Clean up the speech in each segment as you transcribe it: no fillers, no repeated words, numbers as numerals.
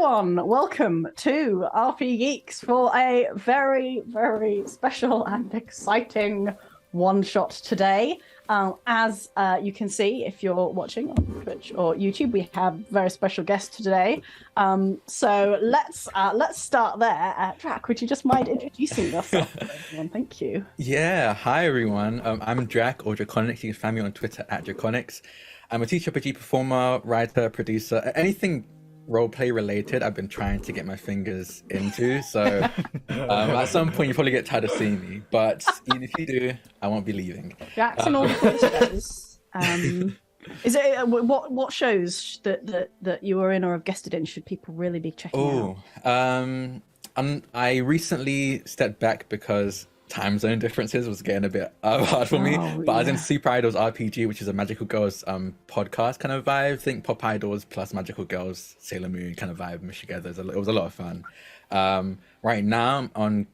everyone, welcome to RPGeeks for a very, very special and exciting one-shot today. As you can see, if you're watching on Twitch or YouTube, we have a very special guest today. So let's start there. Drak, would you just mind introducing yourself to everyone? Thank you. Yeah, hi everyone. I'm Drak, or Drakoniques. You can find me on Twitter at Drakoniques. I'm a TTRPG performer, writer, producer, anything roleplay related I've been trying to get my fingers into. So at some point you probably get tired of seeing me, but even if you do, I won't be leaving. Drak's in all the shows. Is it what shows that you were in or have guested in should people really be checking out? I recently stepped back because time zone differences was getting a bit hard for me, but I was in Super Idols RPG, which is a Magical Girls podcast kind of vibe. Think Pop Idols plus Magical Girls, Sailor Moon kind of vibe meshed together. It was a lot of fun. Right now I'm on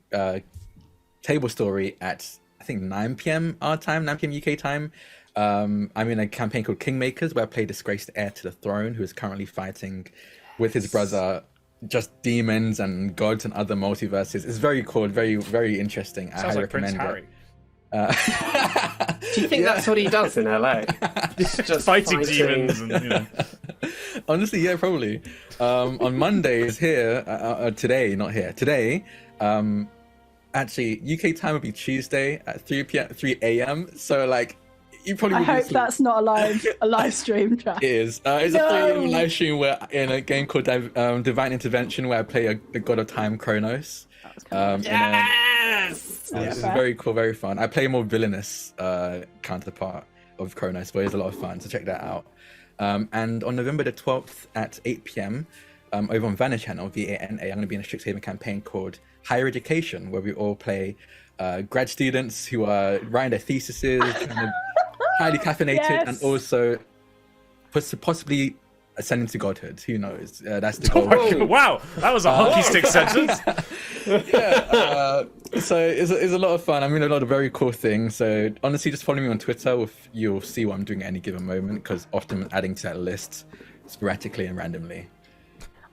Table Story at I think 9 p.m. our time, 9 p.m. UK time. I'm in a campaign called Kingmakers where I play disgraced heir to the throne who is currently fighting with his brother just demons and gods and other multiverses. It's very cool, very, very interesting. I highly recommend it. Do you think that's what he does in LA? just fighting demons and, you know. Honestly, yeah, probably. On Mondays here, today, not here, today, actually UK time would be Tuesday at 3 a.m. So like you probably I hope that's not a live stream, Track. It is. It's a 3 a.m. live stream where in a game called Divine Intervention where I play a god of time, Kronos. Yes! It's very cool, very fun. I play a more villainous counterpart of Kronos, but it's a lot of fun, so check that out. And on November the 12th at 8 p.m. Over on Vana channel, VANA, I'm going to be in a Strixhaven campaign called Higher Education, where we all play grad students who are writing their theses, kind of highly caffeinated, and also possibly ascending to godhood. Who knows? That's the goal. Wow, that was a hockey stick sentence. So it's a lot of fun. I mean, a lot of very cool things. So honestly, just follow me on Twitter. You'll see what I'm doing at any given moment, because often I'm adding to that list sporadically and randomly.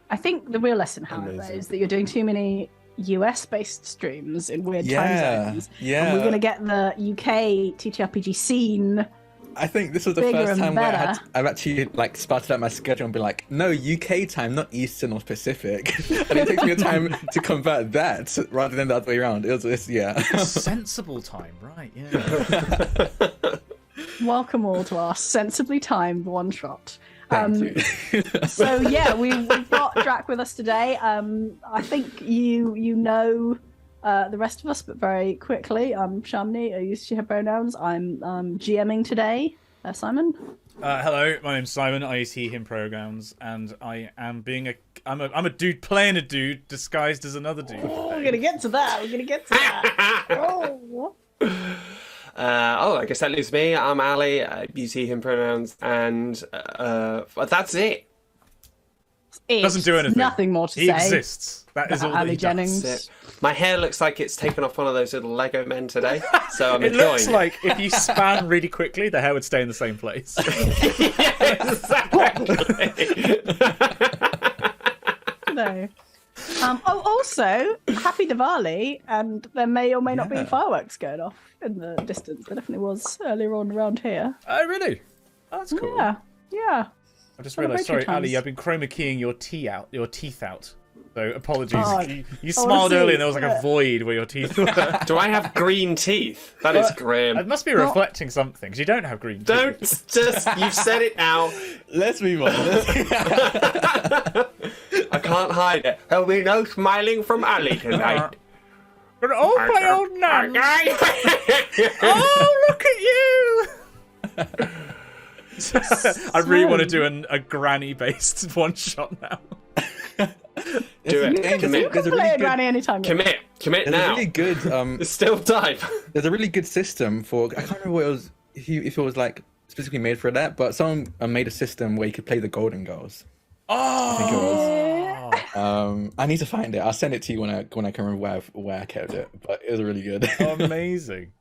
I think the real lesson, however, is that you're doing too many US-based streams in weird time zones. Yeah, and we're going to get the UK TTRPG scene. I think this was the first time where I've actually like started out my schedule and been like, no, UK time, not Eastern or Pacific. And it takes me a time to convert that rather than the other way around. It's sensible time, right? Yeah. Welcome all to our sensibly timed one shot. Thank you. So yeah, we've got Drak with us today. I think you know the rest of us, but very quickly. I'm Shamini. I use she her pronouns. I'm GMing today. Simon. Hello, my name's Simon. I use he him pronouns, and I am I'm a dude playing a dude disguised as another dude. Oh, we're gonna get to that. Oh. I guess that leaves me. I'm Ali. I use he, him pronouns, and that's it. Doesn't do anything. Nothing more to say. He exists. That is all that he Jennings. does. My hair looks like it's taken off one of those little Lego men today, so I'm It enjoying looks like if you span really quickly, the hair would stay in the same place. Yeah, exactly. No. Also, happy Diwali, and there may or may not be fireworks going off in the distance. There definitely was earlier on around here. Oh, really? Oh, that's cool. Yeah. I just realised, sorry, Ali, I've been chroma keying your teeth out. So apologies. You smiled earlier and there was like a void where your teeth were. Do I have green teeth? That is grim. It must be reflecting something, because you don't have green teeth. Don't just, you've said it now. Let's move on. I can't hide it. There'll be no smiling from Ali tonight. But all my old nuns. Oh, look at you! I really want to do a granny-based one-shot now. Do it. You can play a granny anytime. Commit now. Really good. There's still time. There's a really good system for. I can't remember what it was. If it was like specifically made for that, but someone made a system where you could play the Golden Girls. Oh, I think it was. I need to find it. I'll send it to you when I can remember where I kept it. But it was really good. Amazing.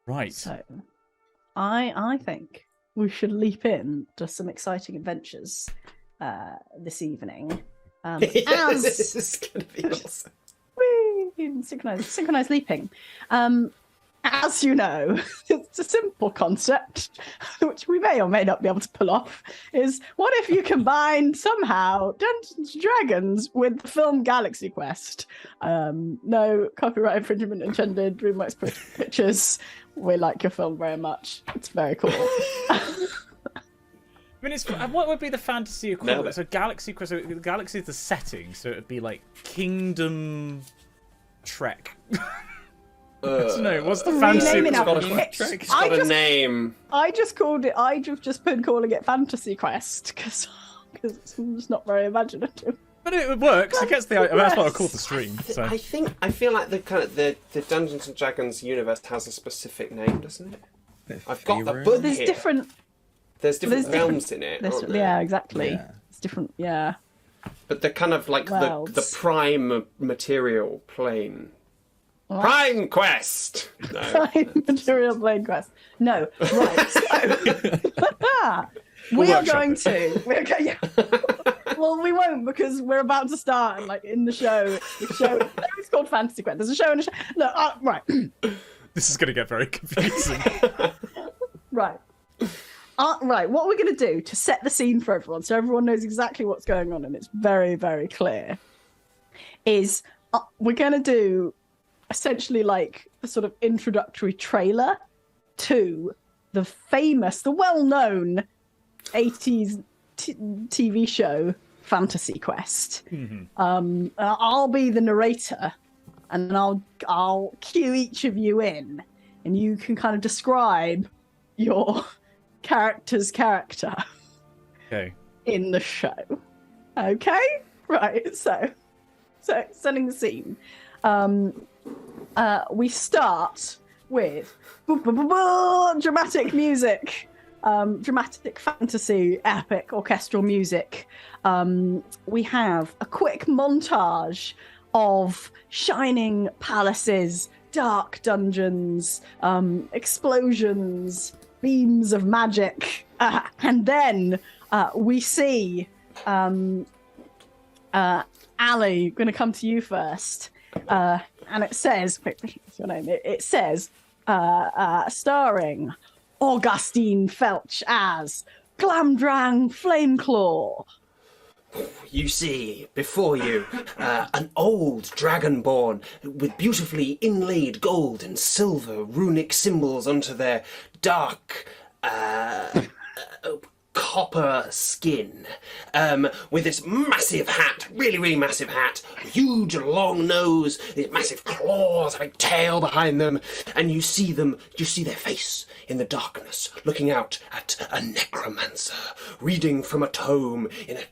Right. So, I think we should leap in to some exciting adventures this evening. This is going to be awesome. Synchronized leaping. As you know, it's a simple concept, which we may or may not be able to pull off, is what if you combine somehow Dungeons & Dragons with the film Galaxy Quest? No copyright infringement intended, DreamWorks Pictures. We like your film very much. It's very cool. I mean, what would be the fantasy equivalent? So Galaxy Quest, so Galaxy is the setting, so it would be like Kingdom Trek. I don't know. What's the fantasy? It's got a name. I just called it. I've just been calling it Fantasy Quest because it's just not very imaginative. But it works. It gets the. I mean, that's what I call the stream. So. I feel like the Dungeons and Dragons universe has a specific name, doesn't it? I've got the book There's here. different. There's different realms in it. Aren't there? Yeah, exactly. Yeah. It's different. Yeah. But they're kind of like the prime material plane. What? Prime Quest! No. Prime material plane quest. No. Right. So, we are going to. Yeah. Well, we won't because we're about to start like in the show. It's called Fantasy Quest. There's a show and a show. No, right. This is going to get very confusing. Right. Right, what we're going to do to set the scene for everyone, so everyone knows exactly what's going on and it's very, very clear, is we're going to do essentially like a sort of introductory trailer to the well-known 80s TV show Fantasy Quest. Mm-hmm. I'll be the narrator and I'll cue each of you in and you can kind of describe your character's character in the show. Okay? Right, so setting the scene. We start with dramatic music, dramatic fantasy, epic orchestral music. We have a quick montage of shining palaces, dark dungeons, explosions, beams of magic, and then we see Ali, going to come to you first. And it says, what's your name? It says, starring Augustine Felch as Glamdrang Flameclaw. You see before you an old dragonborn with beautifully inlaid gold and silver runic symbols onto their dark copper skin, with this massive hat, really massive hat, huge long nose, these massive claws, a big tail behind them, and you see their face in the darkness, looking out at a necromancer, reading from a tome in a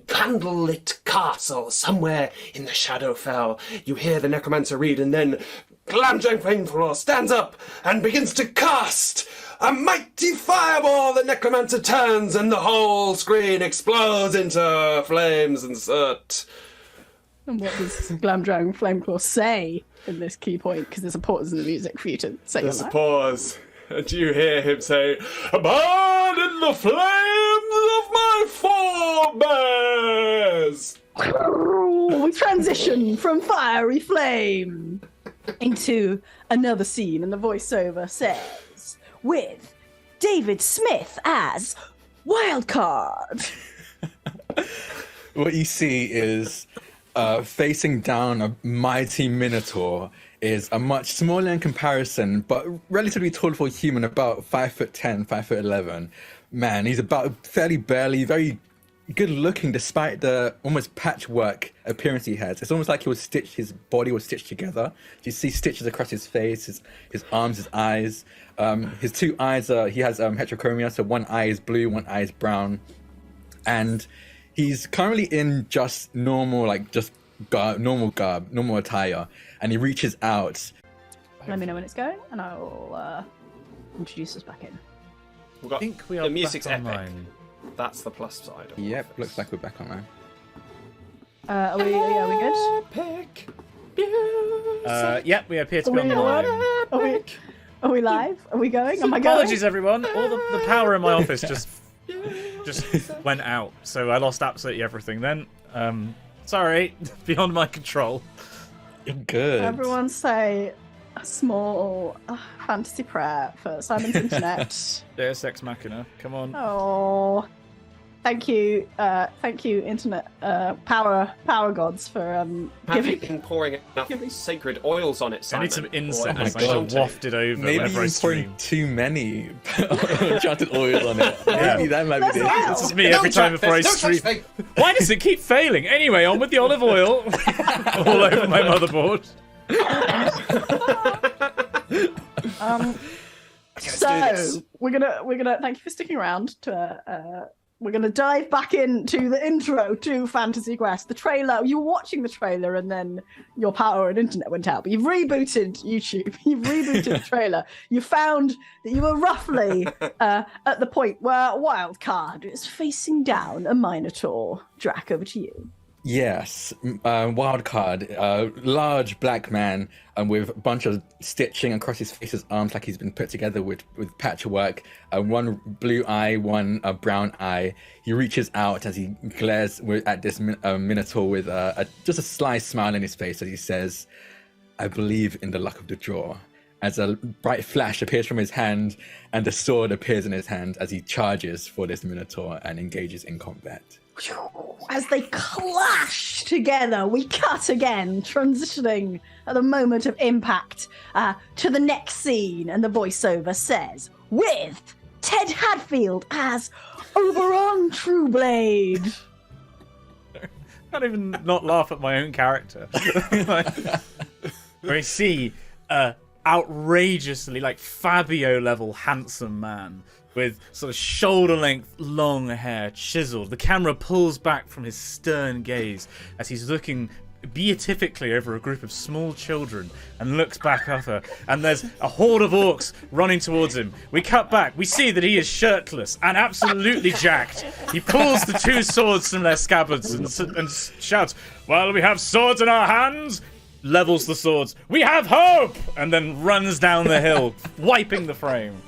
candlelit castle somewhere in the Shadowfell. You hear the necromancer read, and then Glamdrang Flameclaw stands up and begins to cast a mighty fireball. The necromancer turns and the whole screen explodes into flames and soot. And what does Glamdrang Flameclaw say in this key point? Because there's a pause in the music for you to say. There's a pause, and you hear him say, "Burn in the flames of my forebears!" We transition from fiery flame into another scene, and the voiceover says, with David Smith as Wildcard. What you see is facing down a mighty minotaur is a much smaller in comparison, but relatively tall for a human, about 5'10", 5'11". Man, he's about fairly burly, very good looking despite the almost patchwork appearance he has. It's almost like his body was stitched together. You see stitches across his face, his arms, his eyes. His two eyes he has heterochromia, so one eye is blue, one eye is brown. And he's currently in just normal, normal garb, normal attire. And he reaches out. Let me know when it's going, and I'll introduce us back in. I think we are the music's back epic. online. That's the plus side. Yep, looks like we're back online. Are we good? Epic. Yep, we appear to be online. Are we live? Are we going? Am I going? Apologies, everyone. All the power in my office just just went out. So I lost absolutely everything then. Sorry, beyond my control. You're good. Everyone say a small fantasy prayer for Simon's internet. Deus Ex Machina, come on. Oh, thank you, internet power gods for Have you giving. been pouring enough sacred oils on it, I Simon? need some incense. Or I don't got wafted over Maybe whenever I you're pouring stream. too many enchanted oil on it. Yeah. Maybe that might be That's it. This is me every time before I stream. Why does it keep failing? Anyway, on with the olive oil all over my motherboard. So we're gonna thank you for sticking around to we're gonna dive back into the intro to Fantasy Quest. The trailer, you were watching the trailer and then your power and internet went out, but you've rebooted YouTube, you've rebooted the trailer. You found that you were roughly at the point where Wildcard is facing down a Minotaur. Drak, over to you. Yes, Wildcard, large black man with a bunch of stitching across his face, his arms, like he's been put together with patchwork. One blue eye, one brown eye. He reaches out as he glares at this Minotaur with just a sly smile in his face as he says, "I believe in the luck of the draw." As a bright flash appears from his hand and a sword appears in his hand as he charges for this Minotaur and engages in combat. As they clash together, we cut again, transitioning at the moment of impact to the next scene, and the voiceover says, with Ted Hadfield as Oberon Trueblade. Can't even not laugh at my own character. Where I see outrageously, like Fabio level handsome man with sort of shoulder-length long hair, chiseled. The camera pulls back from his stern gaze as he's looking beatifically over a group of small children and looks back at her, and there's a horde of orcs running towards him. We cut back. We see that he is shirtless and absolutely jacked. He pulls the two swords from their scabbards and shouts, "Well, we have swords in our hands," levels the swords. "We have hope!" and then runs down the hill, wiping the frame.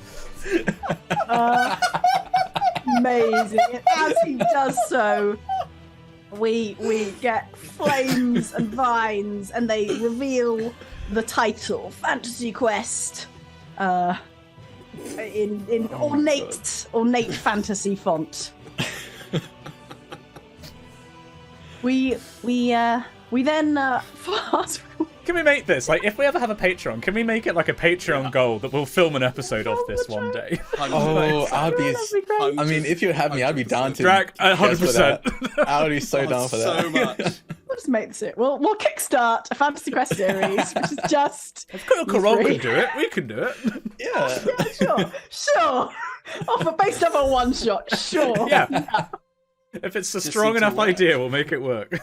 Amazing. And as he does so, we get flames and vines, and they reveal the title, Fantasy Quest, in ornate fantasy font. We then fast. Can we make this, like, if we ever have a Patreon, can we make it like a Patreon goal that we'll film an episode of this one day? Oh, I'd be. That'd be great. I mean, if you had me, I'd be down to. Drak, 100%. I would be so down for that. So much. We'll just make this it. We'll kickstart a Fantasy Quest series, which is just. Critical Role can do it. We can do it. Yeah. Yeah, sure. Based off a one shot, sure. Yeah. If it's a strong seems to enough work. idea, we'll make it work.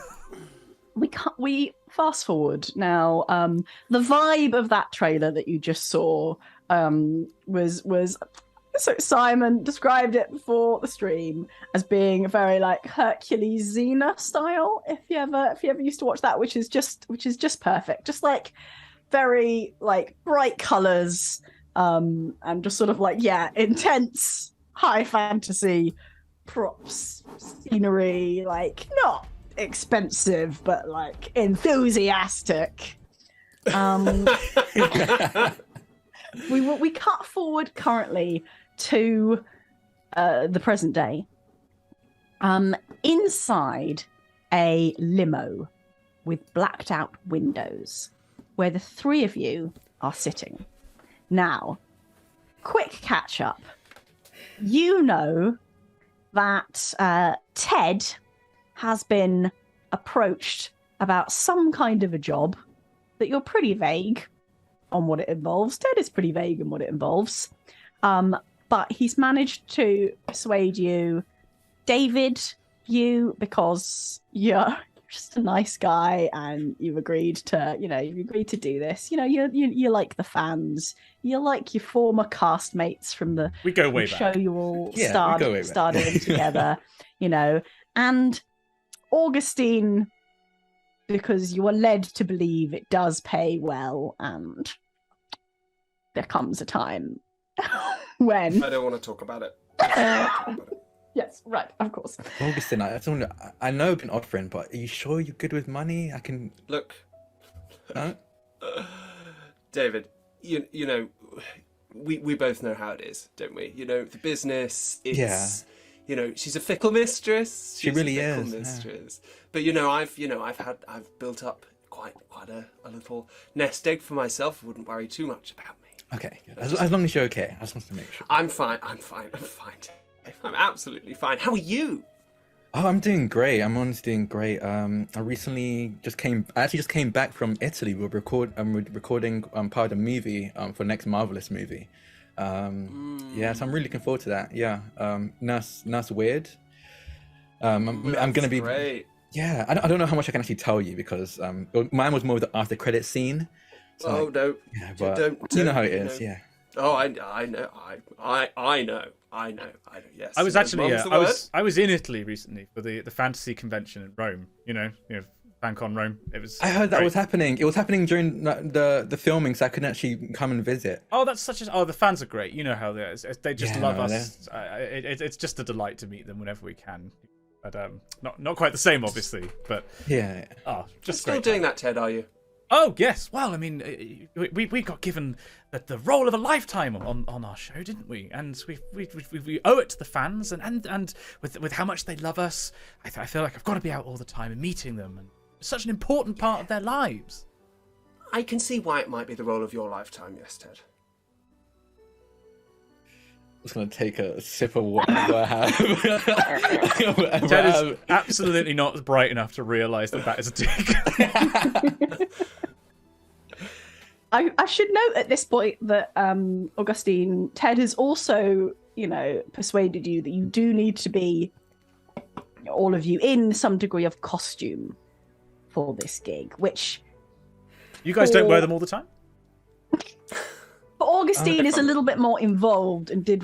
We fast forward now. The vibe of that trailer that you just saw was so Simon described it before the stream as being very like Hercules Xena style. If you ever used to watch that, which is just perfect, just like very like bright colors, and just sort of like intense high fantasy props, scenery, like not expensive but like enthusiastic. We cut forward currently to the present day, inside a limo with blacked out windows where the three of you are sitting. Now, quick catch up. You know that Ted has been approached about some kind of a job that you're pretty vague on what it involves. Ted is pretty vague in what it involves. But he's managed to persuade you, David, because you're just a nice guy and you've agreed to do this. You like the fans. You like your former castmates from the We go way show back. you all Yeah, we starred go way back. in together, and Augustine, because you are led to believe it does pay well, and there comes a time when I don't want to talk about it. Yes, right, of course. Augustine, I know I've been offering, but are you sure you're good with money? I can Look, no? David, you know, we both know how it is, don't we? You know, the business, it's, you know, she's a fickle mistress. She really a fickle is. mistress. Yeah. But you know, I've built up quite a little nest egg for myself. I wouldn't worry too much about me. Okay, as long as you're okay. I just want to make sure. I'm fine. I'm absolutely fine. How are you? Oh, I'm doing great. I'm honestly doing great. I actually just came back from Italy. We're recording part of the movie for next Marvelous movie. Yeah, so I'm really looking forward to that. Yeah, Nurse Weird. I'm gonna be great. Yeah, I don't know how much I can actually tell you because mine was more of the after credit scene. So no. Yeah, but don't, you know how it is. know. Yeah. Oh, I know. I know. Yes. I was actually I was in Italy recently for the fantasy convention in Rome. You know, Bancon Rome. It was. I heard that was happening. It was happening during the filming, so I couldn't actually come and visit. Oh, that's the fans are great. You know how they are. They just love us. It's just a delight to meet them whenever we can. But not quite the same, obviously. But yeah. Oh, just still doing that, Ted? Are you? Oh yes. Well, I mean, we got given the role of a lifetime on our show, didn't we? And we owe it to the fans, and with how much they love us, I feel like I've got to be out all the time and meeting them, and it's such an important part of their lives. I can see why it might be the role of your lifetime, yes, Ted. I'm just gonna take a sip of whatever I have. Ted is absolutely not bright enough to realise that is a dig. I should note at this point that Augustine, Ted has also, persuaded you that you do need to be, all of you, in some degree of costume for this gig, which you guys don't wear them all the time. But Augustine is a little bit more involved and did.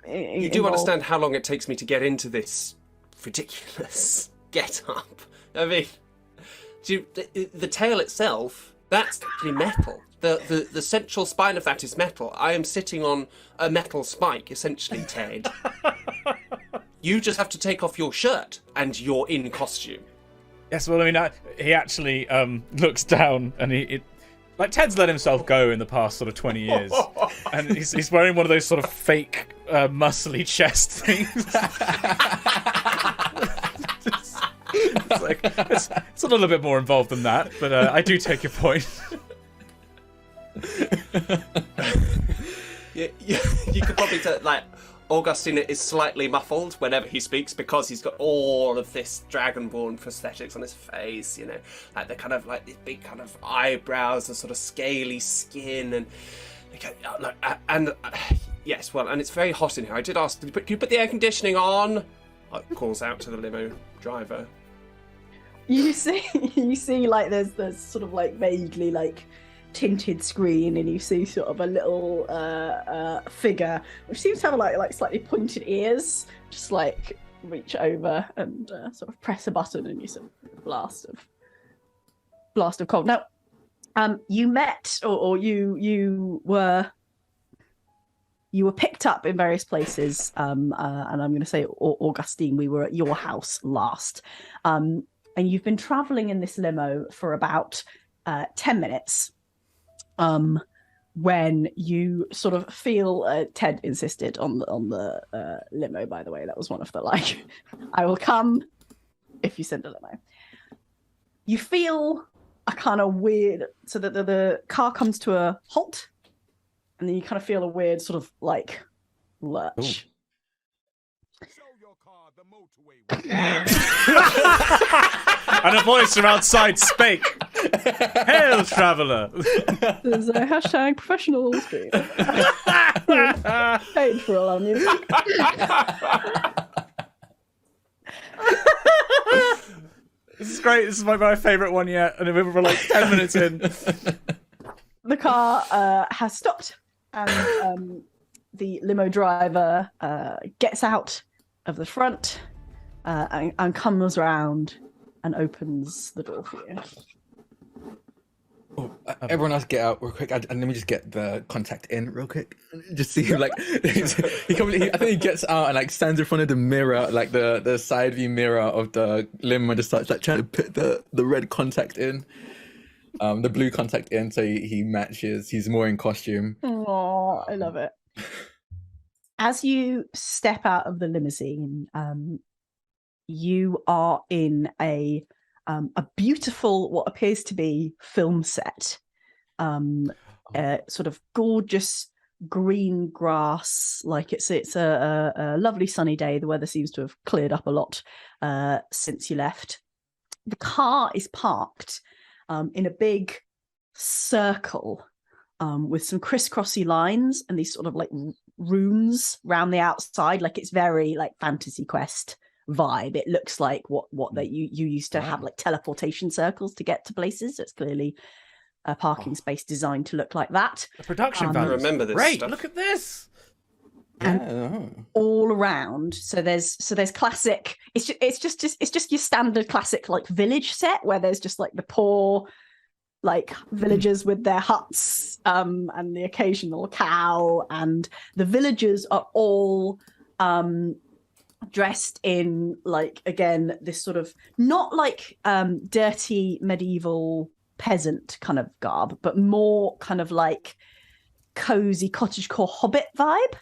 You do understand how long it takes me to get into this ridiculous get-up. I mean, the tail itself. That's actually metal. The central spine of that is metal. I am sitting on a metal spike, essentially, Ted. You just have to take off your shirt, and you're in costume. Yes, well, I mean, he actually looks down, and like Ted's let himself go in the past sort of 20 years, and he's wearing one of those sort of fake muscly chest things. It's a little bit more involved than that, but I do take your point. You could probably tell, like, Augustine is slightly muffled whenever he speaks because he's got all of this dragonborn prosthetics on his face, like the kind of like these big kind of eyebrows and sort of scaly skin and yes, well, and it's very hot in here. I did ask, can you put the air conditioning on? Calls out to the limo driver. You see, like there's sort of like vaguely like tinted screen, and you see sort of a little figure which seems to have like slightly pointed ears. Just like reach over and sort of press a button, and you sort of blast of cold. Now, you met or you were picked up in various places, and I'm going to say, Augustine, we were at your house last. And you've been traveling in this limo for about 10 minutes when you sort of feel Ted insisted on the limo, by the way. That was one of the I will come if you send a limo. You feel a kind of weird, so that the car comes to a halt, and then you kind of feel a weird sort of like lurch. And a voice from outside spake. Hail, traveller. There's a hashtag professional stream. Paid for all our music. This is great. This is my favourite one yet. And we're like 10 minutes in. The car has stopped, and the limo driver gets out of the front and comes around and opens the door for you. Everyone else get out real quick, and let me just get the contact in real quick. Just see like I think he gets out and like stands in front of the mirror, like the side view mirror of the limo, and just starts like trying to put the red contact in, the blue contact in, so he matches. He's more in costume. Oh, I love it. As you step out of the limousine, you are in a beautiful, what appears to be film set, sort of gorgeous green grass. Like it's a lovely sunny day. The weather seems to have cleared up a lot since you left. The car is parked in a big circle with some crisscrossy lines and these sort of like runes around the outside. Like it's very like Fantasy Quest vibe. It looks like what you used to have, like teleportation circles to get to places. So it's clearly a parking space designed to look like that. The production value. I remember this Great, stuff. look at this. And all around, so there's classic. It's just your standard classic like village set where there's just like the poor like villagers with their huts and the occasional cow, and the villagers are all dressed in like, again, this sort of not like dirty medieval peasant kind of garb, but more kind of like cozy cottagecore hobbit vibe.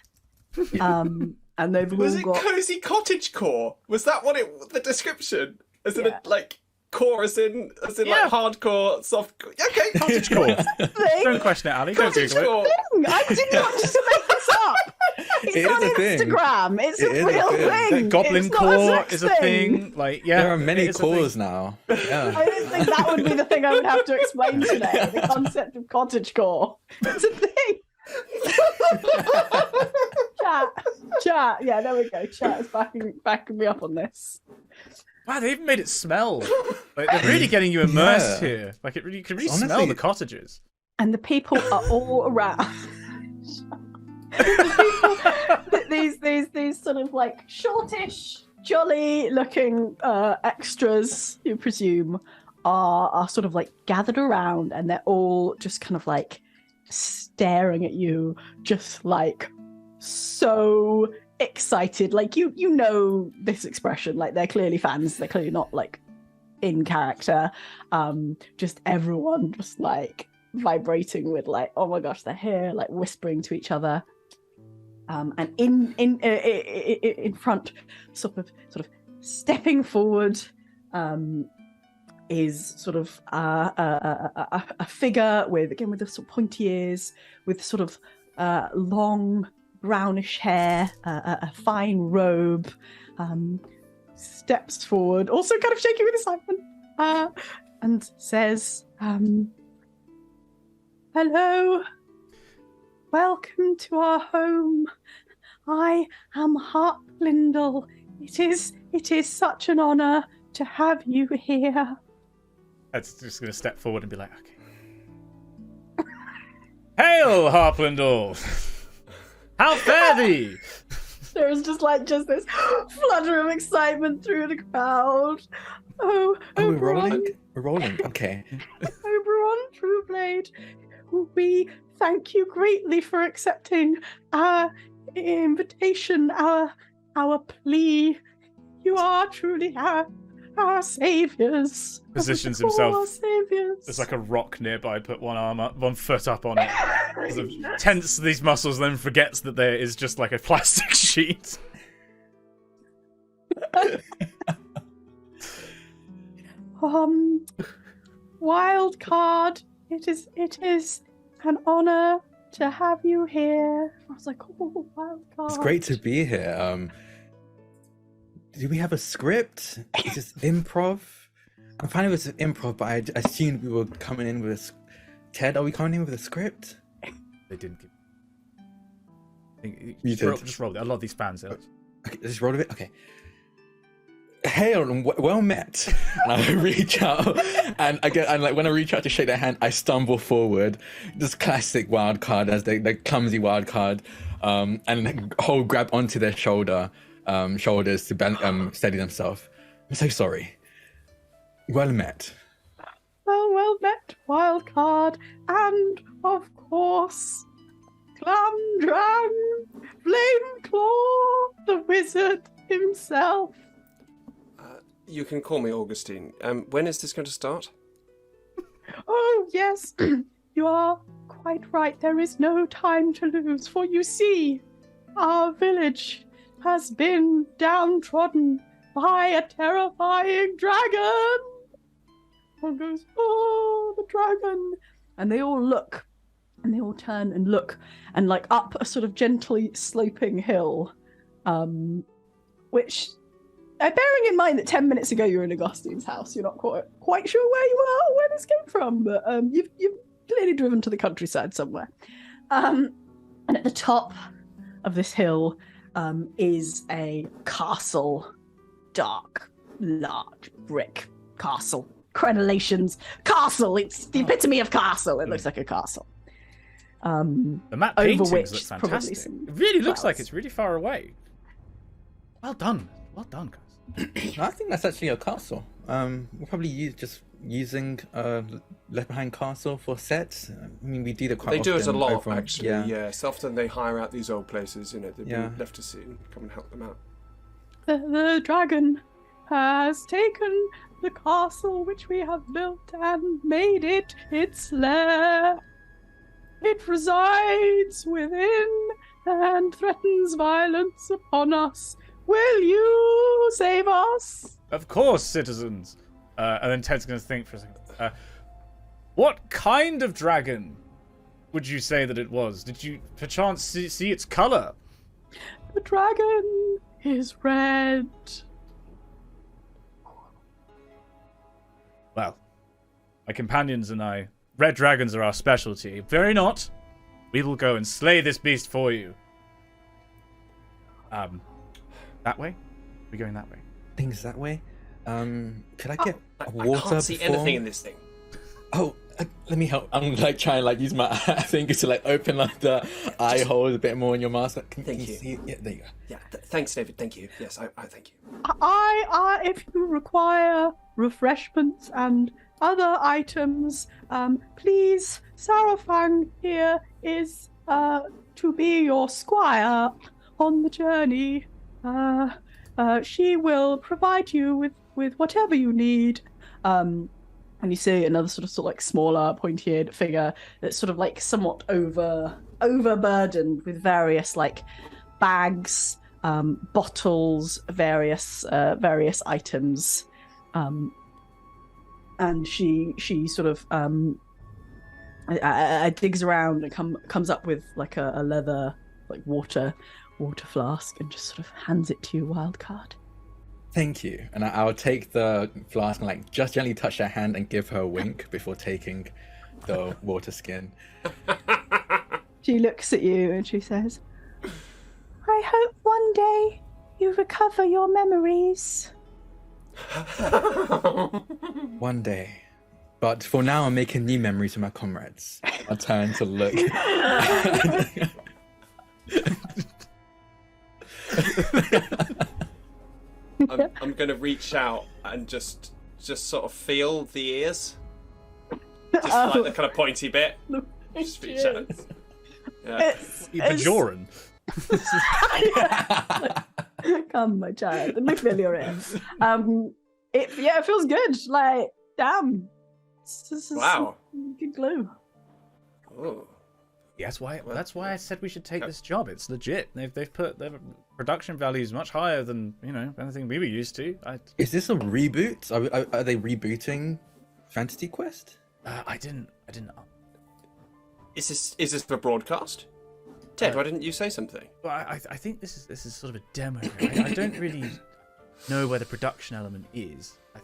And they've Was all it got cozy cottagecore? Was that what the description? As in Yeah. like core as in Yeah. like hardcore soft? Okay, cottagecore. thing. Don't question it, Ali. Don't Google it. cottagecore. I did not just make this up. It's It is on a thing. Instagram. It's It a is a real thing. thing. Goblin It's not a core sex is a thing. Like, yeah, There are many it is a thing. cores now. Yeah. I didn't think that would be the thing I would have to explain today. The concept of cottagecore. It's a thing. Chat. Yeah, there we go. Chat is backing me up on this. Wow, they even made it smell. Like they're really getting you immersed Yeah. here. Like you can really smell Honestly- the cottages. And the people are all around. these sort of like shortish, jolly-looking extras, you presume, are sort of like gathered around, and they're all just kind of like staring at you, just like so excited. Like you know this expression. Like they're clearly fans. They're clearly not like in character. Just everyone just like vibrating with like, oh my gosh, they're here, like whispering to each other. And in front, sort of stepping forward, is sort of a figure with the sort of pointy ears, with sort of long brownish hair, a fine robe. Steps forward, also kind of shaking with excitement, and says, "Hello. Welcome to our home. I am Harplindle. It is such an honor to have you here." I'm just going to step forward and be like, okay. Hail, Harplindle! How fare thee? There is just this flutter of excitement through the crowd. Oh, Oh, we're Oberon, rolling? We're rolling. Okay. Oberon Trueblade, we thank you greatly for accepting our invitation, our plea. You are truly our saviors. Positions Our himself. saviors. There's like a rock nearby. Put one arm up, one foot up on it. Sort of tense these muscles, then forgets that there is just like a plastic sheet. Wild card. It is an honor to have you here. I was like, oh, wild card. It's great to be here. Do we have a script? Is this improv? I'm fine with improv, but I assumed we were coming in with Ted, are we coming in with a script? They didn't give. You did. Just roll it. I love these fans. Okay, just roll a bit. Okay. Hail and well met. And I reach out, and when I reach out to shake their hand, I stumble forward. Just classic wild card, as the clumsy wild card, and hold grab onto their shoulders to steady themselves. I'm so sorry. Well met. Well well met, Wildcard, and, of course, Glamdrang, Flameclaw, the wizard himself. You can call me Augustine. When is this going to start? Oh, yes, you are quite right. There is no time to lose, for you see, our village has been downtrodden by a terrifying dragon. One goes, oh, the dragon. And they all look, and they all turn and look, and like up a sort of gently sloping hill, which, bearing in mind that 10 minutes ago you were in Augustine's house, you're not quite sure where you are or where this came from, but you've clearly driven to the countryside somewhere. And at the top of this hill is a castle, dark, large brick castle. Crenellations castle. It's the epitome of castle. It looks like a castle. The map over paintings which look is probably fantastic. some It really looks like flowers. it's really far away. Well done, guys. I think that's actually a castle. We'll probably using Left Behind Castle for sets. I mean, we do that quite They often. do it a lot, over on- actually. Yeah. So often they hire out these old places, they've Yeah. been left to see and come and help them out. The dragon has taken the castle which we have built and made it its lair. It resides within and threatens violence upon us. Will you save us? Of course, citizens. And then Ted's going to think for a second. What kind of dragon would you say that it was? Did you perchance see its color? The dragon is red. Well, my companions and I, red dragons are our specialty. Very not. We will go and slay this beast for you. That way? We're going that way. Things that way. Could I get I water can't see before? anything in this thing. Oh, let me help. I'm like trying to like use my fingers to like open like the eye hole a bit more in your mask. Can Thank you you. see? Yeah, there you go. Yeah, thanks, David. Thank you. Yes, I thank you. If you require refreshments and other items, please, Sarafang here is to be your squire on the journey. She will provide you with whatever you need. And you see another sort of like smaller, pointy-eared figure that's sort of like somewhat overburdened with various like bags, bottles, various items, and she sort of digs around and comes up with like a leather like water flask and just sort of hands it to you, Wildcard. Thank you. And I'll take the flask and like just gently touch her hand and give her a wink before taking the water skin. She looks at you and she says, I hope one day you recover your memories. One day. But for now, I'm making new memories with my comrades. I'll turn to look. I'm going to reach out and just sort of feel the ears. Just like the kind of pointy bit. Just reach out. Yeah. Bajoran. Come, my child, let me feel your ears. It feels good. Like, damn. Wow. Good glue. Oh. Yeah, that's why I said we should take this job. It's legit. They've put their production values much higher than anything we were used to. Is this a reboot? Are they rebooting Fantasy Quest? I didn't. Is this for broadcast? Ted, why didn't you say something? Well, I think this is sort of a demo. I don't really know where the production element is. I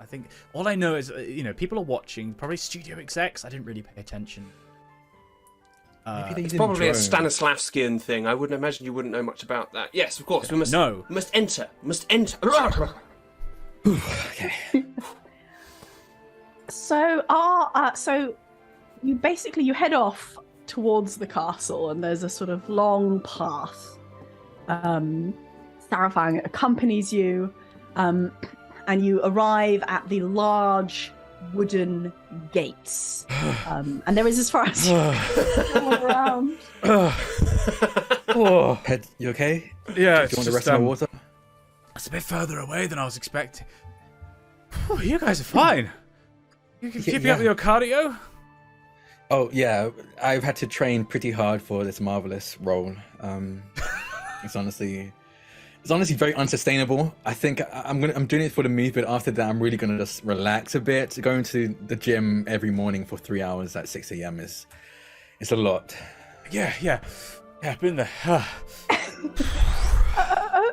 think all I know is people are watching. Probably studio execs. I didn't really pay attention. It's probably a Stanislavskian thing. I wouldn't imagine you wouldn't know much about that. Yes, of course. We must enter. Okay. So you head off towards the castle, and there's a sort of long path. Sarafang accompanies you, and you arrive at the large wooden gates. And there is, as far as all around. Head, you okay? Yeah, Do you want to rest in the water? It's a bit further away than I was expecting. Whew, you guys are fine. You can keep up with your cardio? Oh, yeah. I've had to train pretty hard for this marvelous role. It's honestly very unsustainable. I think I'm doing it for the movie, but after that, I'm really gonna just relax a bit. Going to the gym every morning for 3 hours at 6 a.m. is a lot. Yeah, I've been there.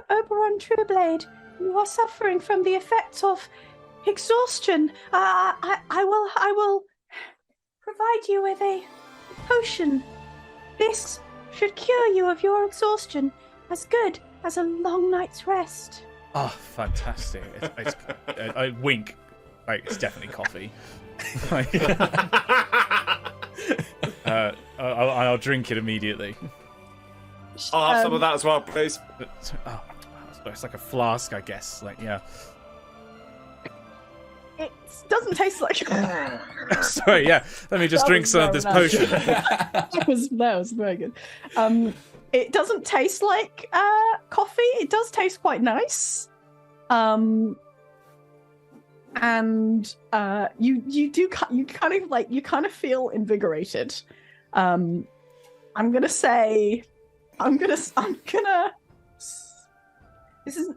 Oberon Trueblade, you are suffering from the effects of exhaustion. I will provide you with a potion. This should cure you of your exhaustion as good as a long night's rest. Oh, fantastic. I wink. Like, it's definitely coffee. I'll drink it immediately. I'll have some of that as well, please. Oh, it's like a flask, I guess. Like, yeah. It doesn't taste like. Sorry, yeah. Let me just drink some of this potion. that was very good. It doesn't taste like coffee. It does taste quite nice. And you kind of feel invigorated. I'm gonna. This is.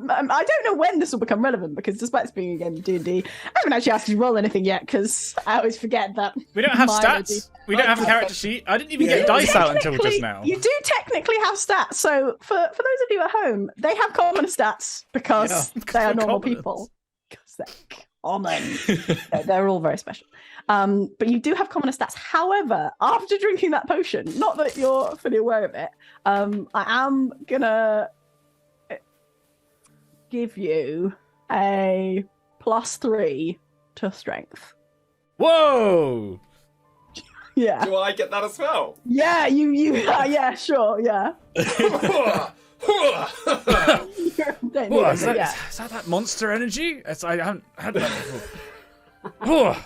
I don't know when this will become relevant because, despite this being a game of D&D, I haven't actually asked you to roll anything yet because I always forget that. We don't have stats. We don't have a character sheet. I didn't even get dice out until just now. You do technically have stats. So for those of you at home, they have common stats because they are normal people. Because they're common. They're all very special. But you do have common stats. However, after drinking that potion, not that you're fully aware of it, I am gonna give you a +3 to strength. Whoa! Yeah. Do I get that as well? Yeah, you yeah, sure, yeah. Is that monster energy? I haven't had that before.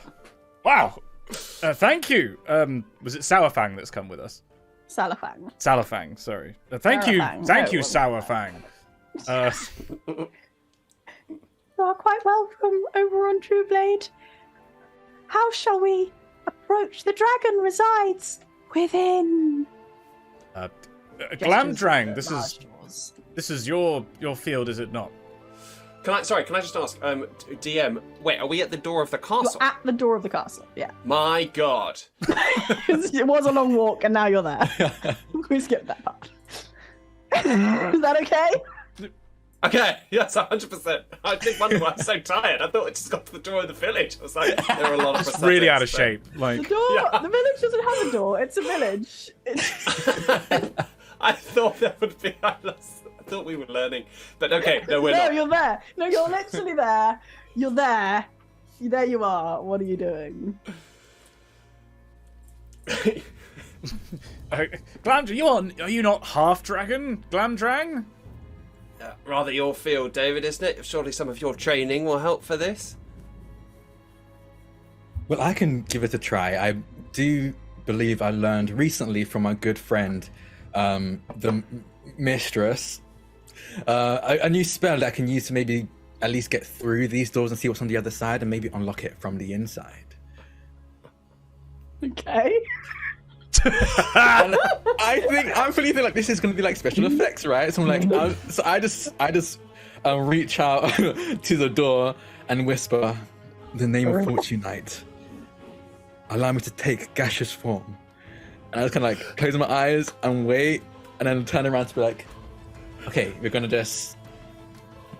Wow. Thank you. Was it Sourfang that's come with us? Salafang, sorry. Thank you, Sourfang. You are quite welcome over on Trueblade. How shall we approach? The dragon resides within. Glamdrang, this is your field, is it not? Can I just ask, DM, wait, are we at the door of the castle? You're at the door of the castle, yeah. My God. It was a long walk and now you're there. We skipped that part. Is that okay? Okay, yes, 100%. I did wonder why I was so tired. I thought it just got to the door of the village. I was like, there are a lot of It's really out of shape. Like the door, the village doesn't have a door. It's a village. I thought there would be. I thought we were learning, but okay, no, we're not. No, you're there. No, you're literally there. You're there. There you are. What are you doing? Glamdrang, are you not half dragon, Glamdrang? Rather your field, David, isn't it? Surely some of your training will help for this. Well, I can give it a try. I do believe I learned recently from my good friend, the mistress, a new spell that I can use to maybe at least get through these doors and see what's on the other side and maybe unlock it from the inside. Okay. I'm feeling like this is going to be like special effects, right? So I'm like, I just reach out to the door and whisper the name of Fortune Knight. Allow me to take gaseous form. And I just kind of like close my eyes and wait, and then turn around to be like, okay, we're going to just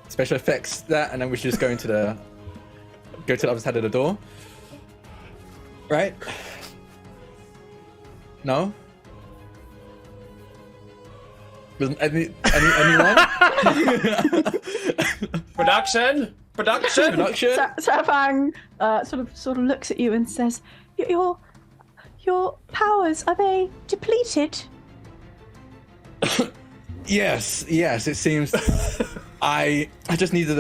special effects that, and then we should just go to the other side of the door, right? No? Anyone? Production. Sarafang sort of looks at you and says, "Your powers, are they depleted?" Yes. It seems I just needed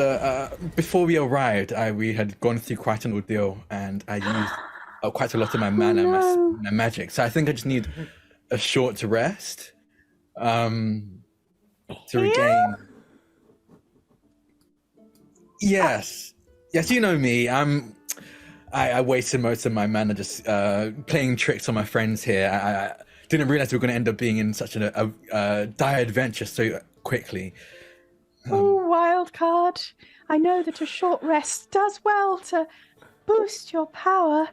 before we arrived, we had gone through quite an ordeal, and I used quite a lot of my mana and my magic. So I think I just need a short rest to regain. Yes, you know me. I wasted most of my mana just playing tricks on my friends here. I didn't realize we were going to end up being in such a dire adventure so quickly. Wild card. I know that a short rest does well to boost your power.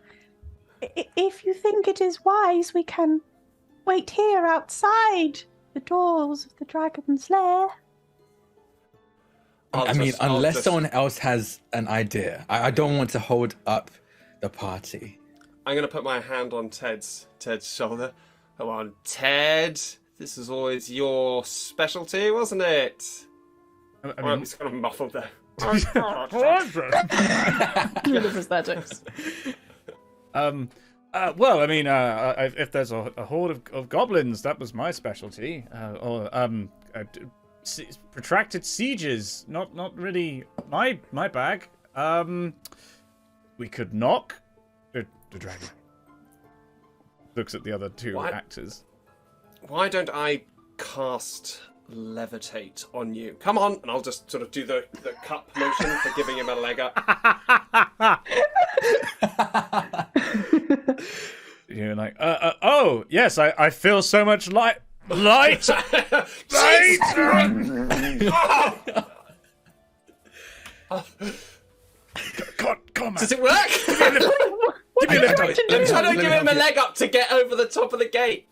If you think it is wise, we can wait here outside the doors of the dragon's lair. Unless someone else has an idea. I don't want to hold up the party. I'm going to put my hand on Ted's shoulder. Come on, Ted. This is always your specialty, wasn't it? It's kind of muffled there. The prosthetics. If there's a horde of goblins, that was my specialty. Protracted sieges, not really my bag. We could knock. The dragon looks at the other two actors. Why don't I cast levitate on you? Come on, and I'll just sort of do the cup motion for giving him a leg up. You're like, oh yes, I feel so much light. Light! Come on. Does it work? I'm trying to give him a leg up to get over the top of the gate.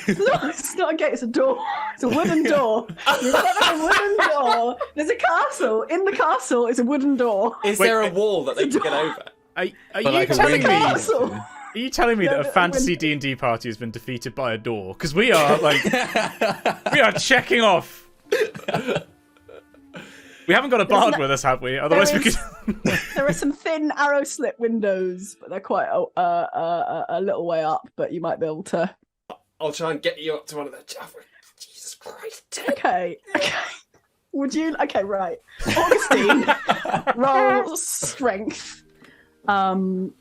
It's not a gate, it's a door. It's a wooden door. You've got a wooden door. There's a castle. In the castle is a wooden door. Is there a wall that they can get over? Are you telling me? Castle. Are you telling me that a fantasy D&D party has been defeated by a door? Because we are we are checking off. We haven't got a bard with us, have we? Otherwise, we could. There are some thin arrow slit windows, but they're quite a little way up. But you might be able to. I'll try and get you up to one of the. Jesus Christ! Okay. Would you? Okay, right. Augustine, roll strength. And.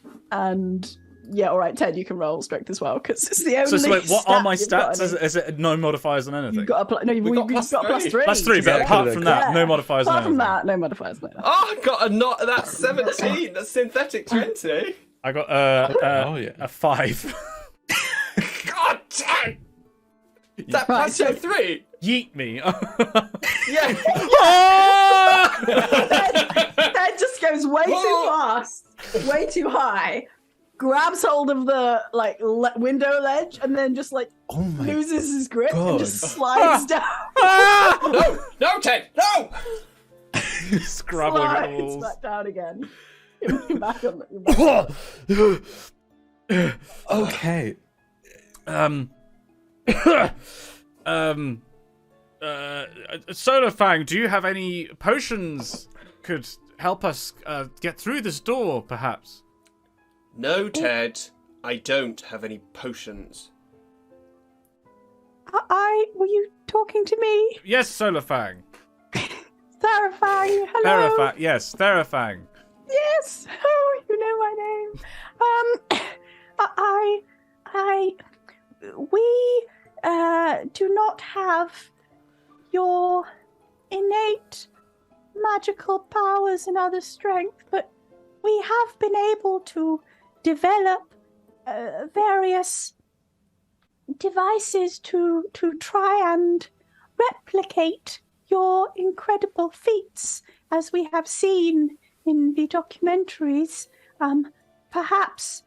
Yeah, all right, Ted, you can roll strength as well, because it's the only. So wait, what are my stats? Is it no modifiers on anything? You've got you've got plus 3. Plus 3, but apart from that, no modifiers on anything. Apart from that, no modifiers. No. Oh, I got a not. That's 17. That's synthetic 20. I got a 5. God damn! Is that plus your 3? Yeet me. Yeah. Ted just goes way too fast, way too high. Grabs hold of the window ledge and then just loses his grip and just slides down. No, Ted, no! Scrabbling at the Slides walls. back down again. Back on Okay. Solar Fang, do you have any potions could help us get through this door, perhaps? No, Ted, I don't have any potions. Were you talking to me? Yes, Solar Fang. Therafang, hello. Therafang, yes, Therafang. Yes. Oh, you know my name. We do not have your innate magical powers and other strength, but we have been able to develop various devices to try and replicate your incredible feats, as we have seen in the documentaries. Perhaps,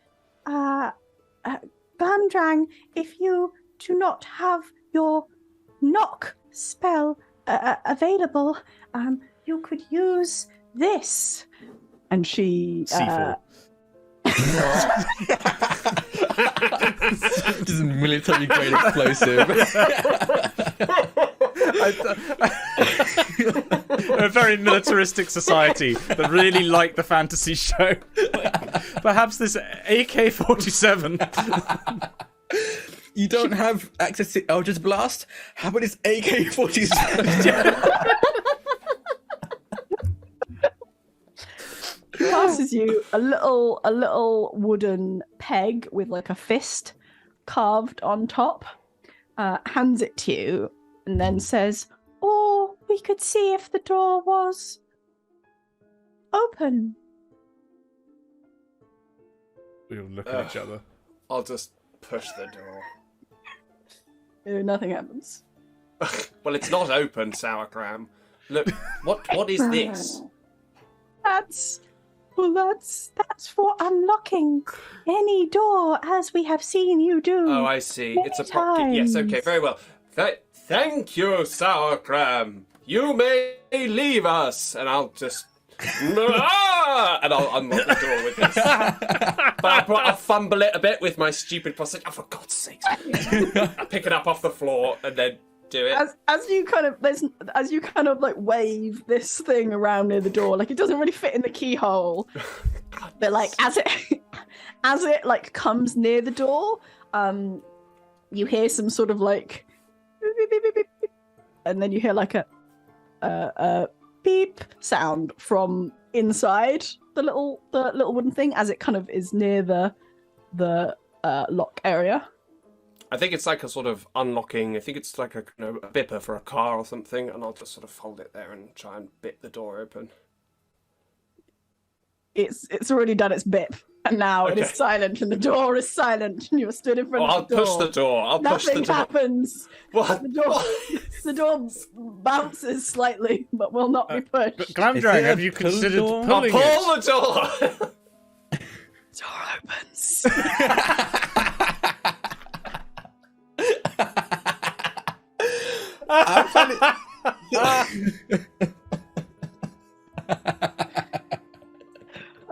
Bandrang, if you do not have your knock spell available, you could use this. And she C4. Just a military grade explosive. A very militaristic society that really like the fantasy show. Perhaps this AK-47. You don't have access to Eldritch Blast? How about this AK-47? passes you a little wooden peg with like a fist carved on top, hands it to you, and then says, "Oh, we could see if the door was open." We all look at each other. I'll just push the door. Nothing happens. Well, it's not open, Sauerkram. Look, what is this? That's for unlocking any door, as we have seen you do. Oh, I see. Many It's a pocket. Yes, okay, very well. Thank you, Sauerkram. You may leave us, and I'll just and I'll unlock the door with this. But I'll fumble it a bit with my stupid prosthetic. Oh, for God's sake! I pick it up off the floor and then do it. As you kind of like wave this thing around near the door, like it doesn't really fit in the keyhole. But like as it like comes near the door, you hear some sort of like beep, beep, beep, beep, beep, and then you hear like a beep sound from inside the little wooden thing as it kind of is near the lock area. I think it's like a sort of unlocking. I think it's like a bipper for a car or something, and I'll just sort of hold it there and try and bit the door open. It's already done its bip, and now it is silent, and the door is silent, and you're stood in front of the door. I'll push the door. I'll push the door. Nothing happens. What? The door bounces slightly, but will not be pushed. Glamdrag, have you considered pulling I'll pull it? the door. Door opens.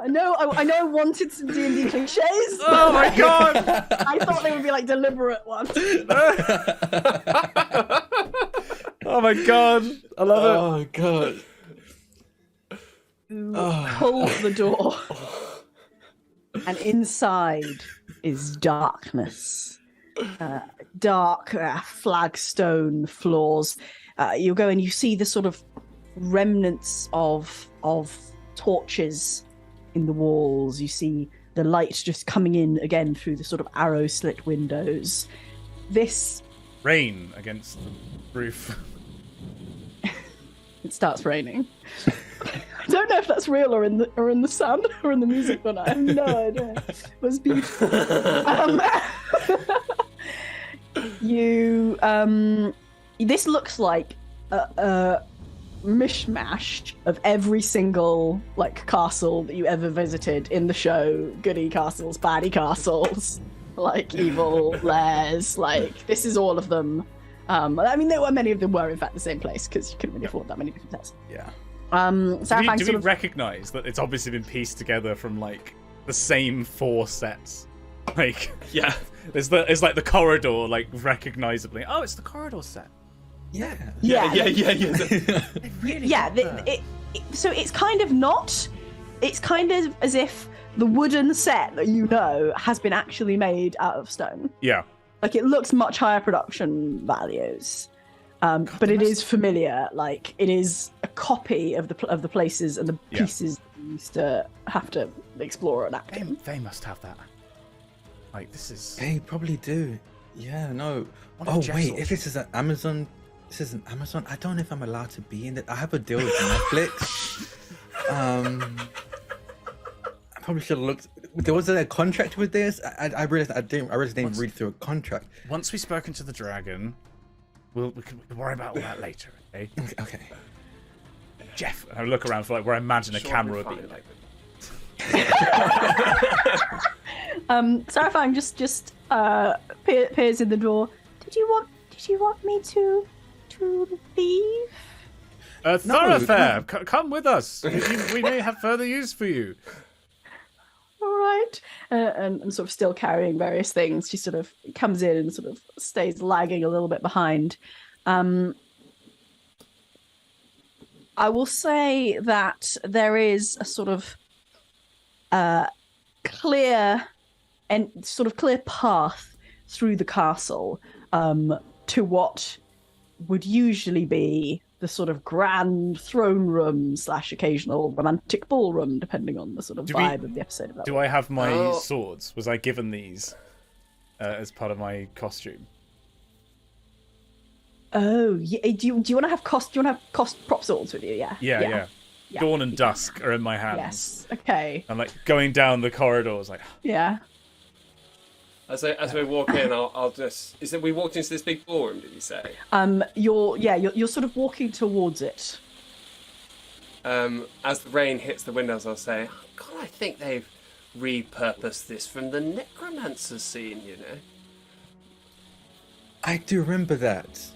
I know I wanted some D&D cliches. Oh my God! I thought they would be like deliberate ones. Oh my God! I love it. Oh god. Pull the door. And inside is darkness. Dark flagstone floors. You go and you see the sort of remnants of torches in the walls. You see the light just coming in again through the sort of arrow slit windows. This Rain against the roof. It starts raining. I don't know if that's real or in the sound or in the music, but I have no idea. It was beautiful. This looks like a mishmash of every single like castle that you ever visited in the show. Goody castles, baddie castles, like evil lairs. Like this is all of them. I mean, many of them were in fact the same place because you couldn't really afford that many different sets. Yeah. Do we recognise that it's obviously been pieced together from like the same 4 sets? Like, Yeah. it's like the corridor, like recognisably. Oh, it's the corridor set. Yeah. Yeah. So it's kind of not. It's kind of as if the wooden set that you know has been actually made out of stone. Yeah. Like it looks much higher production values, but it is familiar. Like it is a copy of the places and the pieces you used to have to explore and act in. They must have that. Like this is. They probably do. Yeah. No. What if Oh Jess wait, also- if this is an Amazon. This is an Amazon. I don't know if I'm allowed to be in it. I have a deal with Netflix. I probably should have looked. There was a contract with this. I realized I really didn't read through a contract. Once we've spoken to the dragon, we can worry about all that later. Okay. Okay. Jeff, and I look around for like where I imagine a camera would be. Sarafang just appears in the door. Did you want me to leave? Thoroughfare, come with us. We may have further use for you. All right. And sort of still carrying various things. She sort of comes in and sort of stays lagging a little bit behind. I will say that there is a sort of clear path through the castle to what would usually be the sort of grand throne room / occasional romantic ballroom, depending on the sort of vibe of the episode. Do I have my swords? Was I given these as part of my costume? Oh, yeah. Do you want to have cost prop swords with you? Yeah. Yeah. Dawn and dusk are in my hands. Yes. Okay. I'm like going down the corridors, like. Yeah. As we walk in, I'll just. Is it we walked into this big ballroom? Did you say? You're sort of walking towards it. As the rain hits the windows, I'll say, oh, God, I think they've repurposed this from the necromancer scene. You know. I do remember that.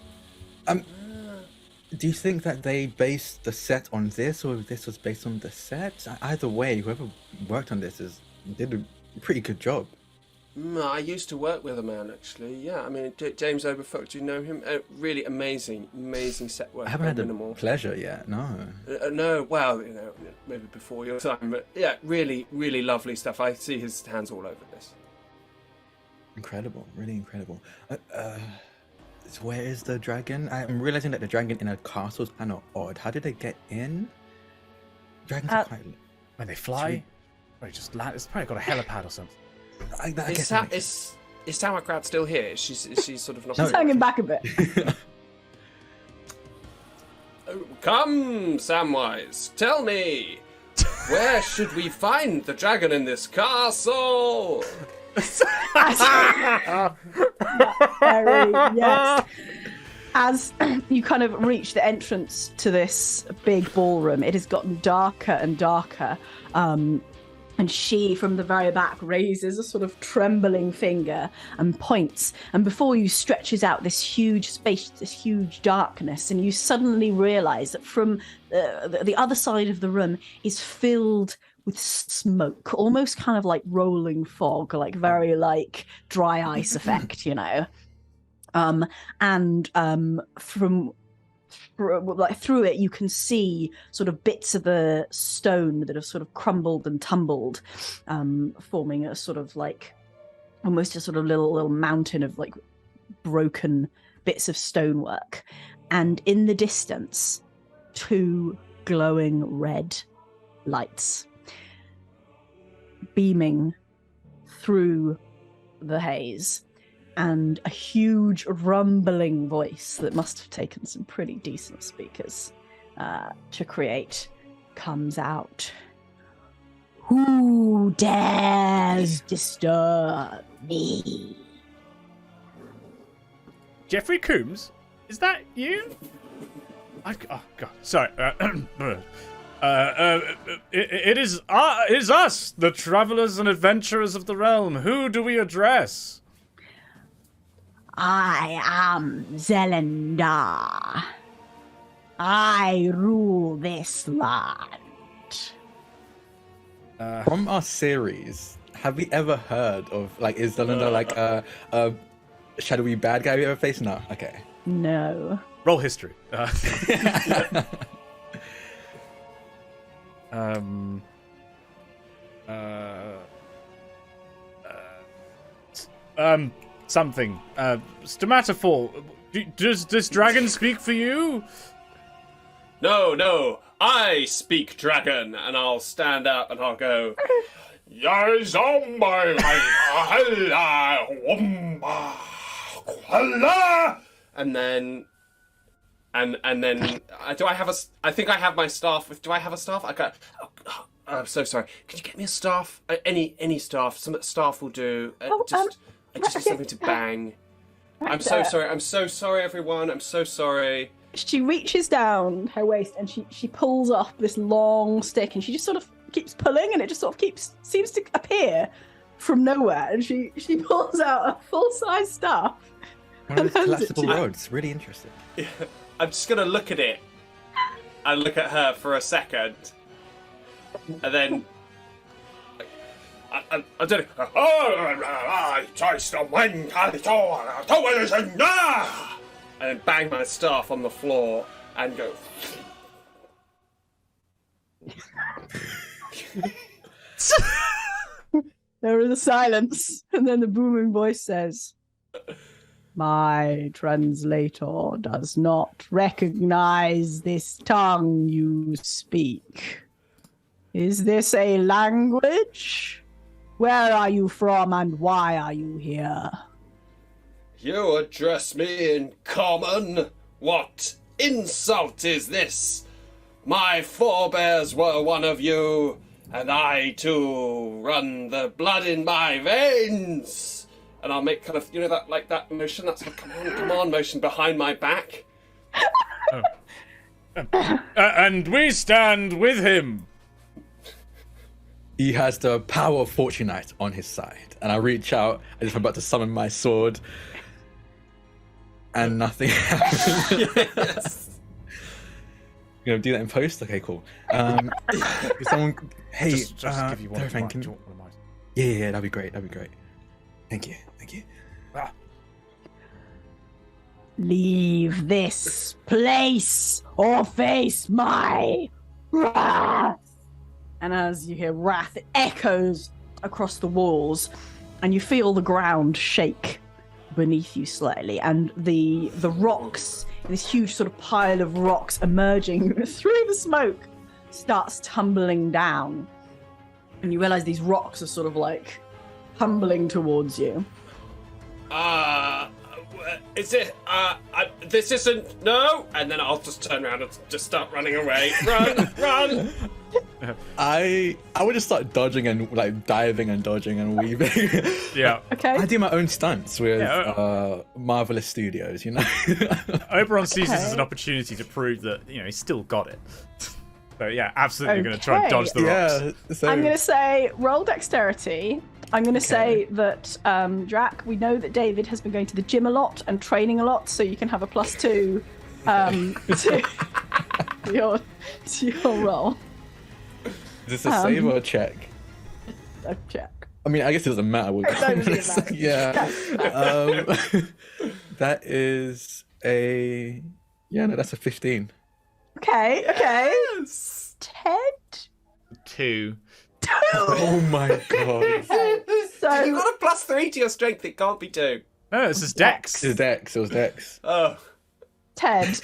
Do you think that they based the set on this, or this was based on the set? Either way, whoever worked on this did a pretty good job. I used to work with a man, actually. Yeah, I mean, James Oberfolk, do you know him? Really amazing set work. I haven't had the pleasure yet, no. No, well, you know, maybe before your time, but yeah, really, really lovely stuff. I see his hands all over this. Incredible, really incredible. So where is the dragon? I'm realizing that the dragon in a castle is kind of odd. How did they get in? Dragons are quite... When they fly? Or just land? It's probably got a helipad or something. Is Sauerkraut still here? She's sort of not... She's hanging back a bit. Come, Samwise, tell me, where should we find the dragon in this castle? Yes. As you kind of reach the entrance to this big ballroom, it has gotten darker and darker. And she, from the very back, raises a sort of trembling finger and points. And before you stretches out this huge space, this huge darkness. And you suddenly realize that from the other side of the room is filled with smoke, almost kind of like rolling fog, like very like dry ice effect, you know. From like through it you can see sort of bits of the stone that have sort of crumbled and tumbled, forming a sort of like almost a sort of little mountain of like broken bits of stonework. And in the distance, 2 glowing red lights beaming through the haze, and a huge rumbling voice that must have taken some pretty decent speakers to create comes out. Who dares disturb me? Jeffrey Coombs? Is that you? Oh God, sorry. It is us, the travelers and adventurers of the realm. Who do we address? I am Zelendar. I rule this land. From our series, have we ever heard of, like, is Zelendar like a shadowy bad guy we ever faced? No. Okay. No. Roll history. Something. Stomatophore. Does this dragon speak for you? No, I speak dragon, and I'll stand up and I'll go. And then do I have a? I think I have my staff. Do I have a staff? I got. I'm so sorry. Could you get me a staff? Any staff? Some staff will do. Just something to bang. I'm so sorry. I'm so sorry, everyone. I'm so sorry. She reaches down her waist and she pulls off this long stick, and she just sort of keeps pulling, and it just sort of seems to appear from nowhere. And she pulls out a full-size staff. One of those collapsible rods. Really interesting. Yeah, I'm just gonna look at it and look at her for a second, and then. I don't know. And then bang my staff on the floor and go. There is a silence, and then the booming voice says, My translator does not recognize this tongue you speak. Is this a language? Where are you from and why are you here? You address me in common? What insult is this? My forebears were one of you, and I too run the blood in my veins. And I'll make kind of, you know, that motion, that's a come on motion behind my back. And we stand with him. He has the power of Fortunite on his side. And I reach out as if I'm about to summon my sword. And nothing happens. Yes. You're going to do that in post? Okay, cool. Someone... Hey, just give you one of mine. Yeah, that'd be great. Thank you. Ah. Leave this place or face my wrath. And as you hear wrath, it echoes across the walls, and you feel the ground shake beneath you slightly, and the rocks, this huge sort of pile of rocks emerging through the smoke, starts tumbling down. And you realize these rocks are sort of like tumbling towards you. Is it, this isn't, no? And then I'll just turn around and just start running away. Run! I would just start dodging and like diving and dodging and weaving. Yeah. Okay. I do my own stunts with Marvelous Studios, you know. Oberon sees this as an opportunity to prove that, you know, he's still got it. So yeah, absolutely going to try and dodge the rocks. Yeah, so... I'm going to say roll dexterity. I'm going to say that, Drak, we know that David has been going to the gym a lot and training a lot, so you can have a +2 to your roll. Is this a save or a check? A check. I mean, I guess it doesn't matter. Yeah. That is a... Yeah, no, that's a 15. Okay. Yes. Ted? 2. Oh my god. So You got a +3 to your strength, it can't be 2. No, this is Dex. It was Dex. Oh. Ted,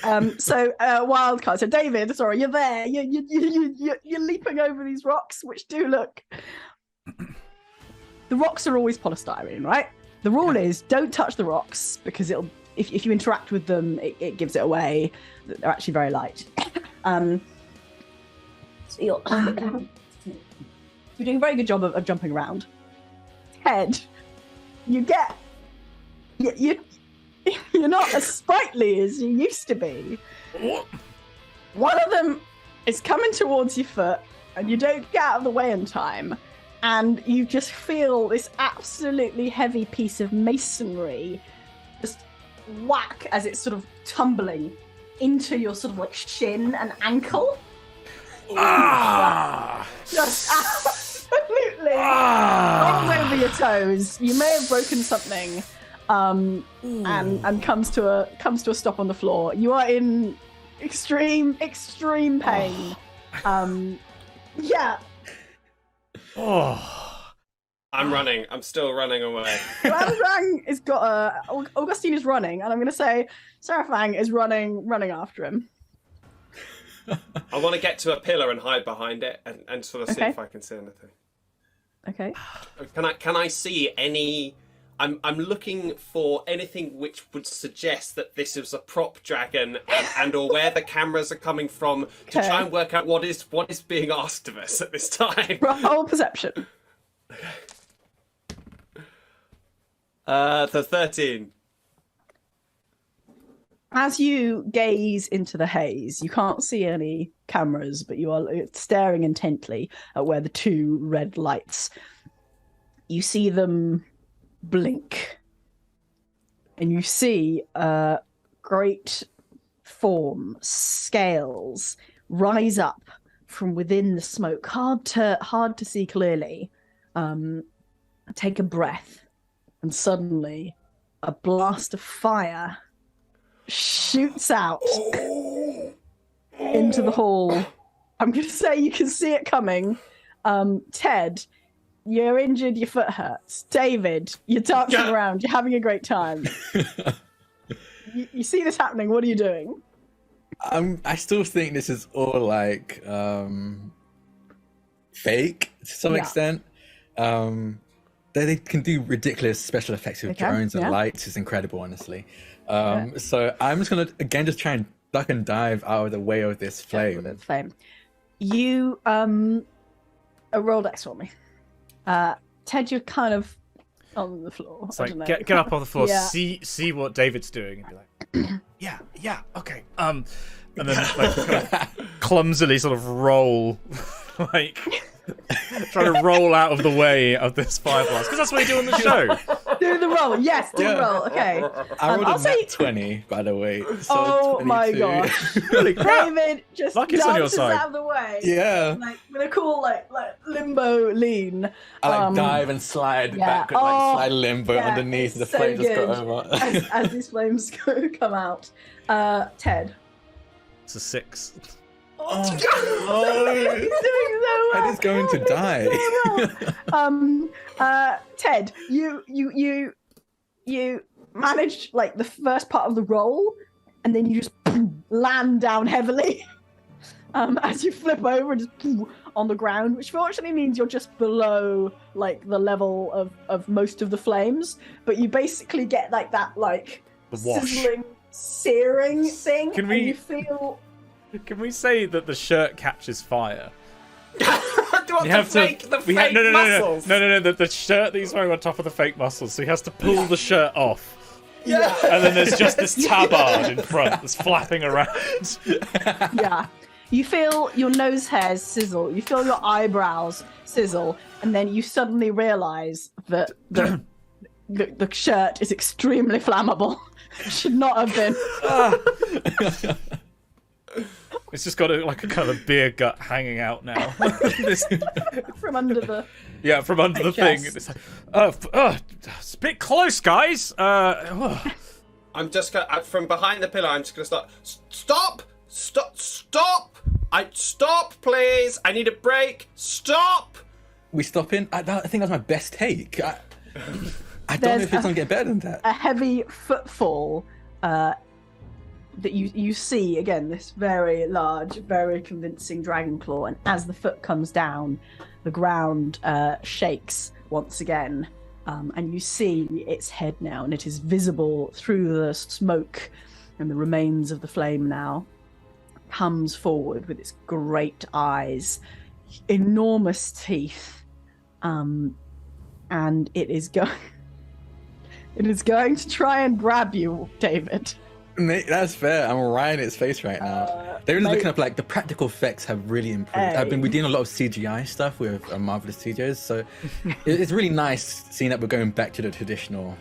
wild card. So David, sorry, you're there. You're leaping over these rocks, which do look. The rocks are always polystyrene, right? The rule is don't touch the rocks because it'll. If you interact with them, it gives it away. They're actually very light. So you're doing a very good job of jumping around. Ted, you're not as sprightly as you used to be. One of them is coming towards your foot, and you don't get out of the way in time, and you just feel this absolutely heavy piece of masonry just whack as it's sort of tumbling into your sort of like shin and ankle. Just absolutely all over your toes. You may have broken something. And comes to a stop on the floor. You are in extreme pain. Yeah. I'm running. I'm still running away. Sarafang has got Augustine is running, and I'm going to say Sarafang is running after him. I want to get to a pillar and hide behind it and sort of see if I can see anything. Okay. Can I see any? I'm looking for anything which would suggest that this is a prop dragon and or where the cameras are coming from to try and work out what is being asked of us at this time. Roll perception. The 13. As you gaze into the haze, you can't see any cameras, but you are staring intently at where the two red lights. You see them blink, and you see a great form, scales, rise up from within the smoke, hard to see clearly. Take a breath, and suddenly a blast of fire shoots out into the hall. I'm going to say you can see it coming. Ted, You're injured, your foot hurts. David, you're dancing around, you're having a great time. You see this happening, what are you doing? I still think this is all like fake to some extent. They can do ridiculous special effects with drones and lights. It's incredible, honestly. So I'm just gonna again just try and duck and dive out of the way of this flame. You roll dex for me. Ted, you're kind of on the floor. It's like get up on the floor, see what David's doing, and be like, yeah, okay. And then like kind of clumsily sort of roll, like trying to roll out of the way of this fire blast, because that's what you do on the show. Do the roll, yes, do the roll. Okay. I rolled a nat 20, by the way. So 22. My gosh! Holy crap! David just Lucky's on your dances side. out of the way. Yeah. Like with a cool like limbo lean. I like dive and slide backward, like slide limbo underneath. The flame just go over. as these flames come out. Ted. It's a 6. Oh, He's doing so well. Ted is going to die. Ted, you managed like the first part of the roll, and then you just land down heavily as you flip over and just on the ground, which fortunately means you're just below like the level of most of the flames, but you basically get like that like sizzling, searing thing. Can we? And you feel. Can we say that the shirt catches fire? Do you have to fake the fake muscles? No. The shirt that he's wearing on top of the fake muscles, so he has to pull the shirt off. Yeah. And then there's just this tabard in front that's flapping around. Yeah. You feel your nose hairs sizzle. You feel your eyebrows sizzle, and then you suddenly realise that the shirt is extremely flammable. It should not have been. It's just got a kind of beer gut hanging out now. From under the... Yeah, from under the thing. It's like, it's a bit close, guys. I'm just gonna, from behind the pillar, I'm just gonna start. Stop, please. I need a break. Stop. We stopping? I think that's my best take. I don't know if it's gonna get better than that. A heavy footfall that you see, again, this very large, very convincing dragon claw, and as the foot comes down, the ground shakes once again, and you see its head now, and it is visible through the smoke and the remains of the flame now. Comes forward with its great eyes, enormous teeth, and it is going to try and grab you, David. Mate, that's fair. I'm right in its face right now. They're looking up like the practical effects have really improved. We're doing a lot of CGI stuff with Marvelous Studios, so it's really nice seeing that we're going back to the traditional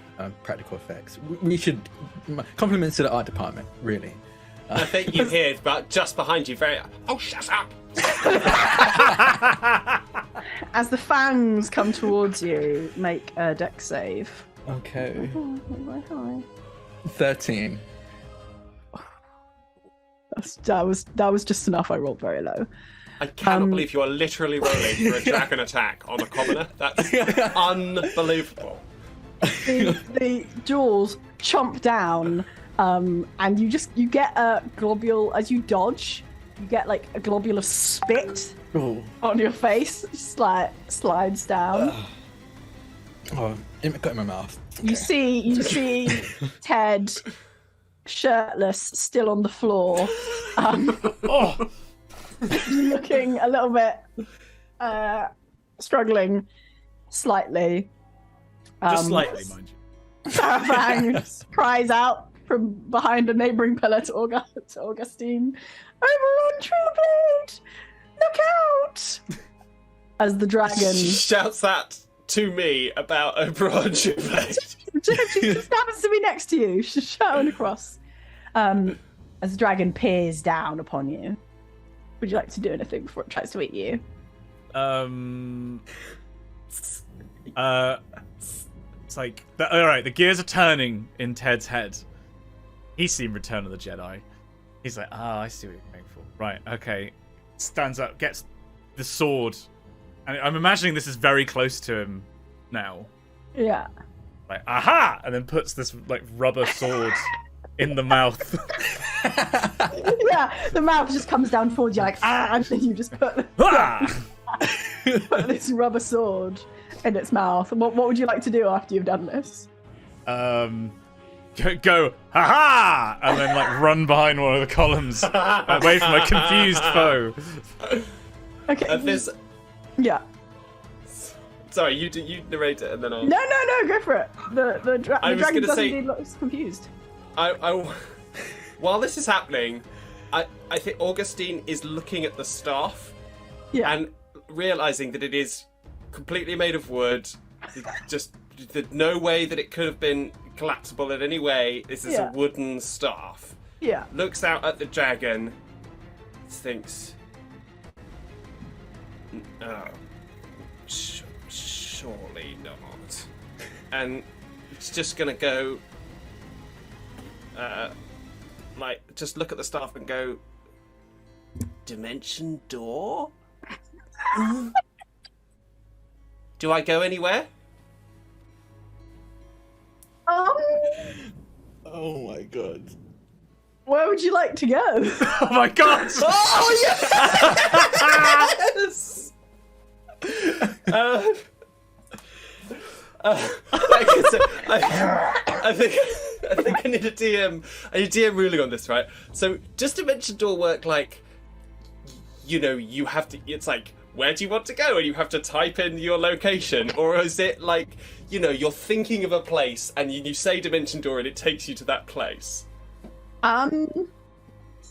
practical effects. We should compliments to the art department, really. I think you hear, but just behind you, oh, shut up! As the fangs come towards you, make a dex save. Okay. Hi. 13. That was just enough. I rolled very low. I cannot believe you are literally rolling for a dragon attack on a commoner. That's unbelievable. The jaws chomp down, and you get a globule as you dodge. You get like a globule of spit on your face. Just like slides down. It got in my mouth. Okay. You see Ted shirtless, still on the floor, looking a little bit struggling slightly. Just slightly, mind you. Sarafang cries out from behind a neighbouring pillar to Augustine, "Overrun Trueblade! Look out!" As the dragon shouts that to me about Oberon Trueblade. She just happens to be next to you. She's shouting across. As the dragon peers down upon you. Would you like to do anything before it tries to eat you? It's like, all right, the gears are turning in Ted's head. He's seen Return of the Jedi. He's like, I see what you're going for. Right, okay. Stands up, gets the sword And I'm imagining this is very close to him now. Yeah. Like, aha! And then puts this like rubber sword in the mouth. Yeah, the mouth just comes down towards you like, and then you just put this rubber sword in its mouth. What would you like to do after you've done this? Go, ha-ha! And then like run behind one of the columns away from a confused foe. Okay. This. Yeah. Sorry, you narrate it and then I'll. No, go for it. The dragon does indeed look confused. While this is happening, I think Augustine is looking at the staff, and realizing that it is completely made of wood. Just no way that it could have been collapsible in any way. This is a wooden staff. Yeah. Looks out at the dragon. Thinks. Oh. Surely not. And it's just gonna go. Just look at the staff and go. Dimension door? Do I go anywhere? Oh my god. Where would you like to go? Oh my god! Oh yes! I think I need a DM. I need a DM ruling on this, right? So, does Dimension Door work like, you have to? It's like, where do you want to go, and you have to type in your location, or is it like, you're thinking of a place and you say Dimension Door and it takes you to that place?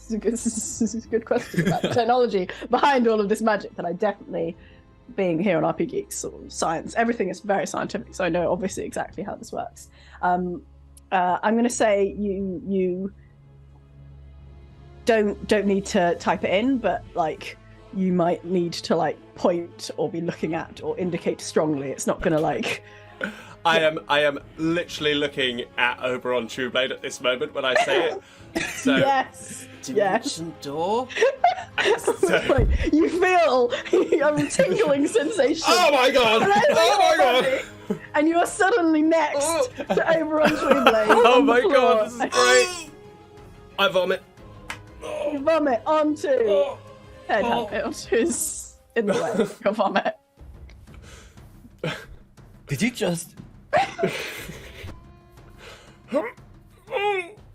This is a good question about the technology behind all of this magic that I definitely. Being here on RPGeeks, sort of science, everything is very scientific, so I know obviously exactly how this works. I'm going to say you don't need to type it in, but like you might need to like point or be looking at or indicate strongly. It's not going to like. I am literally looking at Oberon Trueblade at this moment when I say it. So, yes. Dimension Door. So, you feel a tingling sensation. Oh my god! Oh my god! And you are suddenly next to Oberon Trueblade. Oh my god! This is great. I vomit. You vomit onto Ted Hatfield, who's in the way of your vomit. Did you just?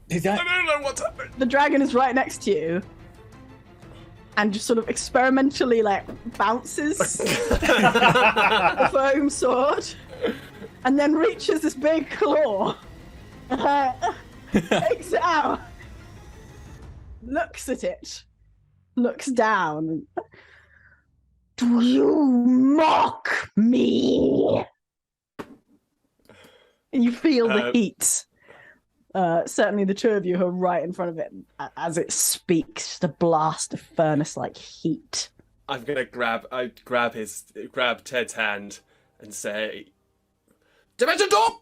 Is that? I don't know what's happening. The dragon is right next to you, and just sort of experimentally like bounces the foam sword, and then reaches this big claw, takes it out, looks at it, looks down. Do you mock me? And you feel the heat. Certainly the two of you who are right in front of it as it speaks, just a blast of furnace-like heat. I'm gonna grab Ted's hand and say, Dimension Door!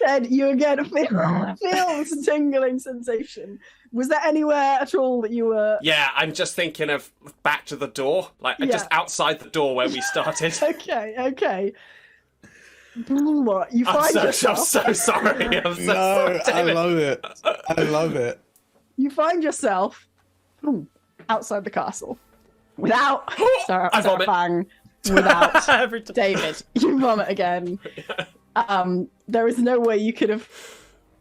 Ted, you again feel this tingling sensation. Was there anywhere at all that you were... Yeah, I'm just thinking of back to the door. Like, just outside the door where we started. Okay. You find yourself... I'm so sorry. I love it. You find yourself outside the castle. Without Bang, without David. You vomit again. There is no way you could have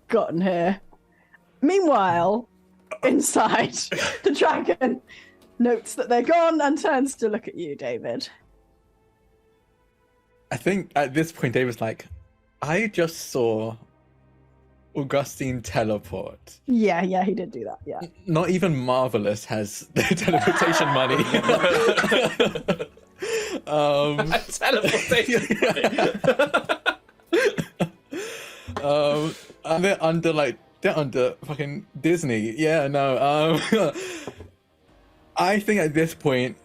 gotten here. Meanwhile, inside, the dragon notes that they're gone and turns to look at you, David. I think at this point, David's like, I just saw Augustine teleport. Yeah, he did do that, yeah. Not even Marvelous has the teleportation money. Teleportation. And they're under fucking Disney. Yeah, no. I think at this point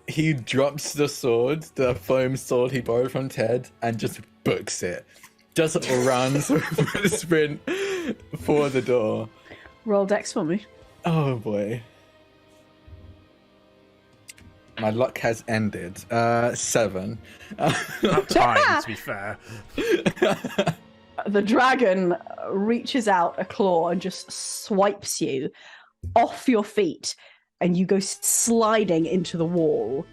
he drops the sword, the foam sword he borrowed from Ted, and just books it. Just runs with a sprint for the door. Roll dex for me. Oh boy. My luck has ended. 7. About time, to be fair. The dragon reaches out a claw and just swipes you off your feet, and you go sliding into the wall.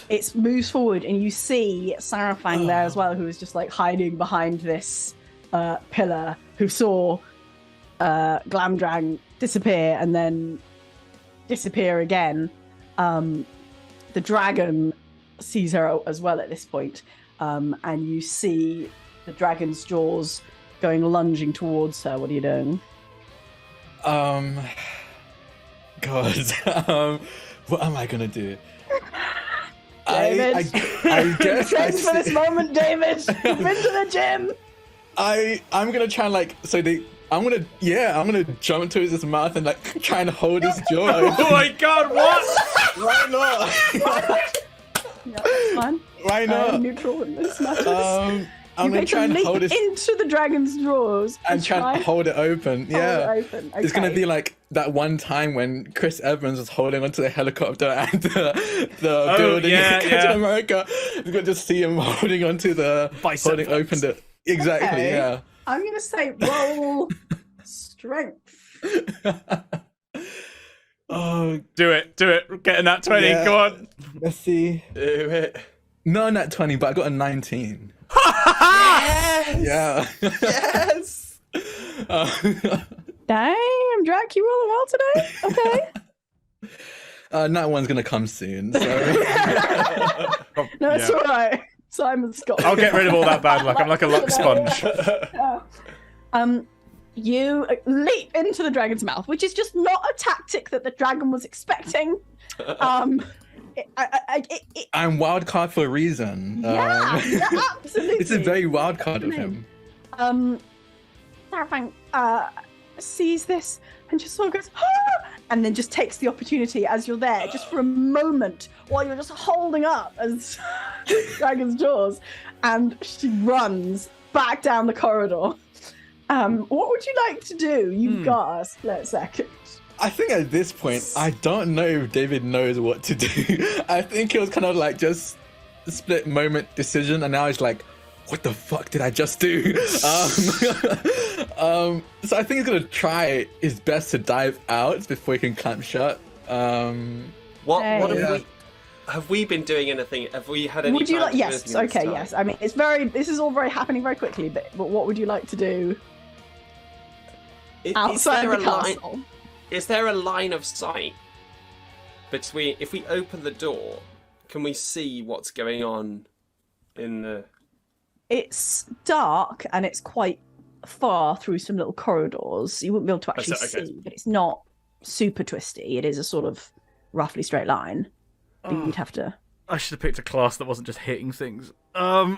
It moves forward, and you see Sarafang there as well, who is just like hiding behind this pillar, who saw Glamdrang disappear and then disappear again. The dragon sees her as well at this point, and you see the dragon's jaws going lunging towards her. What are you doing? God. What am I gonna do? David, I guess thanks for this moment, David. You've been to the gym. I'm gonna try and like I'm gonna jump into his mouth and like try and hold his jaw. Oh my god, what? Why not? Yeah, that's fine. Why not? Neutral in this matter. I'm gonna try and hold it into the dragon's jaws and try and hold it open. Yeah, hold it open. Okay. It's gonna be like that one time when Chris Evans was holding onto the helicopter and the building in Captain America. You're gonna just see him holding onto the holding open the exactly. Okay. Yeah. I'm gonna say roll strength. Oh, Do it. Getting that 20. Yeah. Go on. let's see. Do it. No, not 20, but I got a 19. Yes! Yeah. Yes! Damn, Drak, you rolling well today? Okay. That one's gonna come soon. So. No, it's all right. Simon's got. I'll get rid of all that bad luck. I'm like a luck sponge. You leap into the dragon's mouth, which is just not a tactic that the dragon was expecting. I'm wild card for a reason. Yeah, absolutely. It's a very wild card of him. Sarafang sees this and just sort of goes, ah! And then just takes the opportunity as you're there, just for a moment, while you're just holding up as dragon's jaws, and she runs back down the corridor. What would you like to do? You've got a split second. I think at this point, I don't know if David knows what to do. I think it was kind of like just a split moment decision, and now he's like, what the fuck did I just do? So I think he's gonna try his best to dive out before he can clamp shut. What have we been doing anything? Have we had any? Would you time like? to do Yes. anything in this Okay. time? Yes. I mean, this is all very happening very quickly. But what would you like to do outside the castle? Is there a line of sight between? If we open the door, can we see what's going on in the? It's dark and it's quite far through some little corridors. You wouldn't be able to actually okay. see, but it's not super twisty. It is a sort of roughly straight line. But you'd have to. I should have picked a class that wasn't just hitting things. I'll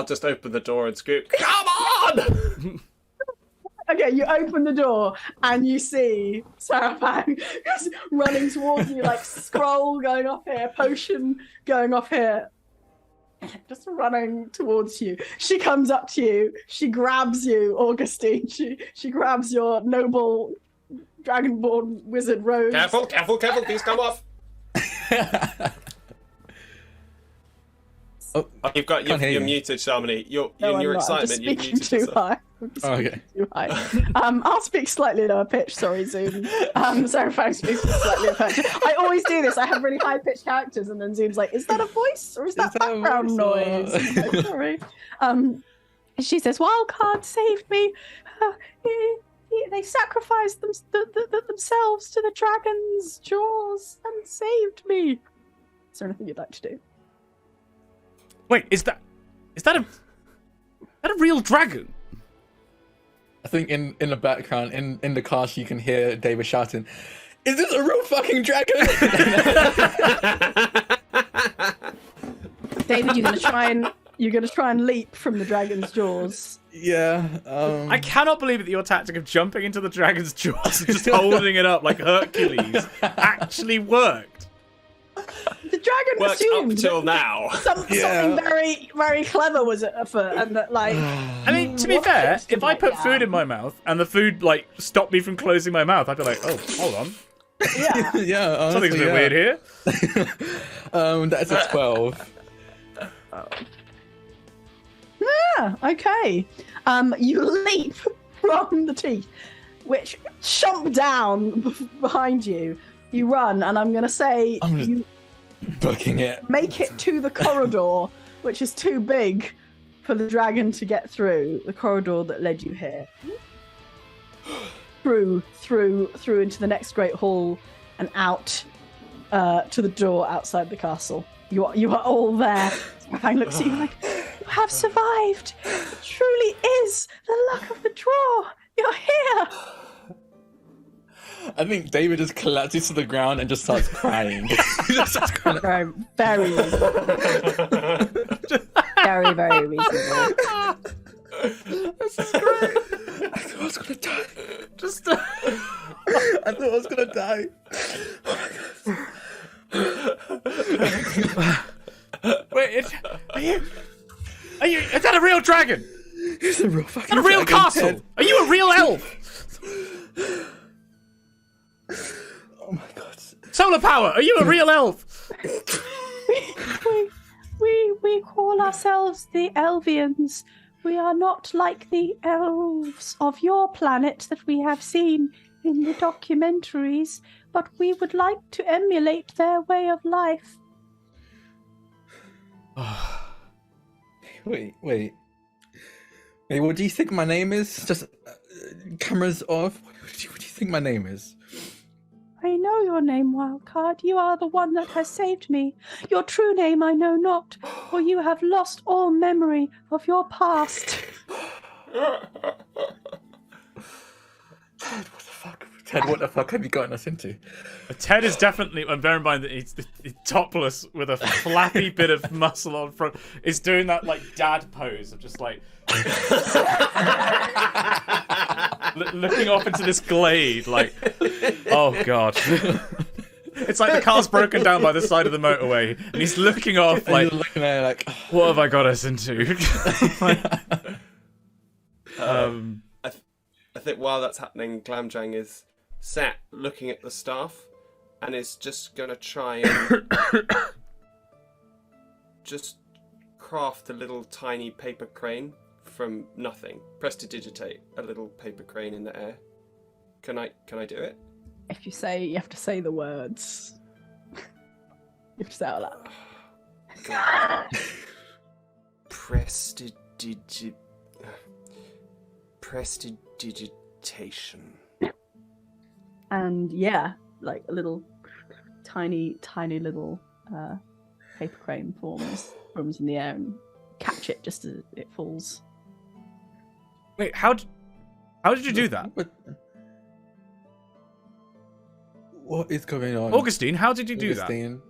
just open the door and scream, "Come on!" Okay, you open the door and you see Sarafang just running towards you, like scroll going off here, potion going off here, just running towards you. She comes up to you, she grabs you, Augustine. She grabs your noble dragonborn wizard rose. Careful! These come off. Oh, you're muted, Shamini. In your excitement, you've muted too yourself. high. okay. Too high. I'll speak slightly lower pitch. Sorry, Zoom. Sarafang speaks slightly lower pitch. I always do this. I have really high pitched characters, and then Zoom's like, "Is that a voice or is that background noise?" I'm like, sorry. She says, "Wildcard saved me. They sacrificed themselves to the dragon's jaws and saved me." Is there anything you'd like to do? Wait, is that a real dragon? I think in the background, in the cast, you can hear David shouting, "Is this a real fucking dragon?" David, you're gonna try and leap from the dragon's jaws. Yeah. I cannot believe that your tactic of jumping into the dragon's jaws and just holding it up like Hercules actually worked. The dragon Worked assumed up till now. something very, very clever was afoot, and that like. I mean, to be fair, if I put food in my mouth and the food like stopped me from closing my mouth, I'd be like, oh, hold on. Yeah. Yeah, honestly, Something's a bit weird here. That's a 12. Yeah, okay. You leap from the teeth, which chomp down behind you. You run, and I'm going to say you Booking it. make it to the corridor, which is too big for the dragon to get through. The corridor that led you here. Through into the next great hall and out to the door outside the castle. You are all there. Fang looks at you like, you have survived. It truly is the luck of the draw. You're here. I think David just collapses to the ground and just starts crying. He just starts crying. Very reasonable. Very, very reasonable. This is great. I thought I was gonna die. I thought I was gonna die. Wait, are you? Is that a real dragon? It's a real fucking A real dragon, castle? Ted. Are you a real elf? Oh my god. Solar power? Are you a real elf? We call ourselves the Elvians. We are not like the elves of your planet that we have seen in the documentaries, but we would like to emulate their way of life. Wait, what do you think my name is? Just cameras off. What do you think my name is? I know your name, Wildcard. You are the one that has saved me. Your true name I know not, for you have lost all memory of your past. Ted, what the fuck have you gotten us into? Ted is definitely, and bear in mind that he's topless with a flappy bit of muscle on front, is doing that like dad pose of just like looking off into this glade like, oh god. It's like the car's broken down by the side of the motorway and he's looking off like, looking at it like, what have I got us into? I think while that's happening, Glamjang is sat looking at the staff and is just going to try and just craft a little tiny paper crane from nothing. Prestidigitate a little paper crane in the air. Can I do it? If you say, you have to say the words. You have to say it out loud. God. Prestidigitation. And yeah, like a little tiny little paper crane forms in the air and catch it just as it falls. Wait, how did you do that? What is going on? Augustine, how did you do that? The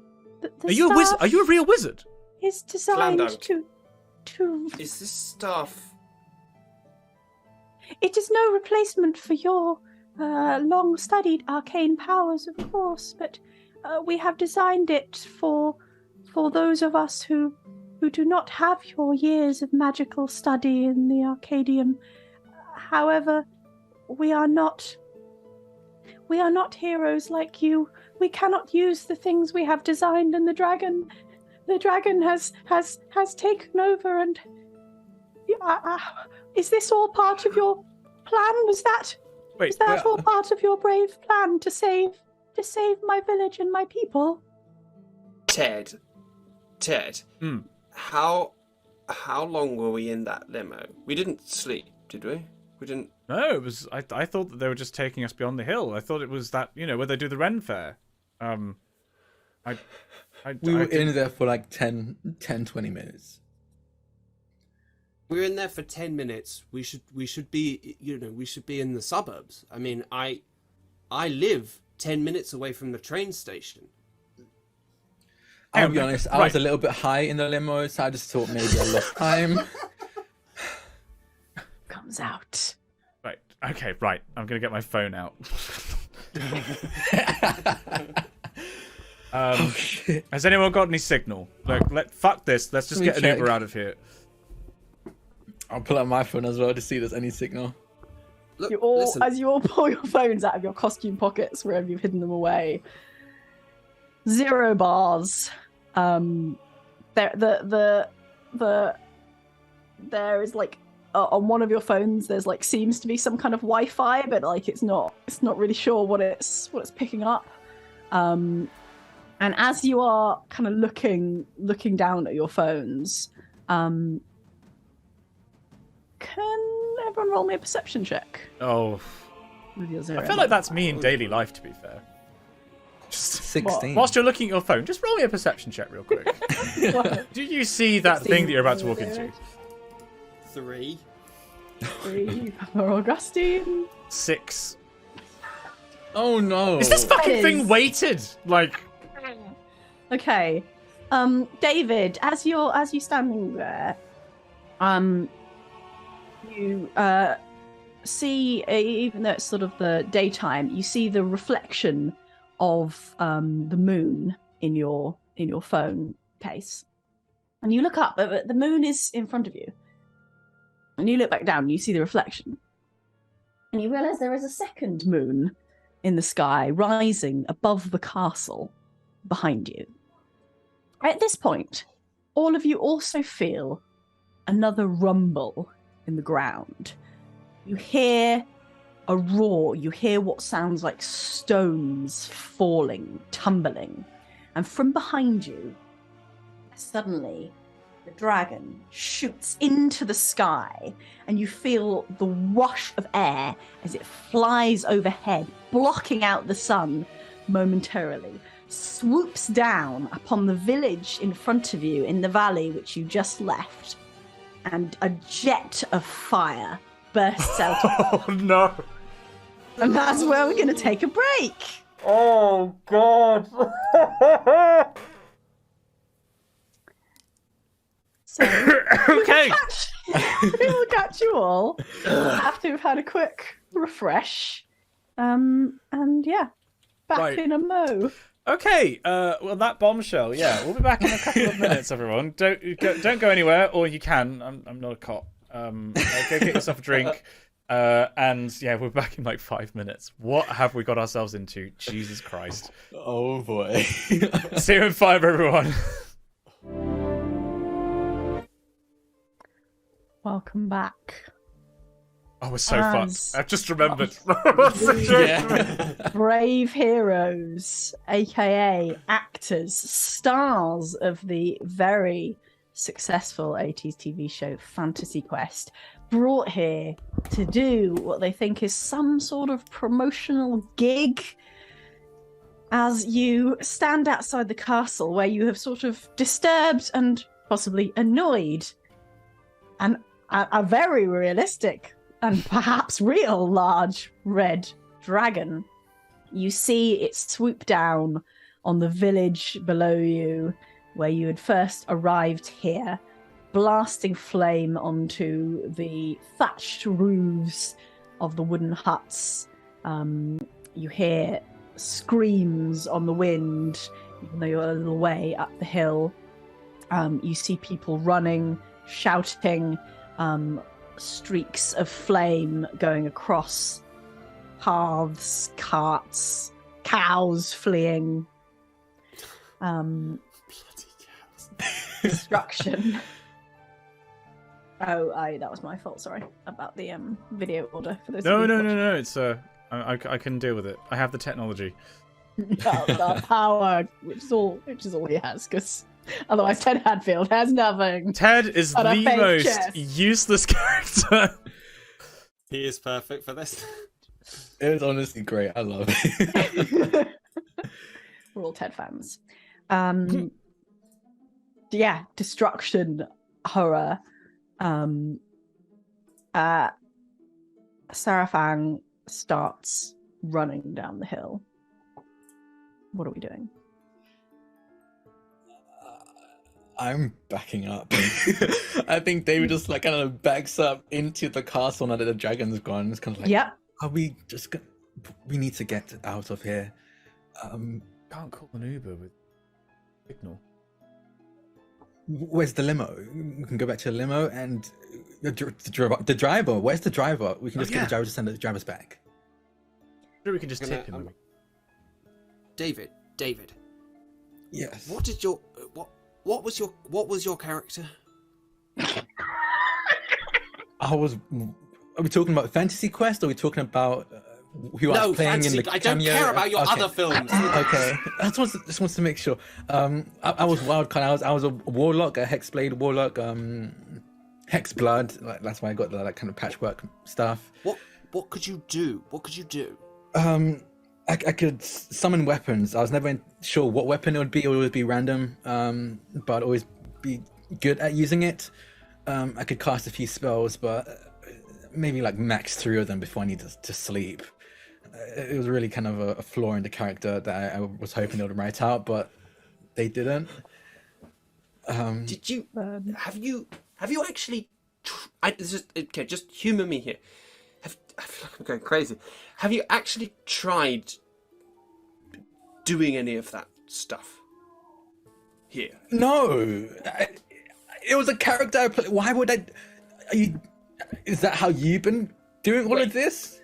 Are you a wizard? Are you a real wizard? Is designed Glamdunk. to. Is this staff... It is no replacement for your long-studied arcane powers, of course, but we have designed it for those of us who do not have your years of magical study in the Arcadium. However, we are not heroes like you. We cannot use the things we have designed, and the dragon has taken over. And is this all part of your plan? Was that all part of your brave plan to save my village and my people? Ted, how long were we in that limo? We didn't sleep, did we? We didn't. No, it was. I thought that they were just taking us beyond the hill. I thought it was that, where they do the Ren Fair. We were in there for like 10, 20 minutes. We were in there for 10 minutes. We should be, we should be in the suburbs. I mean, I live 10 minutes away from the train station. I'll be honest, I was a little bit high in the limo, so I just thought maybe I lost time. Comes out. Right. Okay. Right. I'm gonna get my phone out. Oh shit! Has anyone got any signal? Like, fuck this. Let's just Let me get an Uber check. out of here. I'll pull out my phone as well to see if there's any signal. Look, You all, listen. as you all pull your phones out of your costume pockets wherever you've hidden them away. 0 bars. There is like on one of your phones. There's like seems to be some kind of Wi-Fi, but like it's not really sure what it's picking up. And as you are kind of looking down at your phones, can everyone roll me a perception check Oh, with your 0? I feel like that's me in daily life, to be fair. Just 16. whilst you're looking at your phone, just roll me a perception check real quick. What? Do you see that thing that you're about to walk into? 3. 3 for Augustine. 6. Oh no! Is this fucking It thing is. weighted? Like, Okay, David, as you standing there, you see, even though it's sort of the daytime, you see the reflection of the moon in your phone case, and you look up. But the moon is in front of you, and you look back down. And you see the reflection, and you realize there is a second moon in the sky rising above the castle behind you. At this point, all of you also feel another rumble in the ground. You hear a roar. You hear what sounds like stones falling, tumbling. And from behind you, suddenly, the dragon shoots into the sky, and you feel the wash of air as it flies overhead, blocking out the sun momentarily, swoops down upon the village in front of you in the valley which you just left, and a jet of fire bursts out. oh no! And that's where we're going to take a break. Oh god! So Okay. we will catch you all after we've had a quick refresh. And yeah, back Right. in a mo. Okay, well that bombshell, yeah, we'll be back in a couple of minutes, everyone. Don't go anywhere, or you can. I'm not a cop. Go get yourself a drink, and yeah, we're back in like 5 minutes. What have we got ourselves into? Jesus Christ! Oh boy! See you in 5, everyone. Welcome back. Oh, we're so As- fucked. I've just remembered. Yeah. Brave heroes, aka actors, stars of the very successful 80s TV show Fantasy Quest, brought here to do what they think is some sort of promotional gig. As you stand outside the castle where you have sort of disturbed and possibly annoyed a very realistic and perhaps real large red dragon. You see it swoop down on the village below you where you had first arrived here, blasting flame onto the thatched roofs of the wooden huts. You hear screams on the wind, even though you're a little way up the hill. You see people running, shouting, streaks of flame going across paths, carts, cows fleeing. Bloody cows. Destruction. That was my fault. Sorry about the video order for those. No. of you watching. It's I can deal with it. I have the technology. The power, which is all he has, because otherwise Ted Hadfield has nothing. Ted is On a the fake most chest. useless character. He is perfect for this. It was honestly great. I love it. We're all Ted fans. Yeah, destruction, horror. Sarafang starts running down the hill. What are we doing? I'm backing up. I think David just like kind of backs up into the castle now that the dragon's gone. It's kind of like, Yep. are we just we need to get out of here. Can't call an Uber with Ignore. Where's the limo? We can go back to the limo and the driver. Where's the driver? We can just get the driver to send the drivers back. Sure, we can just tip him. David. Yes. What did your what was your character? Are we talking about Fantasy Quest, or are we talking about who I was playing in the cameo? I don't care about your other films. Okay, I just wants to make sure. I was Wildcard. I was a warlock, a hexblade warlock, hexblood. Like, that's why I got the kind of patchwork stuff. What could you do? I could summon weapons. I was never sure what weapon it would be. It would be random, but I'd always be good at using it. I could cast a few spells, but maybe like max 3 of them before I need to sleep. It was really kind of a flaw in the character that I was hoping they would write out, but they didn't. Did you? Have you actually? Just humor me here. I feel like I'm going crazy. Have you actually tried doing any of that stuff here? No, it was a character I played. Why would I? Is that how you've been doing all of this?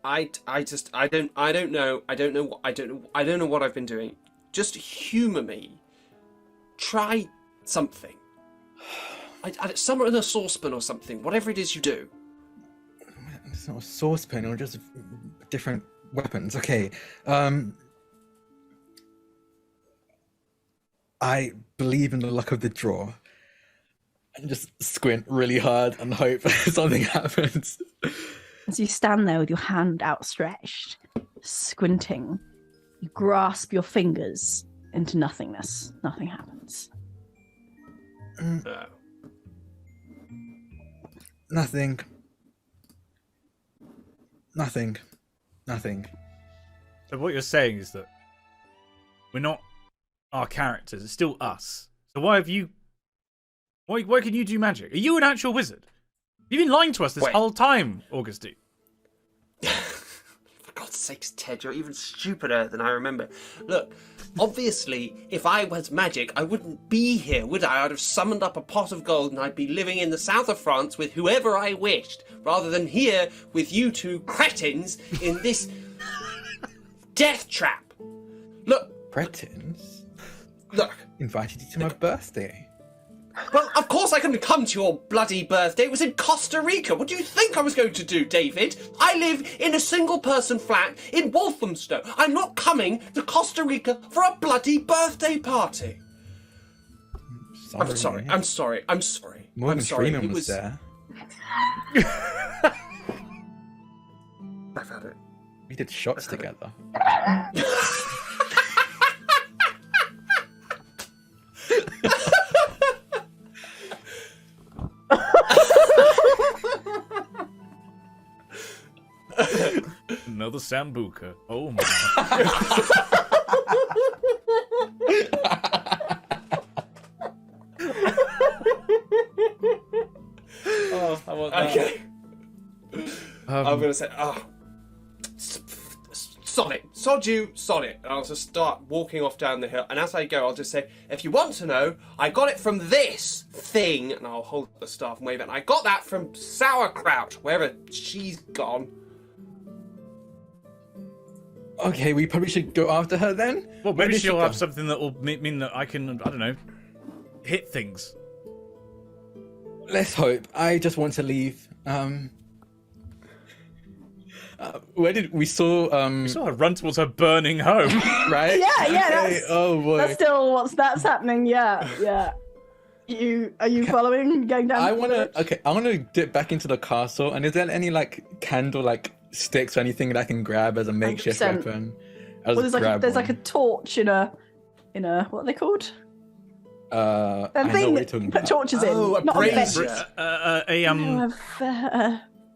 I don't know what I've been doing. Just humor me. Try something. Summon a saucepan or something. Whatever it is you do. It's not a saucepan, or just different weapons. Okay. I believe in the luck of the draw. And just squint really hard and hope something happens. As you stand there with your hand outstretched, squinting, you grasp your fingers into nothingness. Nothing happens. Nothing. So what you're saying is that we're not our characters. It's still us. So why have you? Why can you do magic? Are you an actual wizard? You've been lying to us this whole time, Augustine. For God's sakes, Ted, you're even stupider than I remember. Look, obviously, if I was magic, I wouldn't be here, would I? I'd have summoned up a pot of gold and I'd be living in the south of France with whoever I wished, rather than here with you two cretins in this death trap. Look. Cretins? Look. Invited you to my birthday. Well, of course I couldn't come to your bloody birthday. It was in Costa Rica. What do you think I was going to do, David? I live in a single-person flat in Walthamstow. I'm not coming to Costa Rica for a bloody birthday party. Sorry. I'm sorry. Morgan Freeman was there. I've had it. We did shots together. Another Sambuca. Oh my. Oh, I want that. Okay. I'm gonna say, sod you, sod it. And I'll just start walking off down the hill. And as I go, I'll just say, if you want to know, I got it from this thing. And I'll hold the staff and wave it. And I got that from Sauerkraut, wherever she's gone. Okay, we probably should go after her then? Well, maybe she'll have something that will mean that I can, I don't know, hit things. Let's hope. I just want to leave. Where did we saw? We saw her run towards her burning home, right? Yeah. Okay. Oh boy. That's still that's happening. Yeah. Are you following? Going down? I wanna dip back into the castle. And is there any like candle like sticks or anything that I can grab as a makeshift 100%. weapon? Well, there's like a torch in a what are they called? I know what you're talking Put about. torches in. Oh, a not brazier.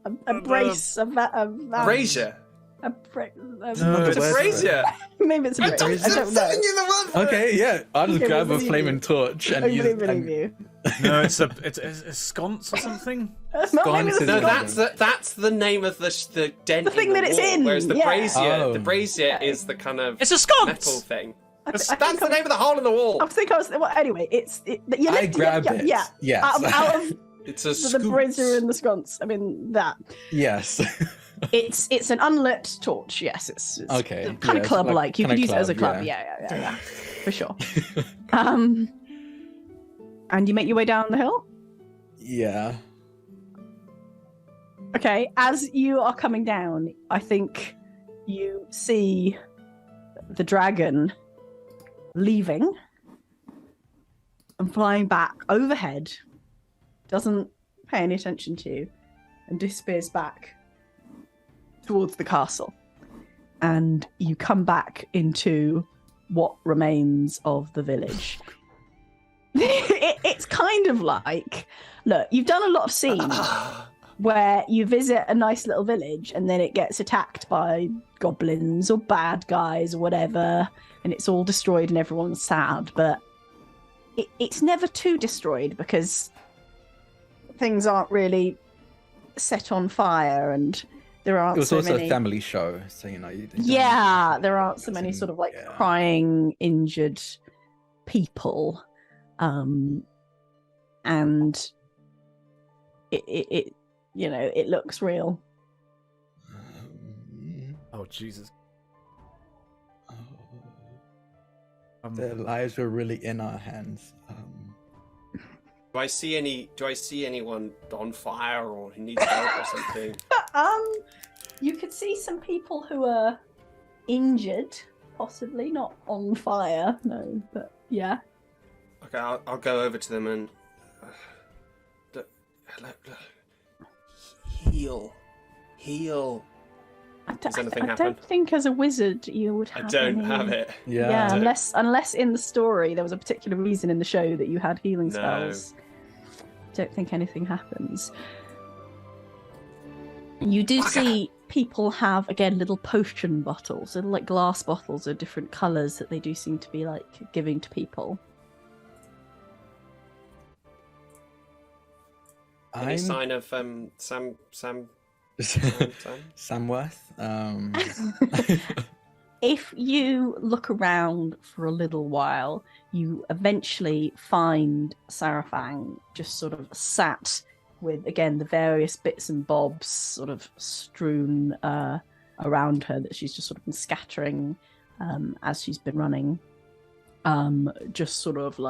A brace. Brazier. It's not It's the a word for it. brazier. Maybe it's a brace. I don't know. Okay, yeah. I'll just Okay, grab we'll a believe flaming you. torch and I use believe you. No, it's a sconce or something. Maybe it's No, a sconce. that's the name of the dent. The thing in the that it's wall, in, Whereas the yeah. brazier, Oh. the brazier is the kind of It's a sconce! metal thing. That's the name of the hole in the wall. I think I was. Well, anyway, I grabbed it. Yeah. Yes. Out of It's a the scoop. brazier and the sconce. I mean that. Yes. It's an unlit torch. Yes, it's Okay, kind of yes, club-like. like, You could kinda use it as a club. club, Yeah, for sure. And you make your way down the hill. Yeah. Okay, as you are coming down, I think you see the dragon leaving and flying back overhead. Doesn't pay any attention to you and disappears back towards the castle. And you come back into what remains of the village. It's kind of like, look, you've done a lot of scenes where you visit a nice little village and then it gets attacked by goblins or bad guys or whatever, and it's all destroyed and everyone's sad, but it's never too destroyed because things aren't really set on fire and there aren't It was so also many... a family show, so you know. There aren't so many sort of like crying, injured people, and it you know, it looks real. Oh Jesus! Their lives were really in our hands. Do I see anyone on fire or who needs help or something? You could see some people who are injured, possibly not on fire. No, but yeah. Okay, I'll go over to them and heal. Does anything happen? I don't think as a wizard you would have. I don't any... have it. Yeah, unless in the story there was a particular reason in the show that you had healing spells. Don't think anything happens. You do see people have, again, little potion bottles, little like glass bottles of different colours that they do seem to be like giving to people. Any sign of Sam? Samworth. If you look around for a little while, you eventually find Sarafang just sort of sat with, again, the various bits and bobs sort of strewn around her that she's just sort of been scattering as she's been running. Just sort of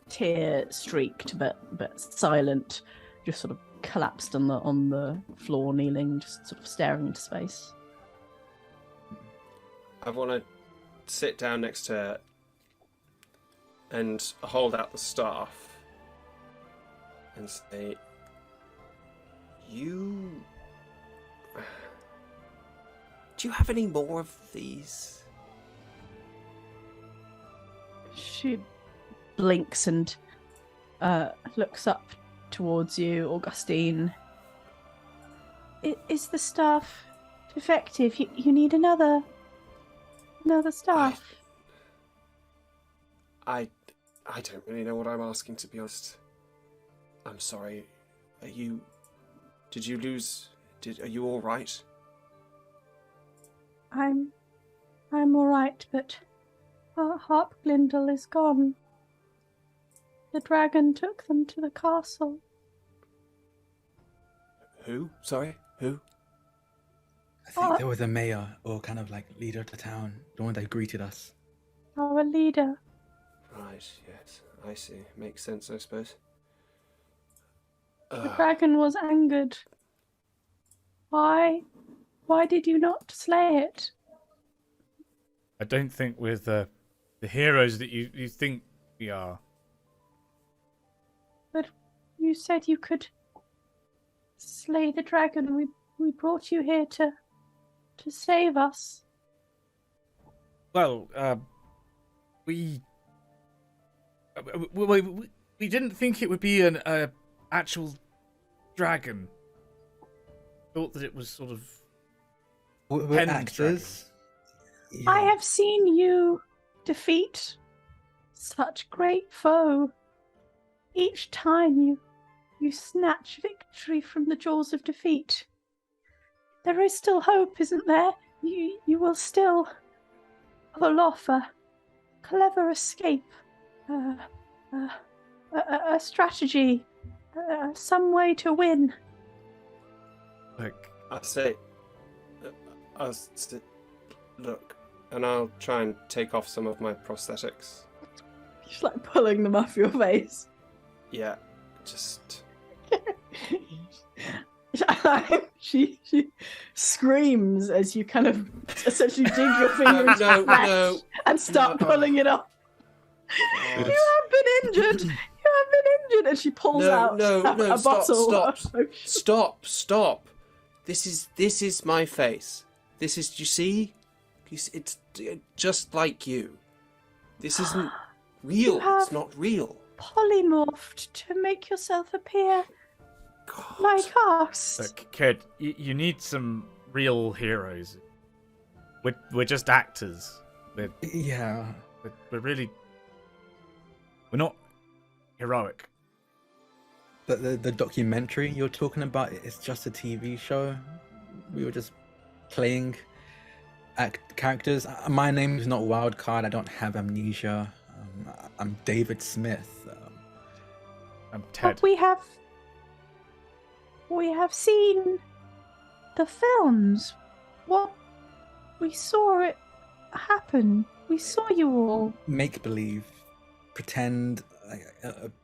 tear streaked but silent, just sort of collapsed on the floor, kneeling, just sort of staring into space. I want to sit down next to her and hold out the staff and say, do you have any more of these? She blinks and looks up towards you, Augustine. Is the staff defective? You need another staff. I don't really know what I'm asking, to be honest. I'm sorry. Are you all right? I'm all right, but Harp Glindle is gone. The dragon took them to the castle. Who? Sorry, who? I think they were the mayor, or kind of like leader of the town, the one that greeted us. Our leader. Right, yes, I see. Makes sense, I suppose. The dragon was angered. Why did you not slay it? I don't think we're the heroes that you think we are. But you said you could slay the dragon. We brought you here to save us. Well, we didn't think it would be an actual dragon. Thought that it was sort of We're actors. Yeah. I have seen you defeat such great foe. Each time you snatch victory from the jaws of defeat. There is still hope, isn't there? You will still pull off a clever escape, a strategy, some way to win. Look, I say, look, and I'll try and take off some of my prosthetics. Just like pulling them off your face. Yeah, just. she screams as you kind of essentially dig your finger into the flesh and start pulling it off. God. You have been injured. You have been injured, and she pulls out a bottle. Stop! This is my face. This is. You see? It's just like you. This isn't real. It's not real. Polymorphed to make yourself appear God. like us. Look, kid, you need some real heroes. We're just actors. We're not heroic. The documentary you're talking about, it's just a TV show. We were just playing characters. My name is not Wildcard. I don't have amnesia. I'm David Smith. I'm Ted. But we have seen the films. What we saw it happen. We saw you all. Make believe, pretend,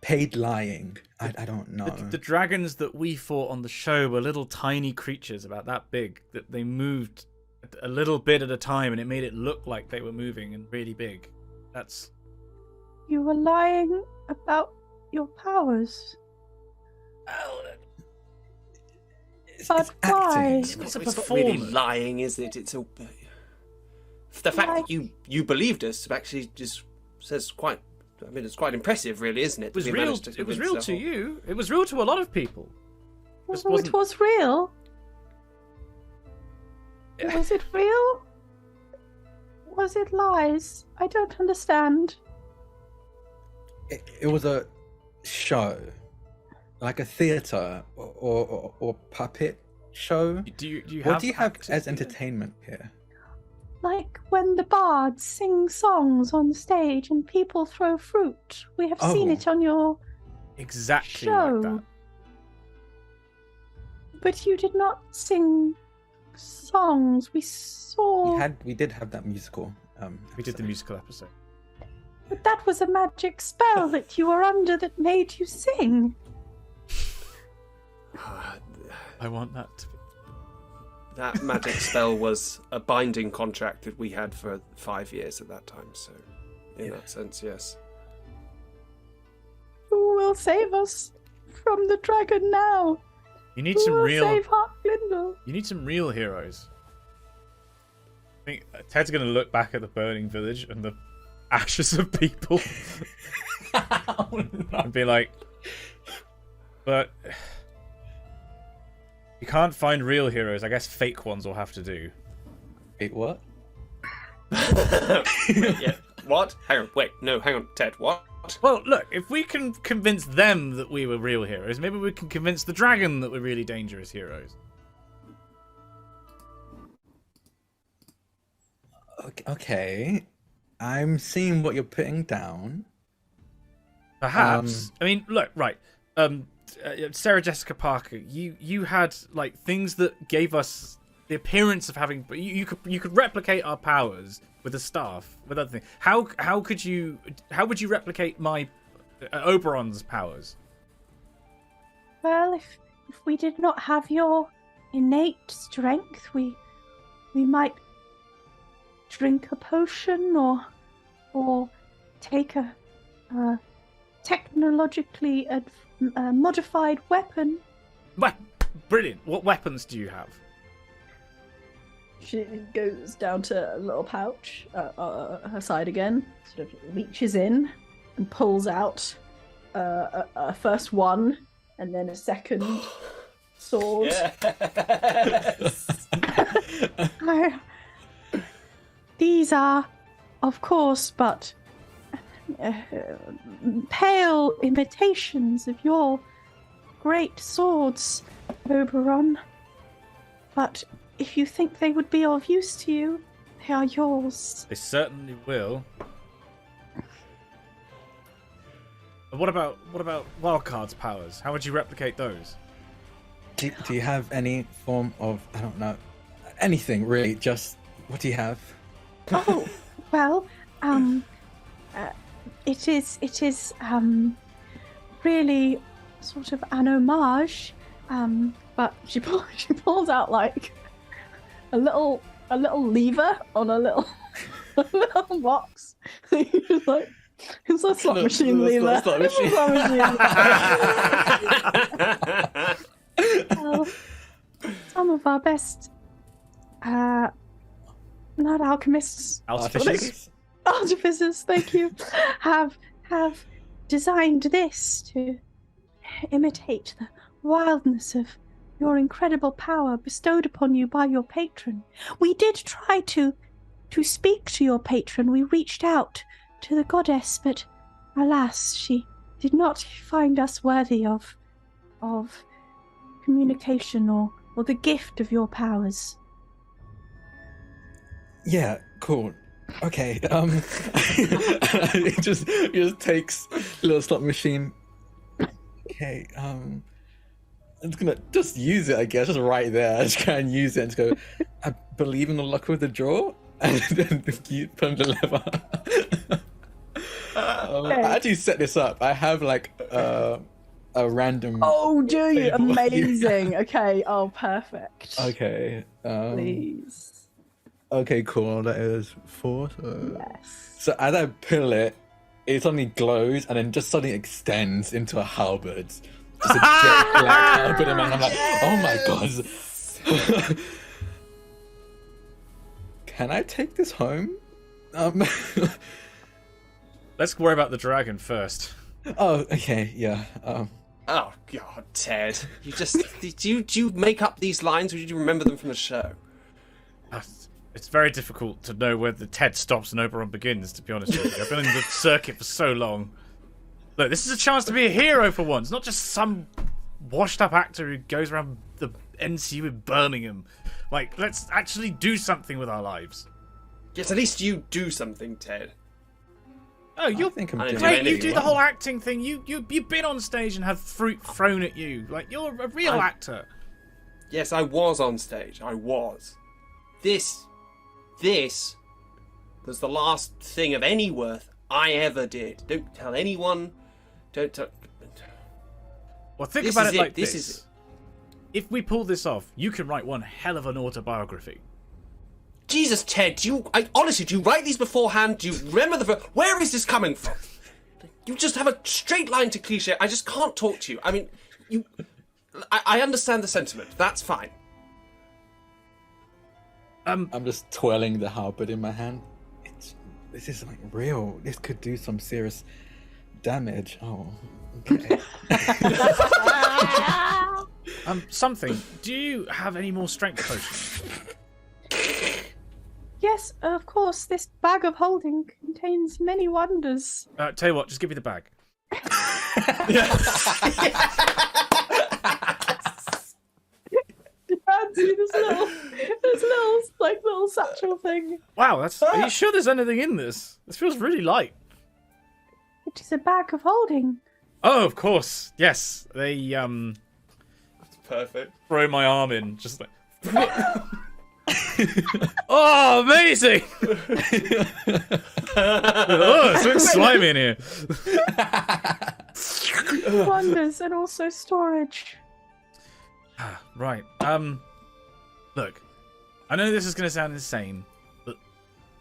paid lying. I don't know. The dragons that we fought on the show were little tiny creatures about that big that they moved a little bit at a time, and it made it look like they were moving and really big. That's. You were lying about your powers. But why? It's a It's not really performance. lying, is it? It's a. The fact that you believed us actually just says quite. I mean, it's quite impressive, really, isn't it? It was We real. managed to It was convince real the to whole- you. It was real to a lot of people. Just It wasn't- was real. Was it real? Was it lies? I don't understand. It was a show, like a theater or puppet show. Do you What have do you have actors as here? entertainment here? Like when the bards sing songs on stage and people throw fruit. We have seen Oh. it on your... Exactly show. like that. But you did not sing songs. We saw... We did have that musical. We did the episode. musical episode. But that was a magic spell that you were under that made you sing. I want that to be. That magic spell was a binding contract that we had for 5 years at that time. So, in that sense, yes. Who will save us from the dragon now? You need Who some will real. save Harklindle? You need some real heroes. I think Ted's gonna look back at the burning village and the ashes of people and be like, but you can't find real heroes. I guess fake ones will have to do. Wait, what? Wait, yeah. What? Hang on. Wait. No. Hang on. Ted. What? Well, look, if we can convince them that we were real heroes, maybe we can convince the dragon that we're really dangerous heroes. Okay. I'm seeing what you're putting down. Perhaps. I mean, look, right. Sarah Jessica Parker, you had like things that gave us the appearance of having. You could replicate our powers with a staff, with other things. How would you replicate my Oberon's powers? Well, if we did not have your innate strength, we might drink a potion or take a technologically modified weapon. Brilliant. What weapons do you have? She goes down to a little pouch, her side again, sort of reaches in and pulls out a first one and then a second sword. Yes. These are, of course, but pale imitations of your great swords, Oberon. But if you think they would be of use to you, They are yours. They certainly will. What about Wildcard's powers? How would you replicate those? Do you have any form of, I don't know, anything really? Just what do you have? Oh, well, it is really sort of an homage. But she pulls out like a little lever on a little box. It's like it's a slot machine lever. Slot machine. Well, some of our best, not alchemists, artificers, thank you, have designed this to imitate the wildness of your incredible power bestowed upon you by your patron. We did try to speak to your patron. We reached out to the goddess, but alas, she did not find us worthy of communication or the gift of your powers. Yeah, cool. Okay, it just takes a little slot machine. Okay, I'm just gonna use it, I guess, just right there. Just try and use it and just go, I believe in the luck of the draw, and then you put the lever. I actually set this up. I have like a random. Oh, do you? Amazing. Okay. Oh, perfect. Okay. Please. Okay, cool. That is 4. Yes. So as I pull it, it suddenly glows and then just suddenly extends into a halberd. Just a jet black halberd, and I'm like, oh my god. Can I take this home? Let's worry about the dragon first. Oh, okay, yeah. Oh God, Ted! Do you make up these lines, or did you remember them from the show? It's very difficult to know where the Ted stops and Oberon begins, to be honest with you. I've been in the circuit for so long. Look, this is a chance to be a hero for once, not just some washed-up actor who goes around the NCU in Birmingham. Like, let's actually do something with our lives. Yes, at least you do something, Ted. Oh, I think I'm doing great! You really do the well. whole acting thing. You've been on stage and have fruit thrown at you. Like, you're a real actor. Yes, I was on stage. I was. This was the last thing of any worth I ever did. Don't tell anyone. Don't tell... Well, think This about is it it. like This this. is- If we pull this off, you can write one hell of an autobiography. Jesus, Ted, honestly, do you write these beforehand? Do you remember where is this coming from? You just have a straight line to cliche. I just can't talk to you. I mean, I understand the sentiment. That's fine. I'm just twirling the halberd in my hand. This is like real. This could do some serious damage. Oh, okay. Something. Do you have any more strength potions? Yes, of course. This bag of holding contains many wonders. Tell you what, just give me the bag. Fancy this little satchel thing. Wow, are you sure there's anything in this? This feels really light. It is a bag of holding. Oh, of course. Yes. They Perfect. throw my arm in, just like oh, amazing! Oh, it's so slimy in here. Wonders and also storage. Right. Look, I know this is going to sound insane, but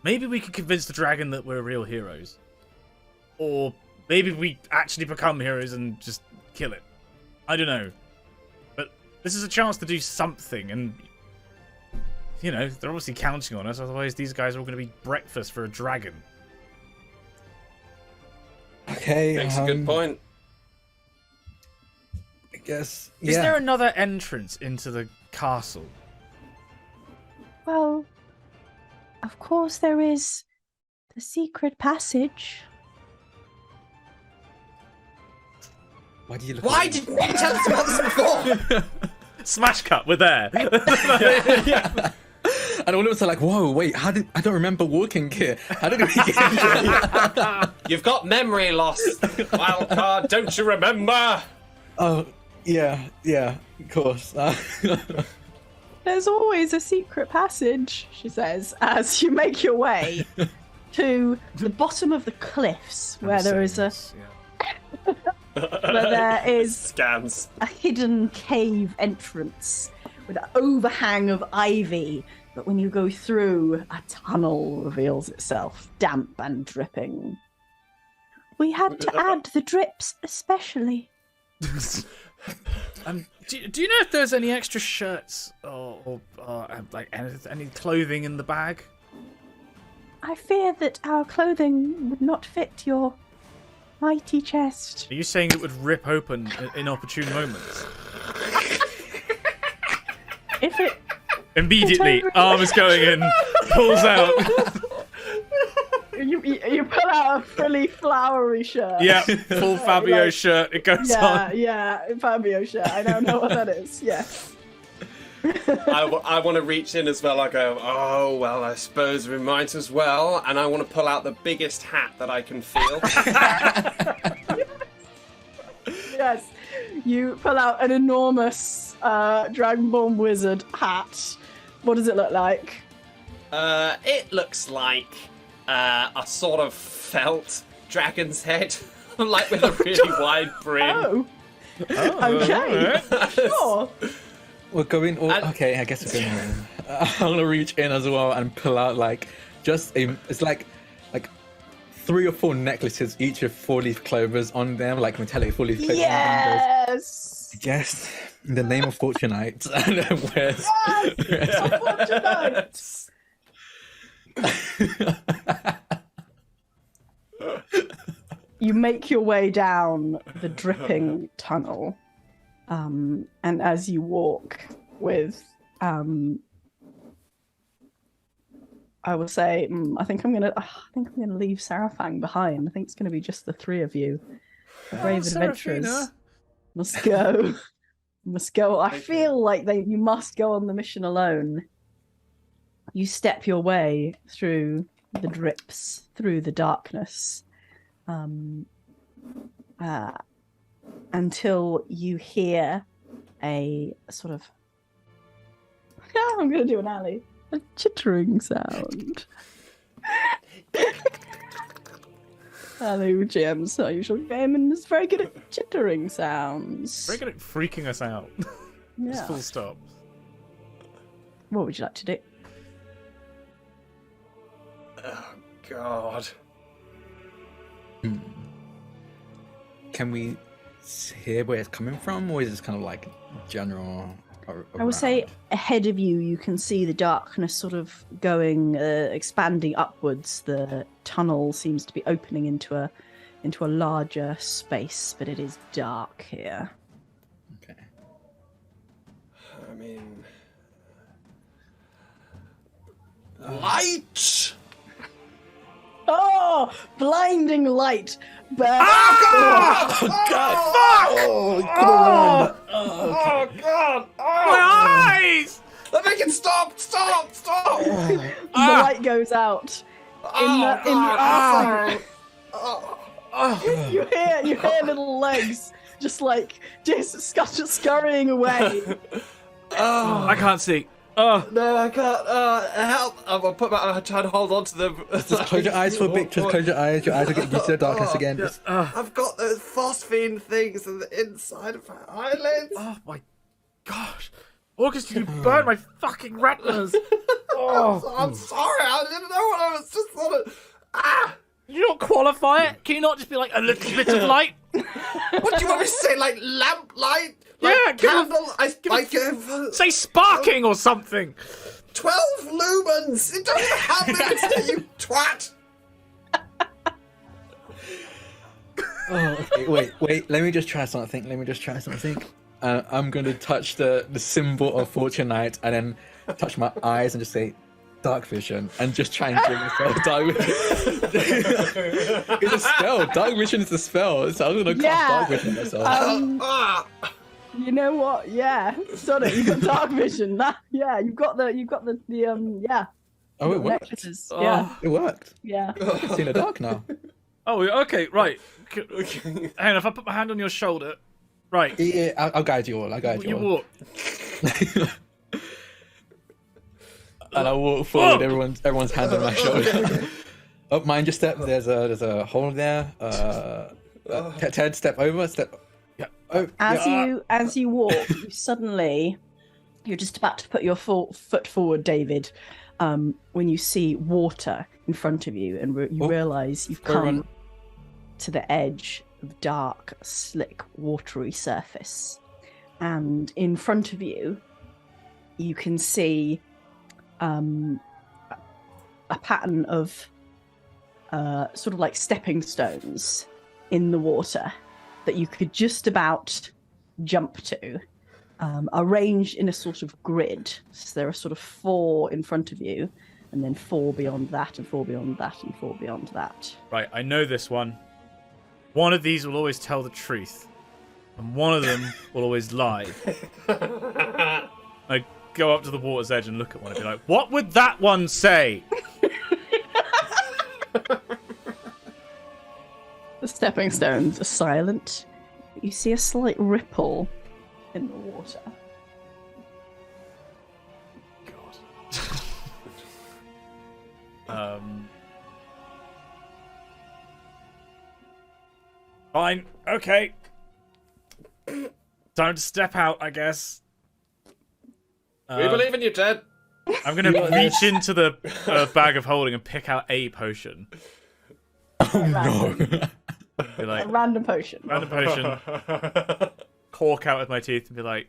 maybe we could convince the dragon that we're real heroes. Or maybe we actually become heroes and just kill it. I don't know. But this is a chance to do something, and you know, they're obviously counting on us, otherwise these guys are all going to be breakfast for a dragon. Okay. Makes a good point. I guess. Is there another entrance into the castle? Well, of course there is the secret passage. Why do you look? Why didn't you tell us about this before? Smash cut, we're there. And all of us are like, whoa, wait, I don't remember walking here. How did we get here? You've got memory loss, Wildcard. Don't you remember? Oh, yeah, of course. There's always a secret passage, she says, as you make your way to the bottom of the cliffs, where there is Scans. a hidden cave entrance with an overhang of ivy. But when you go through, a tunnel reveals itself, damp and dripping. We had to add the drips especially. Do you know if there's any extra shirts or like any clothing in the bag? I fear that our clothing would not fit your mighty chest. Are you saying it would rip open in opportune moments? If it Immediately, arm is going in, pulls out. you pull out a fully flowery shirt. Yeah, full Fabio shirt. It goes on. Yeah, Fabio shirt. I don't know what that is. Yeah. I want to reach in as well. I go, oh, well, I suppose we might as well. And I want to pull out the biggest hat that I can feel. Yes. You pull out an enormous Dragonborn wizard hat. What does it look like? It looks like a sort of felt dragon's head, like with a really wide brim. Okay. Sure. We're going. Okay, I guess we're going. I'm gonna reach in as well and pull out like it's like 3 or 4 necklaces, each with 4-leaf clovers on them, like metallic 4-leaf clovers. Yes. Yes. In the name of Fortunite. And then where's You make your way down the dripping tunnel, and as you walk with, I would say, I think I'm gonna leave Sarafang behind. I think it's gonna be just the 3 of you, the brave adventurers. Must go. I feel like you must go on the mission alone. You step your way through the drips, through the darkness, until you hear a sort of... I'm going to do an alley. A chittering sound. Hello, GM's our usual game, and is very good at chittering sounds. Very good at freaking us out. Yeah. Just full stop. What would you like to do? Oh, God. Can we hear where it's coming from, or is it kind of like general? I would say ahead of you, you can see the darkness sort of going, expanding upwards. The tunnel seems to be opening into a larger space, but it is dark here. Okay. I mean... Light! Oh, blinding light! Oh, God! Oh, God! Fuck! Oh, God! My eyes! Let me get stop! The light goes out. You hear little legs just like scurrying away. I can't see. Oh no, I can't. Help! I'm trying to hold on to them. Just close your eyes for a bit. Just close your eyes. Your eyes are getting used to the darkness again. Just, I've got those phosphine things on the inside of my eyelids. Oh my gosh. August, you burned my fucking retinas. I'm sorry. I didn't know what I was just sort of. You don't qualify it? Can you not just be like a little bit of light? What do you want me to say? Like lamp light? Like Yeah, candle? Say sparking or something. 12 lumens. It doesn't have minutes, you twat. okay, wait. Let me just try something. I'm going to touch the symbol of Fortunite and then touch my eyes and just say dark vision and just try and bring myself dark vision. It's a spell. Dark vision is a spell. So I'm going to cast dark vision myself. You know what? Yeah, sorry, you've got dark vision. Yeah, you've got the yeah. Oh, it worked. Necklaces. Yeah, It worked. yeah. I can see in the dark now. Oh, okay, right. Hang on, if I put my hand on your shoulder, right? Yeah, I'll guide you all. I'll guide you You all. walk. And I walk forward. Everyone's hand on my shoulder. Oh, mind your step. There's a hole there. Ted, step over. Step. Yeah. Oh, As you walk, you're just about to put your foot forward, David. When you see water in front of you, and you realise you've come to the edge of dark, slick, watery surface, and in front of you, you can see a pattern of sort of like stepping stones in the water that you could just about jump to, arranged in a sort of grid. So there are sort of 4 in front of you, and then 4 beyond that, and 4 beyond that, and 4 beyond that. Right, I know this one. One of these will always tell the truth, and one of them will always lie. I go up to the water's edge and look at one and be like, what would that one say? The stepping stones are silent. You see a slight ripple in the water. God. Fine. Okay. Time to step out, I guess. We believe in you, Ted. I'm gonna reach into the bag of holding and pick out a potion. Oh no. Be like, A random potion. random potion. Cork out with my teeth and be like,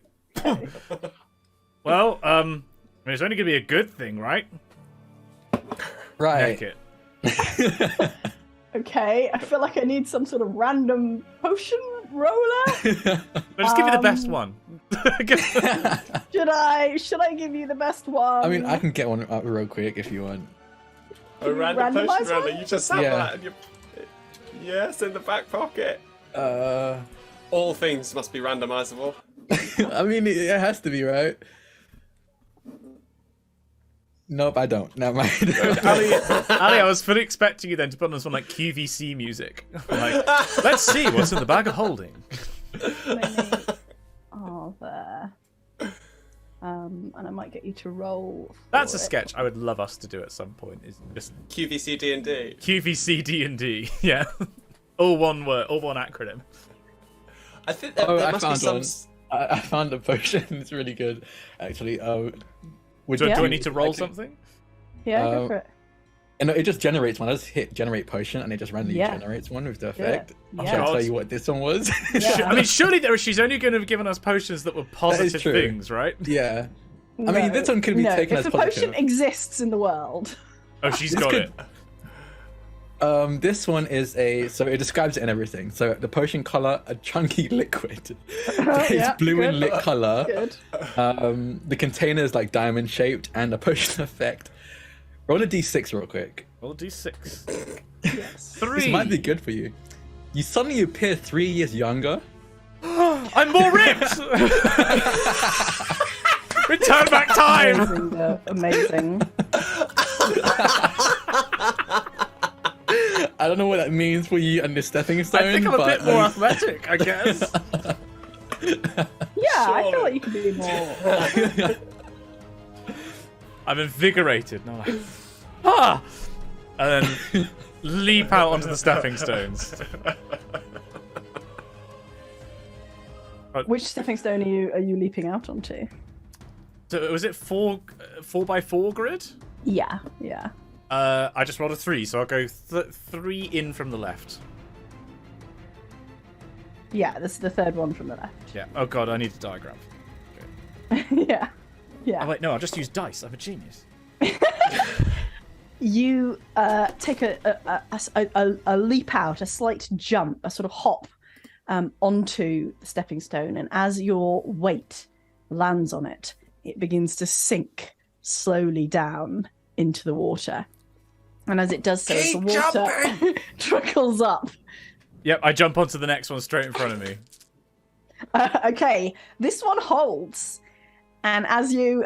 well, I mean, it's only gonna be a good thing, right? Right. Heck it. Okay, I feel like I need some sort of random potion roller. I'll just give you the best one. Should I give you the best one? I mean, I can get one up real quick if you want. A random potion randomise roller. one? You just have Yeah. that in your... Yes, in the back pocket. Uh, All things must be randomizable. I mean, it has to be, right? Nope, I don't. Never mind. Ali, I was fully expecting you then to put on some like QVC music. Like, let's see what's in the bag of holding. Oh, there. And I might get you to roll. That's a for it. sketch I would love us to do at some point. Is just QVC D&D. QVC D&D. Yeah, all one word, all one acronym. I think there I must be found some... one. I found a potion. It's really good, actually. Do I Yeah. need to roll something? Yeah, go for it. And it just generates one. I just hit generate potion, and it just randomly Yeah. generates one with the effect. I'm Yeah. trying to God. tell you what this one was. Yeah. I mean, surely she's only going to have given us potions that were positive true. things, right? Yeah. I mean, this one could be taken if as the positive. potion exists in the world. Oh, she's This got could- it. This one is so it describes it and everything. So the potion color, a chunky liquid. It's Yeah, blue good. in lit color. Good. The container is like diamond shaped, and a potion effect. Roll a d6 real quick. Roll a d6. Yes. 3. This might be good for you. You suddenly appear 3 years younger. I'm more ripped. Return back time. Amazing, though. Amazing. I don't know what that means for you and the stepping stone. I think I'm a but, bit more athletic, I guess. Yeah, I feel like you could be more. I'm invigorated. No, like, ah, and then leap out onto the stepping stones. Which stepping stone are you leaping out onto? So was it 4x4 grid? Yeah. I just rolled a 3, so I'll go 3 in from the left. Yeah, this is the third one from the left. Yeah. Oh god, I need a diagram. Yeah. Oh wait, no, I'll just use dice. I'm a genius. You take a leap out, a slight jump, a sort of hop onto the stepping stone, and as your weight lands on it, it begins to sink slowly down into the water. And as it does so, as the water trickles up, Yep, I jump onto the next one straight in front of me. Okay, this one holds, and as you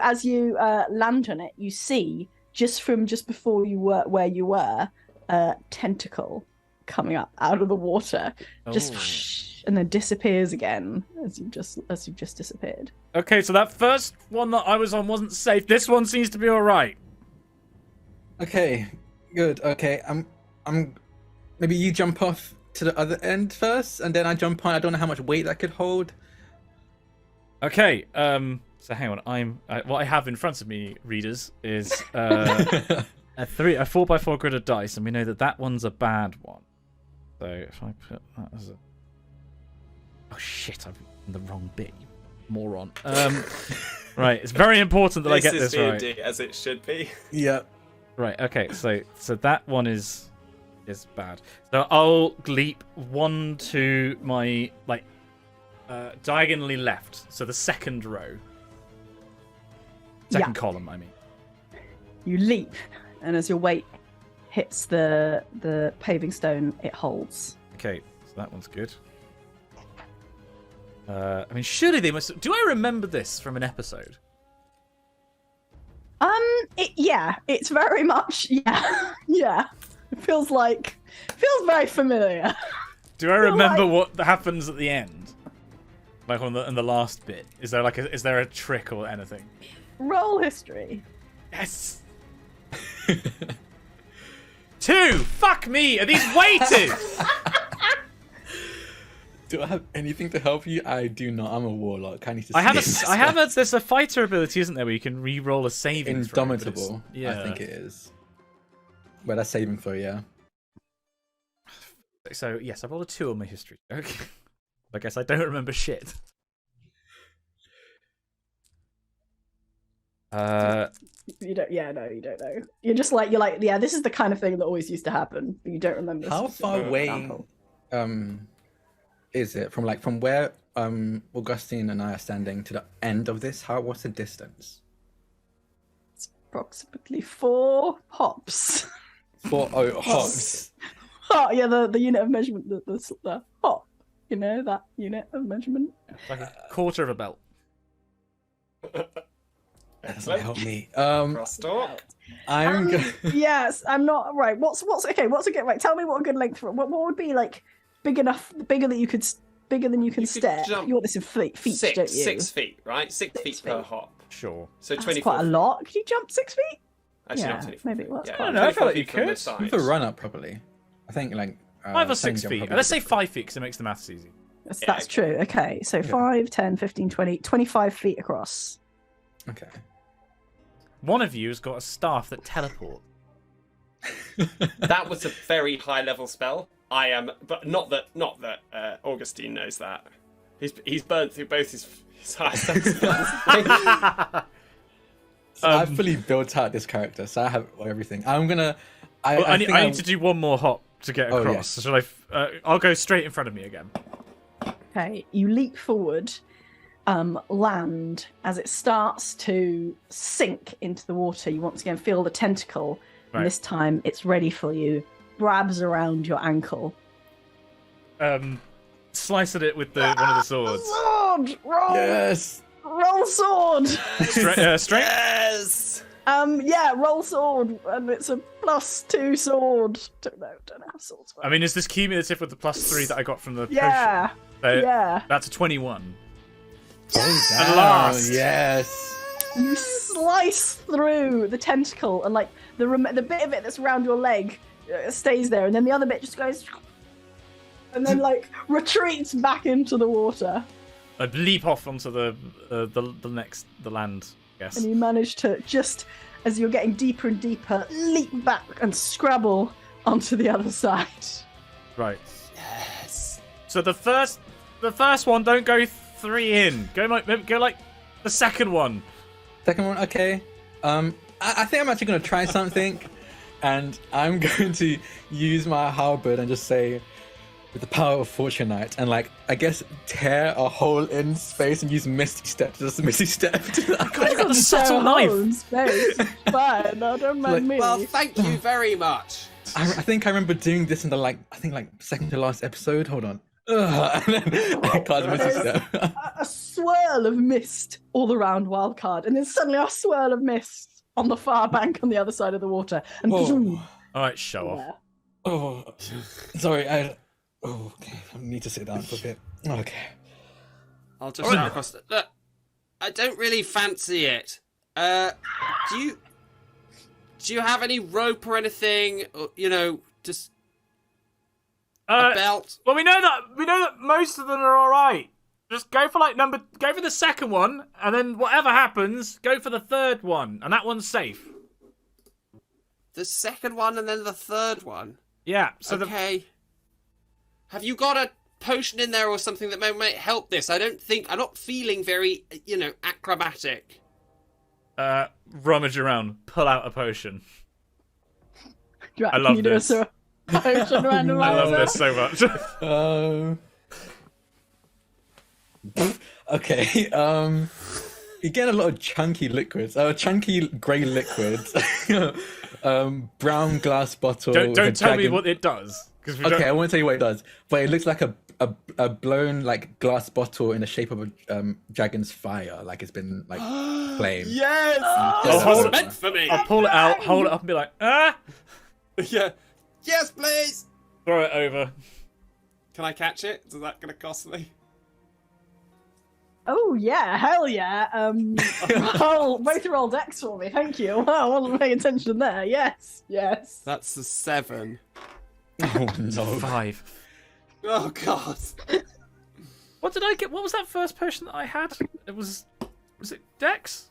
land on it, you see just before you were where you were, a tentacle coming up out of the water, and then disappears again as you've just disappeared. Okay, so that first one that I was on wasn't safe. This one seems to be all right. Okay, good. Okay, I'm. Maybe you jump off to the other end first, and then I jump on. I don't know how much weight that could hold. Okay. So hang on. What I have in front of me, readers, is a 4x4 grid of dice, and we know that one's a bad one. So if I put that as a... Oh shit! I've written the wrong bit. You moron. Right. It's very important that I get this right. This is D&D as it should be. Yeah. Right. Okay. So that one is bad. So I'll leap 1 to my diagonally left. So the second row. Second column, I mean. You leap, and as your weight hits the paving stone, it holds. Okay, so that one's good. I mean, surely they must... Do I remember this from an episode? It's very much, yeah. It feels very familiar. Do I remember what happens at the end? Like in the last bit? Is there a trick or anything? Roll history. Yes. 2. Fuck me. Are these weighted? Do I have anything to help you? I do not. I'm a warlock. I need to. There's a fighter ability, isn't there, where you can re-roll a saving throw? Indomitable. Yeah, I think it is. Well, that's saving throw, yeah. So yes, I rolled a 2 on my history. Okay. I guess I don't remember shit. You don't. Yeah, no, you don't know. You're like, yeah. This is the kind of thing that always used to happen, but you don't remember. How far away is it from where Augustine and I are standing to the end of this? What's the distance? It's approximately 4 hops. 4 hops. Oh yeah, the unit of measurement, the hop. You know that unit of measurement. Like a quarter of a belt. That doesn't help me. Crosstalk. Yes, I'm not right. What's okay? What's a good right? Tell me what a good length for what would be like bigger than you can step. You want this in feet, don't you? 6 feet, right? 6 feet per hop. Sure. So That's 24. quite a lot. Can you jump 6 feet? Actually, Yeah, not 24. maybe it was. Yeah, I don't know, I feel like you 24 feet from could. the side. You can run up probably. I think 5 or 6 feet. Let's say 5 feet because it makes the maths easy. That's true. Okay, so 5, 10, 15, 20, 25 feet across. Okay. One of you has got a staff that teleports. That was a very high level spell. I am, but not that Augustine knows that. He's burnt through both his high spells. I've fully built out this character, so I have everything. I need to do one more hop to get across. Yes. So should I'll go straight in front of me again. Okay, you leap forward, land as it starts to sink into the water. You once again feel the tentacle, and this time it's ready for you. Grabs around your ankle. Slice at it with one of the swords. Sword! Roll! Yes! Roll sword! Strength? Yes! Roll sword, and it's a +2 sword. Don't know how swords work. I mean, is this cumulative with the +3 that I got from the Yeah. potion? Yeah. That's a 21. Yes! At last! Yes! You slice through the tentacle, and the bit of it that's around your leg stays there, and then the other bit just goes, and then retreats back into the water. I'd leap off onto the land, I guess. And you manage to, just as you're getting deeper and deeper, leap back and scrabble onto the other side. Right. Yes. So the first one, don't go 3 in. Go like the second one. Second one, okay. I think I'm actually going to try something, and I'm going to use my halberd and just say, with the power of Fortunite, and I guess tear a hole in space and use Misty Step to just Misty Step to that. God, you got the subtle knife. Space. Fine, no, don't mind me. Well, thank you very much. I think I remember doing this in the second to last episode. Hold on. And then Cosmos step. A swirl of mist all around Wildcard, and then suddenly a swirl of mist on the far bank on the other side of the water. And Oh. All right, show off. Oh, sorry. Okay. I need to sit down for a bit. Okay. I'll just shout across. Look, I don't really fancy it. Do you have any rope or anything? Or, just a belt. Well, we know that most of them are all right. Just go for go for the second one, and then whatever happens, go for the third one, and that one's safe. The second one and then the third one. Yeah. So okay. Have you got a potion in there or something that might help this? I'm not feeling very, acrobatic. Rummage around, pull out a potion. Drak, I love can you this. do a potion randomizer? I love this so much. Okay. You get a lot of chunky liquids. Chunky grey liquids. Brown glass bottle. Don't tell me what it does. Okay, I won't tell you what it does. But it looks like a blown glass bottle in the shape of a dragon's fire, like it's been flamed. Yes! This was meant for me! I'll pull it out, hold it up, and be like, ah! Yeah. Yes, please! Throw it over. Can I catch it? Is that going to cost me? Oh yeah, hell yeah. Both roll decks for me, thank you. Wow, I wasn't paying attention there. Yes. That's a 7. Oh no. 5. Oh god. What did I get? What was that first potion that I had? Was it Dex?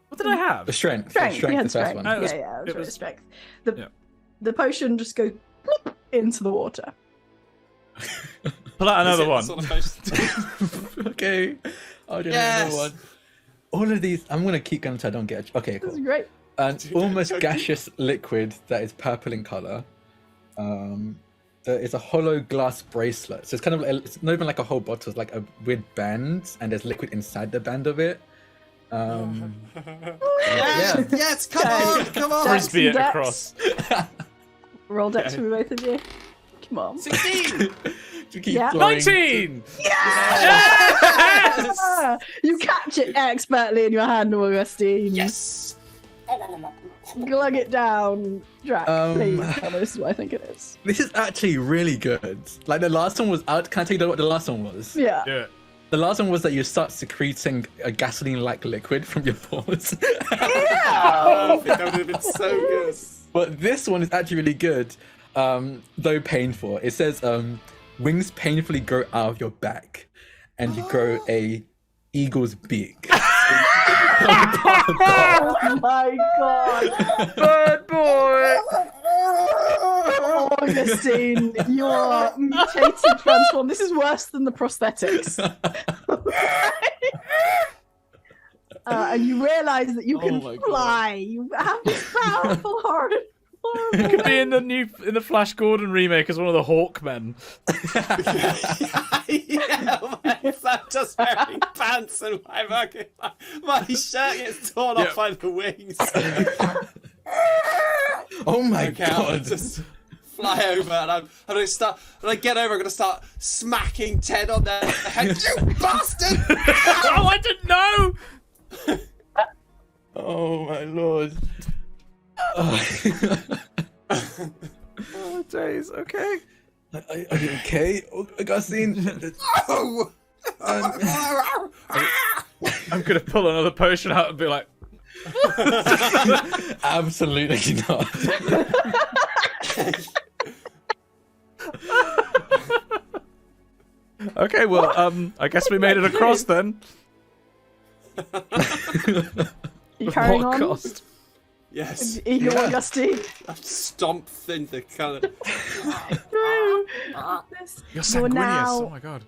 What did I have? The strength. Strength. The We had first strength. one. Oh, It was was- strength. Yeah. The potion just goes plop into the water. Pull out another one. Sort of potion? Okay. I'll do Yes! another one. All of these, I'm going to keep going until I don't get okay, This is cool. great. An almost gaseous liquid that is purple in colour. There is a hollow glass bracelet. So it's kind of it's not even like a whole bottle, it's like a weird band, and there's liquid inside the band of it. Yes, yes, come on! Frisbee it Dex. across. Roll decks for both of you. Come on. 16! To keep Yeah. throwing- 19! Ah, you catch it expertly in your hand, Augustine. Yes! Glug it down. Drak, please tell me this is what I think it is. This is actually really good. Like the last one was out. Can I tell you what the last one was? Yeah. Yeah. The last one was that you start secreting a gasoline-like liquid from your pores. Oh, that would have been so good. But this one is actually really good, though painful. It says, wings painfully grow out of your back, and you grow a eagle's beak. Oh my god. Bird boy! Augustine, you are mutated transformed. This is worse than the prosthetics. And you realise that you can my God. fly. You have this powerful horrible. You could be in the Flash Gordon remake as one of the Hawkmen. Yeah, I'm just wearing pants and my shirt gets torn off by the wings. Oh my Okay, I'll god! just fly over and I'm gonna start. When I get over, I'm gonna start smacking Ted on the head. You bastard! Oh, I didn't know! Oh my lord! Oh, days, okay. Are you okay, Augustine? Oh! I'm gonna pull another potion out and be like, Absolutely not. okay, well, I guess we made it across then. You carrying What on? cost? Yes, Eagle Augustine. I've stomped in the colour. You're You're now Oh my god.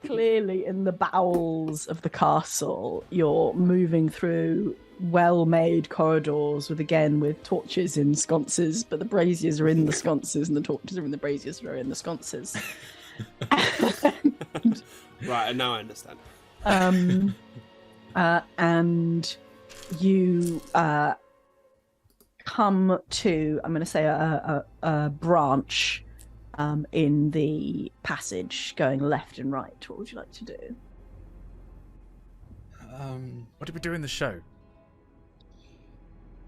clearly in the bowels of the castle. You're moving through well-made corridors with torches in sconces, but the braziers are in the sconces and the torches are in the braziers that are in the sconces. Right, and now I understand. And you come to, I'm going to say, a branch in the passage going left and right. What would you like to do? What did we do in the show?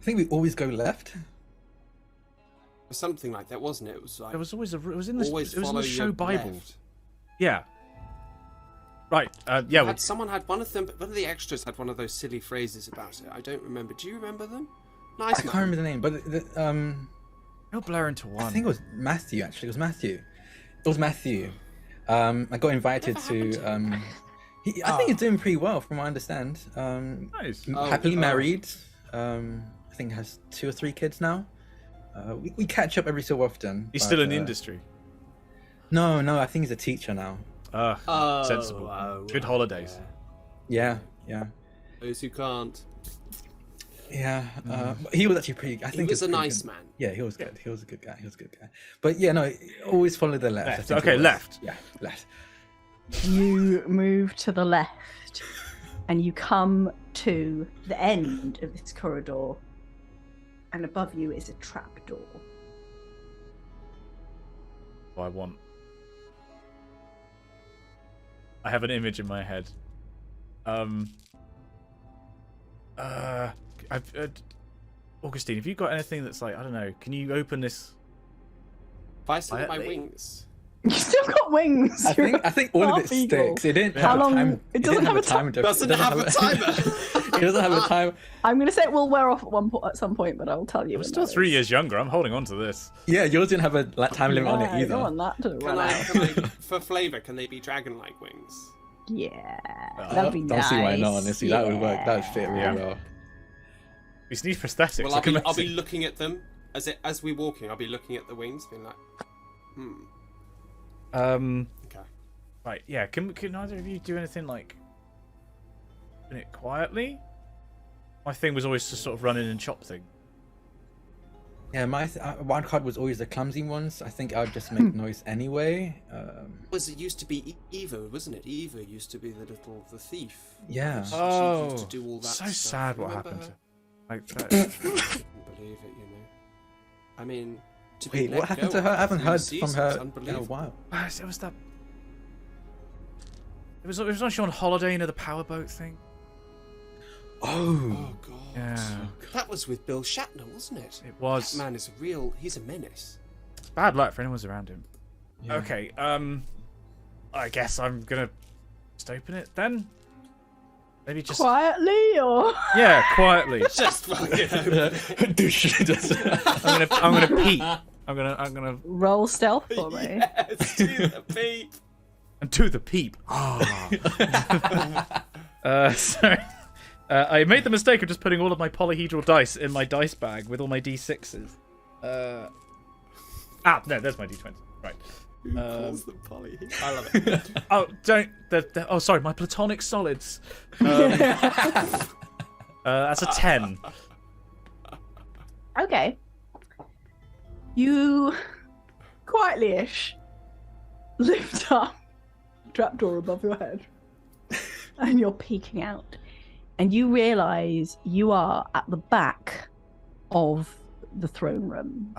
I think we always go left. Something like that, wasn't it? It was like There was always it was in the always it was in follow the show your Bible. left. Yeah. Right. Yeah. Someone had one of them. One of the extras had one of those silly phrases about it. I don't remember. Do you remember them? Nice. I can't remember the name, but It'll blur into one. I think it was Matthew. Actually, it was Matthew. It was Matthew. I got invited to. I think he's doing pretty well, from what I understand. Nice. Happily married. I think has 2 or 3 kids now. We catch up every so often. He's still in the industry. No, I think he's a teacher now. Sensible. Good holidays. Yeah. Those who can't. Yeah, he was actually pretty. I think he was a pretty nice good. man. Yeah, he was good. He was a good guy. But yeah, no, always follow the left. I think Okay, left. Yeah, left. You move to the left, and you come to the end of this corridor, and above you is a trapdoor. I have an image in my head. Augustine, have you got anything that's like, I don't know, can you open this? If I still have my Quietly. wings. You still got wings. I think all of it half eagle. sticks. It didn't How have long- a time. it doesn't have a time. Doesn't have a timer. It doesn't have a time. I'm going to say it will wear off at some point, but I'll tell you. I'm when still that 3 is. years younger. I'm holding on to this. Yeah, yours didn't have a time limit on it Yeah, I either. don't want that to Can run I, out. for flavour, can they be dragon-like wings? Yeah, that'd be Don't nice. see why not. Honestly, that would work. That would fit really Yeah. well. We need prosthetics. Well, I can I'll be make- looking at them as we're walking. I'll be looking at the wings, being like, Okay. Right, yeah. Can either of you do anything like doing it quietly? My thing was always to sort of run in and chop thing. Yeah, my wild card was always the clumsy ones. I think I would just make noise anyway. It used to be Eva, wasn't it? Eva used to be the thief. Yeah. She used to do all that so stuff. sad what Remember happened. her? Like that. I couldn't believe it, you know. I mean, to be Wait, let what happened go to her? I after haven't 3 heard seasons, from her in a unbelievable. while. It was that. It was when she on holiday, you know, the powerboat thing. Oh. Oh god. Yeah. That was with Bill Shatner, wasn't it? It was. That man is he's a menace. It's bad luck for anyone who's around him. Yeah. Okay, I guess I'm gonna just open it then. Maybe just Quietly, or yeah, quietly. Just fucking I'm gonna peek. I'm gonna roll stealth for me. yes, do the beep. and do the peep. Sorry. I made the mistake of just putting all of my polyhedral dice in my dice bag with all my d6s. No, there's my d20. Right. Who calls them poly? I love it. Oh, don't. Oh, sorry, my platonic solids. That's a 10. Okay. You quietly-ish lift up the trapdoor above your head, and you're peeking out, and you realise you are at the back of the throne room.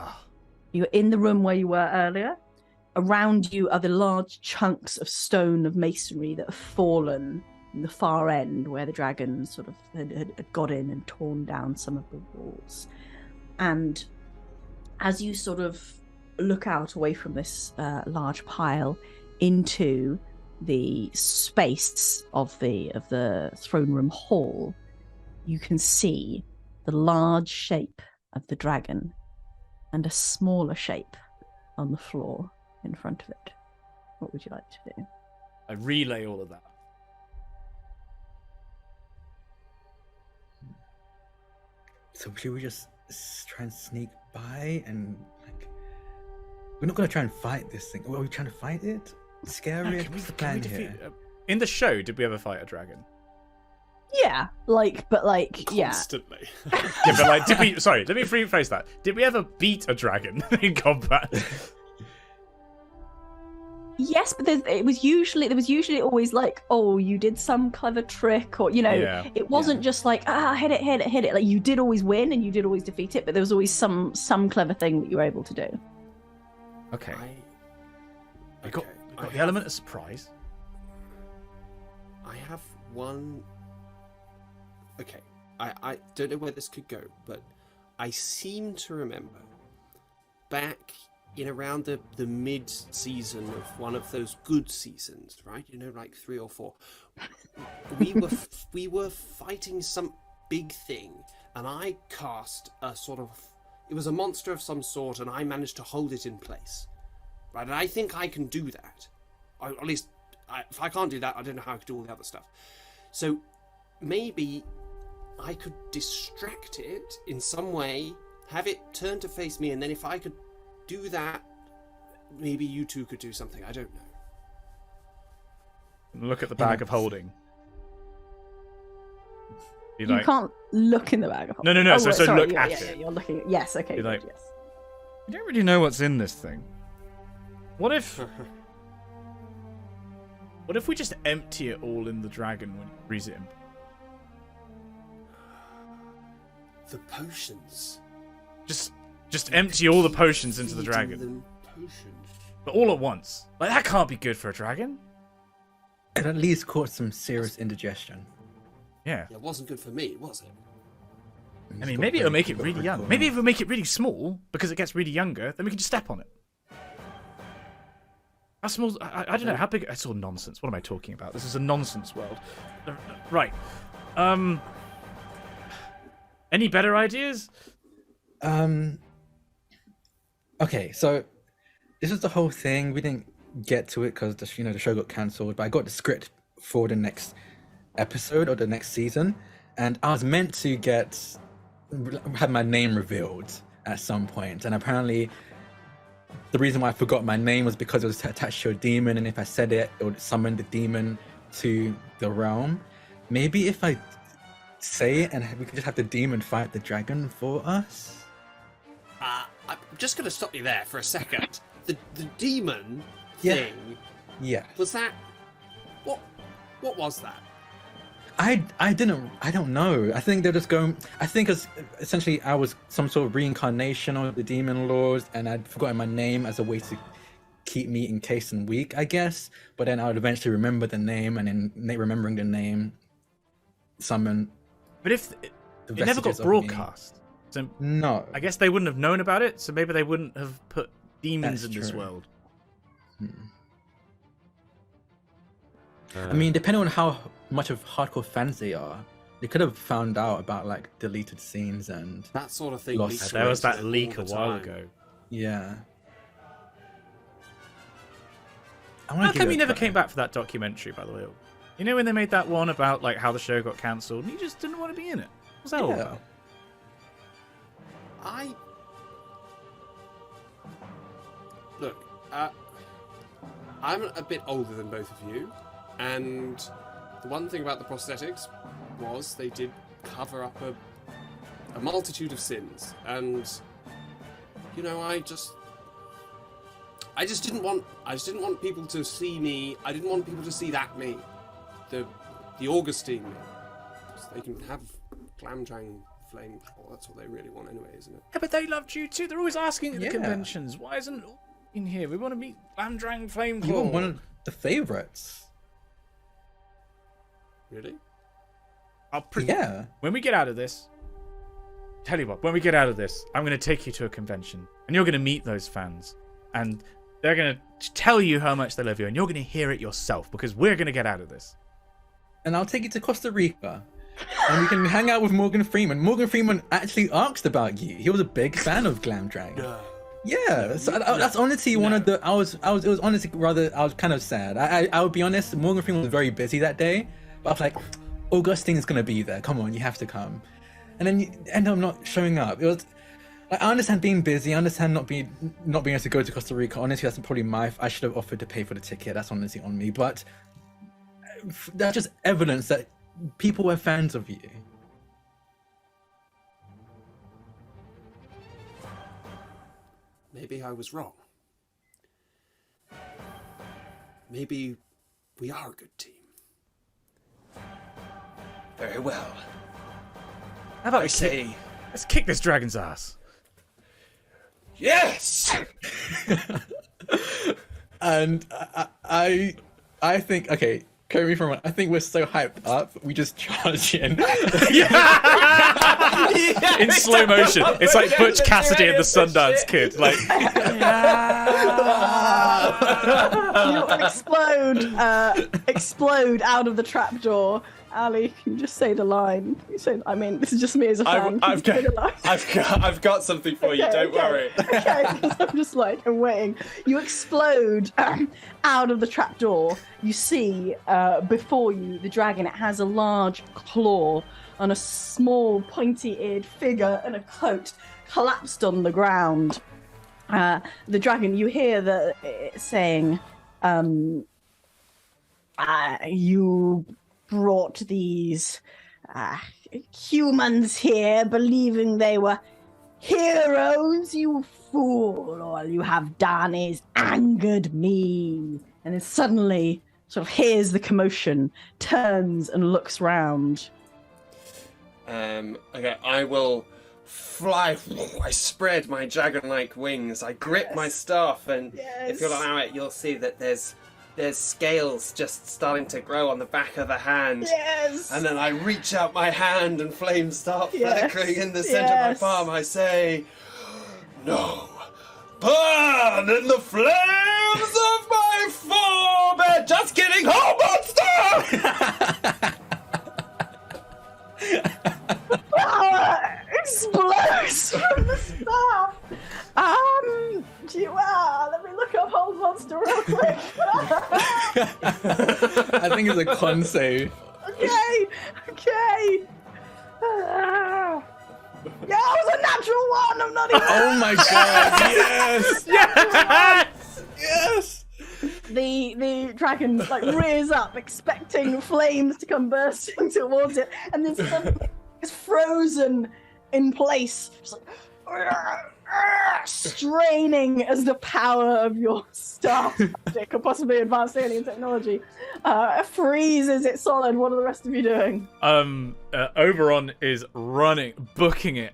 You're in the room where you were earlier. Around you are the large chunks of stone of masonry that have fallen in the far end where the dragon sort of had got in and torn down some of the walls. And as you sort of look out away from this large pile into the space of the throne room hall, you can see the large shape of the dragon and a smaller shape on the floor in front of it. What would you like to do? I relay all of that. So should we just try and sneak by and like? We're not gonna try and fight this thing. Are we trying to fight it? Scare No, it? What's the plan defeat? here? In the show, did we ever fight a dragon? Yeah, yeah. Constantly. Yeah, but like, did we? Sorry, let me rephrase that. Did we ever beat a dragon in combat? Yes, but there was usually always like, oh, you did some clever trick, or Yeah. it wasn't just like hit it. Like you did always win and you did always defeat it, but there was always some clever thing that you were able to do. Okay. We got the element of surprise. I have one. Okay, I don't know where this could go, but I seem to remember back in around the mid-season of one of those good seasons, right? You know, like 3 or 4. We were fighting some big thing, and I cast a sort of. It was a monster of some sort, and I managed to hold it in place, right? And I think I can do that. At least, if I can't do that, I don't know how I could do all the other stuff. So maybe I could distract it in some way, have it turn to face me, and then if I could do that, maybe you two could do something. I don't know. Look at the bag of holding. You can't look in the bag of holding. No. Oh, so sorry, look at it. Yeah, you're looking. Yes, okay. You're like, yes. You don't really know what's in this thing. What if we just empty it all in the dragon when you freeze it in? The potions. Just empty all the potions into the dragon. Them potions. But all at once. Like, that can't be good for a dragon. It at least cause some serious indigestion. Yeah. It wasn't good for me, was it? I mean, maybe it'll make it really young. Maybe if we make it really small, because it gets really younger, then we can just step on it. How small? I don't know. How big? It's all nonsense. What am I talking about? This is a nonsense world. Right. Any better ideas? Okay, so this is the whole thing. We didn't get to it because the show got cancelled, but I got the script for the next episode or the next season, and I was meant to have my name revealed at some point, and apparently the reason why I forgot my name was because it was attached to a demon, and if I said it, it would summon the demon to the realm. Maybe if I say it and we could just have the demon fight the dragon for us. I'm just going to stop you there for a second. The demon Yeah. thing. Yeah. Was that? What was that? I don't know. I think they're just going. I think essentially I was some sort of reincarnation of the demon lords, and I'd forgotten my name as a way to keep me encased and weak, I guess. But then I would eventually remember the name, and in remembering the name, summon. But if it never got vestiges of me. broadcast, so No. I guess they wouldn't have known about it. So maybe they wouldn't have put demons That's in this true. world. I mean, depending on how much of hardcore fans they are, they could have found out about like deleted scenes and That sort of thing. Lost. leaks There was away that all leak the a while time. ago. yeah. How come you never came back for that documentary, by the way? You know when they made that one about like how the show got cancelled, and you just didn't want to be in it. What's that all Yeah. about? Look, I'm a bit older than both of you, and the one thing about the prosthetics was they did cover up a multitude of sins, and I just didn't want people to see me. I didn't want people to see that me, the Augustine me. So they can have Glamdrang flame. Oh, that's what they really want anyway, isn't it? Yeah, but they loved you too. They're always asking at the Yeah. conventions. Why isn't it in here? We want to meet Lamdrang Flameclaw. You were one of the favorites. Really? Yeah. When we get out of this, tell you what, when we get out of this, I'm going to take you to a convention, and you're going to meet those fans, and they're going to tell you how much they love you, and you're going to hear it yourself, because we're going to get out of this. And I'll take you to Costa Rica. And we can hang out with Morgan Freeman. Morgan Freeman actually asked about you. He was a big fan of Glamdrang. No. Yeah, so that's honestly one of the. It was honestly rather. I was kind of sad. I would be honest. Morgan Freeman was very busy that day, but I was like, Augustine's gonna be there. Come on, you have to come. And then you end up not showing up. It was. Like, I understand being busy. I understand not being able to go to Costa Rica. Honestly, that's probably I should have offered to pay for the ticket. That's honestly on me. But that's just evidence that people were fans of you. Maybe I was wrong. Maybe we are a good team. Very well. How about I say let's kick this dragon's ass? yes. And I think, okay, correct me from wrong, I think we're so hyped up, we just charge in. In slow motion. It's like Butch Cassidy and the Sundance Kid. Like, You explode out of the trapdoor. Ali, can you just say the line? You say, I mean, this is just me as a fan. I've got something for you. Don't worry. Okay, I'm waiting. You explode out of the trapdoor. You see before you the dragon. It has a large claw on a small pointy-eared figure and a coat collapsed on the ground. The dragon, you hear it saying, you brought these humans here believing they were heroes, you fool. All you have done is angered me. And then suddenly sort of hears the commotion, turns and looks round. Okay, I will fly. I spread my dragon-like wings. I grip my staff, and if you'll allow it, you'll see that there's scales just starting to grow on the back of the hand. Yes! And then I reach out my hand and flames start flickering in the center of my palm. I say, no, burn in the flames of my forehead. Just kidding, whole monster! Power explodes from the staff. Let me look up Hold Monster real quick. I think it's a con save. Okay. Yeah, it was a natural one. I'm not even. Oh my god! Yes! Yes! The dragon rears up, expecting flames to come bursting towards it, and then suddenly it's frozen in place, just straining as the power of your staff magic, or possibly advanced alien technology, freezes it solid. What are the rest of you doing? Oberon is running, booking it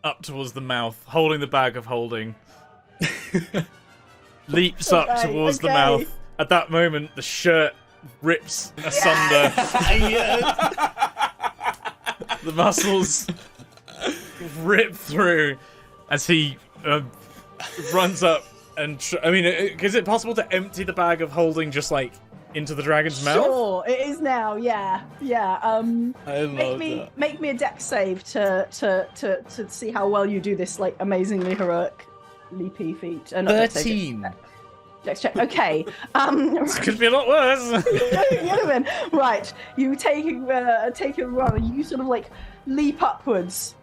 up towards the mouth, holding the bag of holding. Leaps up towards the mouth. At that moment, the shirt rips asunder. The muscles rip through as he runs up and... is it possible to empty the bag of holding just, into the dragon's mouth? Sure, it is now, yeah. I love that. Make me a dex save to see how well you do this, amazingly heroic leapy feat. 13. Dex check. Okay. This could be a lot worse. Right. You take a run. You sort of leap upwards.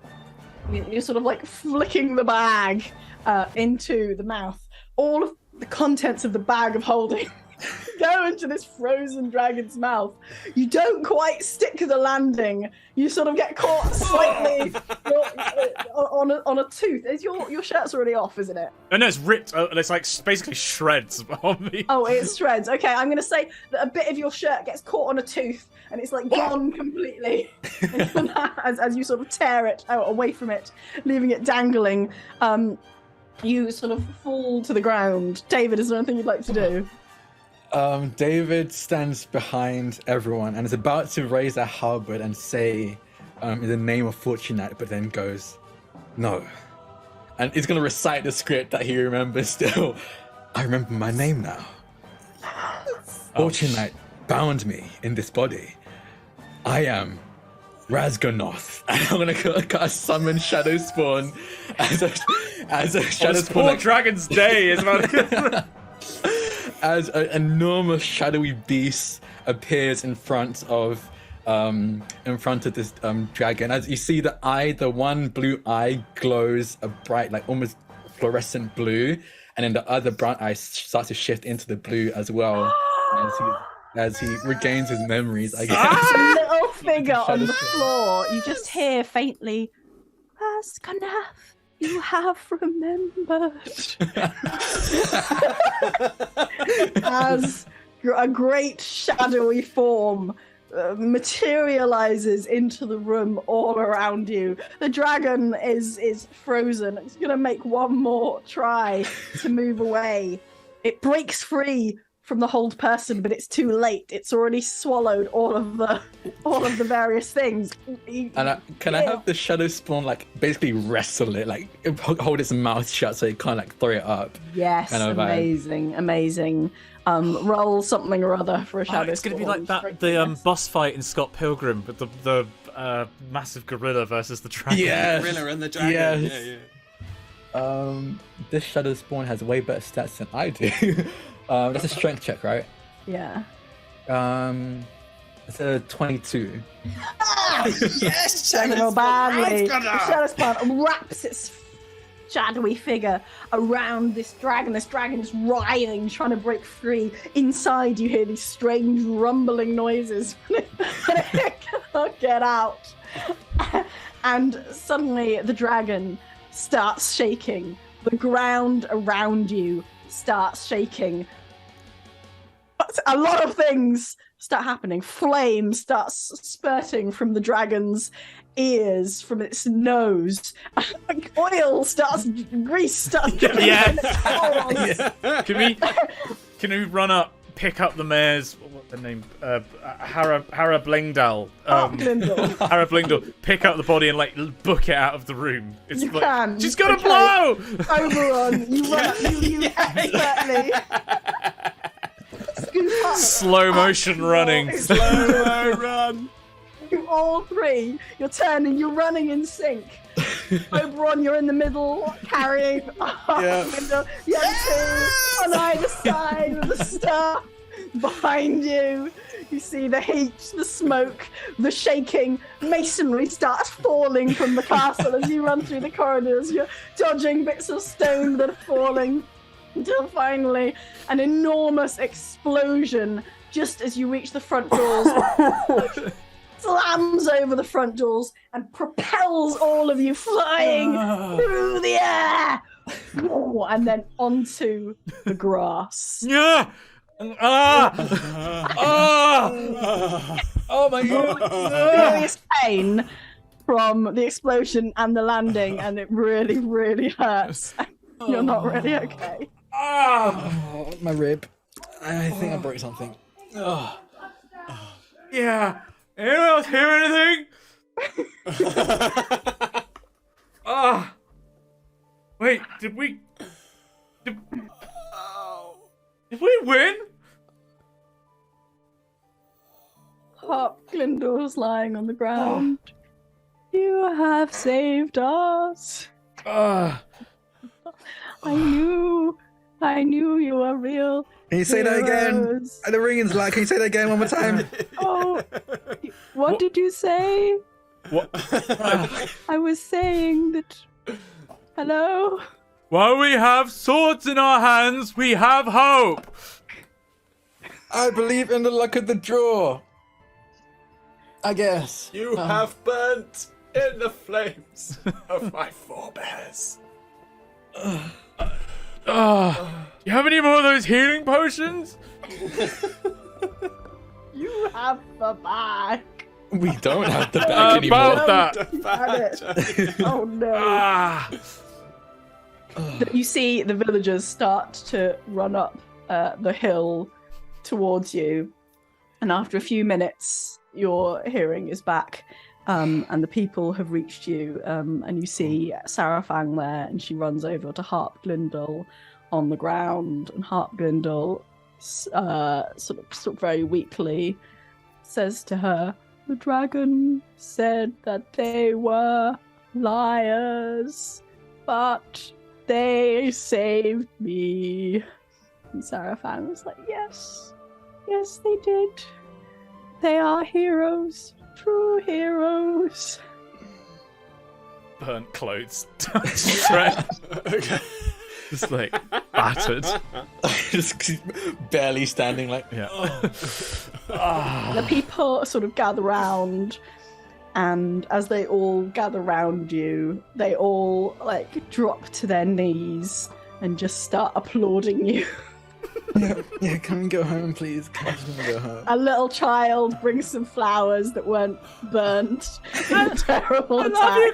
You're sort of flicking the bag into the mouth. All of the contents of the bag of holding go into this frozen dragon's mouth. You don't quite stick to the landing. You sort of get caught slightly on a tooth. Is your shirt's already off, isn't it? Oh, no, it's ripped. It's basically shreds on me. Oh, it's shreds. Okay, I'm going to say that a bit of your shirt gets caught on a tooth and it's gone completely as you sort of tear it out away from it, leaving it dangling. You sort of fall to the ground. David, is there anything you'd like to do? David stands behind everyone and is about to raise a halberd and say, in the name of Fortunate, but then goes, no. And he's going to recite the script that he remembers still. I remember my name now. Fortunate bound me in this body. I am Razgonoth. And I'm going to cast Summon Shadow Spawn as a Shadow Spawn. Poor Dragon's Day is about to... As an enormous shadowy beast appears in front of this dragon. As you see the one blue eye glows a bright, almost fluorescent blue, and then the other brown eye starts to shift into the blue as well. as he regains his memories, I guess. It's a little figure on the floor. You just hear faintly, Ascanath, you have remembered. As a great shadowy form materializes into the room all around you. The dragon is frozen. It's going to make one more try to move away. it breaks free from the hold person, but it's too late. It's already swallowed all of the various things. Can I have the shadow spawn like basically wrestle it, like hold its mouth shut so it can't like throw it up? Yes, kind of amazing. Roll something or other for a shadow. It's going to be like the boss fight in Scott Pilgrim with the massive gorilla versus the dragon. Yeah, The gorilla and the dragon. Yes. This shadow spawn has way better stats than I do. That's a strength check, right? Yeah. It's a 22. Yes, Shadow badly. The shadow spawn wraps its shadowy figure around this dragon. This dragon is writhing, trying to break free. Inside, you hear these strange rumbling noises. It can't get out. And suddenly, the dragon starts shaking. The ground around you starts shaking. A lot of things start happening. Flame starts spurting from the dragon's ears, from its nose. Grease starts dripping from its pores. Can we run up, pick up the mayor's, what's her name? Hara Blingdal. Glindle. Hara Blingdal. Pick up the body and like book it out of the room. It's You like, can. she's gonna Okay. blow. Oberon, you run. You expertly scoop up. Slow motion running. Slow run. You all three, you're turning, you're running in sync. Oberon, you're in the middle, carrying window. The other two on either side with the staff behind you. You see the heat, the smoke, the shaking. Masonry starts falling from the castle as you run through the corridors. You're dodging bits of stone that are falling until finally an enormous explosion just as you reach the front doors. Slams over the front doors and propels all of you flying through the air and then onto the grass. Yeah. Oh my god! Serious pain from the explosion and the landing, and it really, really hurts. You're not really okay. Oh, my rib. I think I broke something. Oh. Yeah. Anyone else hear anything? Wait, did we win? Hop Glindor's lying on the ground. You have saved us. I knew you were real. Can you say that again? heroes. The ringing's like. Can you say that again one more time? Oh, what did you say? What? I was saying that. Hello? While we have swords in our hands, we have hope. I believe in the luck of the draw. I guess. You have burnt in the flames of my forebears. You have any more of those healing potions? You have the bag. We don't have the bag anymore. About that. You had it. Oh no. You see the villagers start to run up the hill towards you, and after a few minutes, your hearing is back, and the people have reached you, and you see Sarafang there, and she runs over to Harp Glindle on the ground, and Harp Glindle sort of very weakly says to her, "The dragon said that they were liars, but they saved me." And Sarafang was like, yes, they did. They are heroes, true heroes. Burnt clothes. Shred. Just like battered. Just barely standing like. Yeah. The people sort of gather round, and as they all gather round you, they all like drop to their knees and just start applauding you. Yeah, come and go home, please. Come and go home. A little child brings some flowers that weren't burnt in a terrible I attack. love you,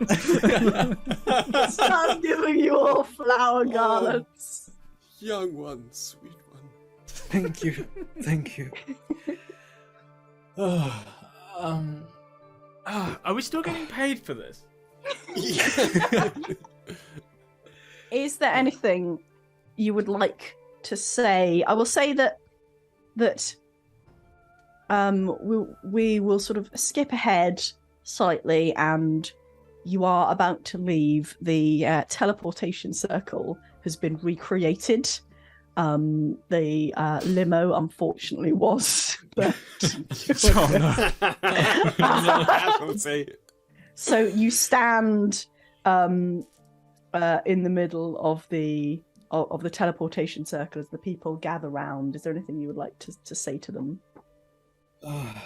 Glamdrang! Start giving you all flower garlands. young one, sweet one. Thank you. Thank you. Are we still getting paid for this? Is there anything you would like to say? I will say that we will sort of skip ahead slightly, and you are about to leave. The teleportation circle has been recreated. The limo, unfortunately, was. Oh no! So you stand in the middle of the teleportation circle as the people gather round. Is there anything you would like to say to them? I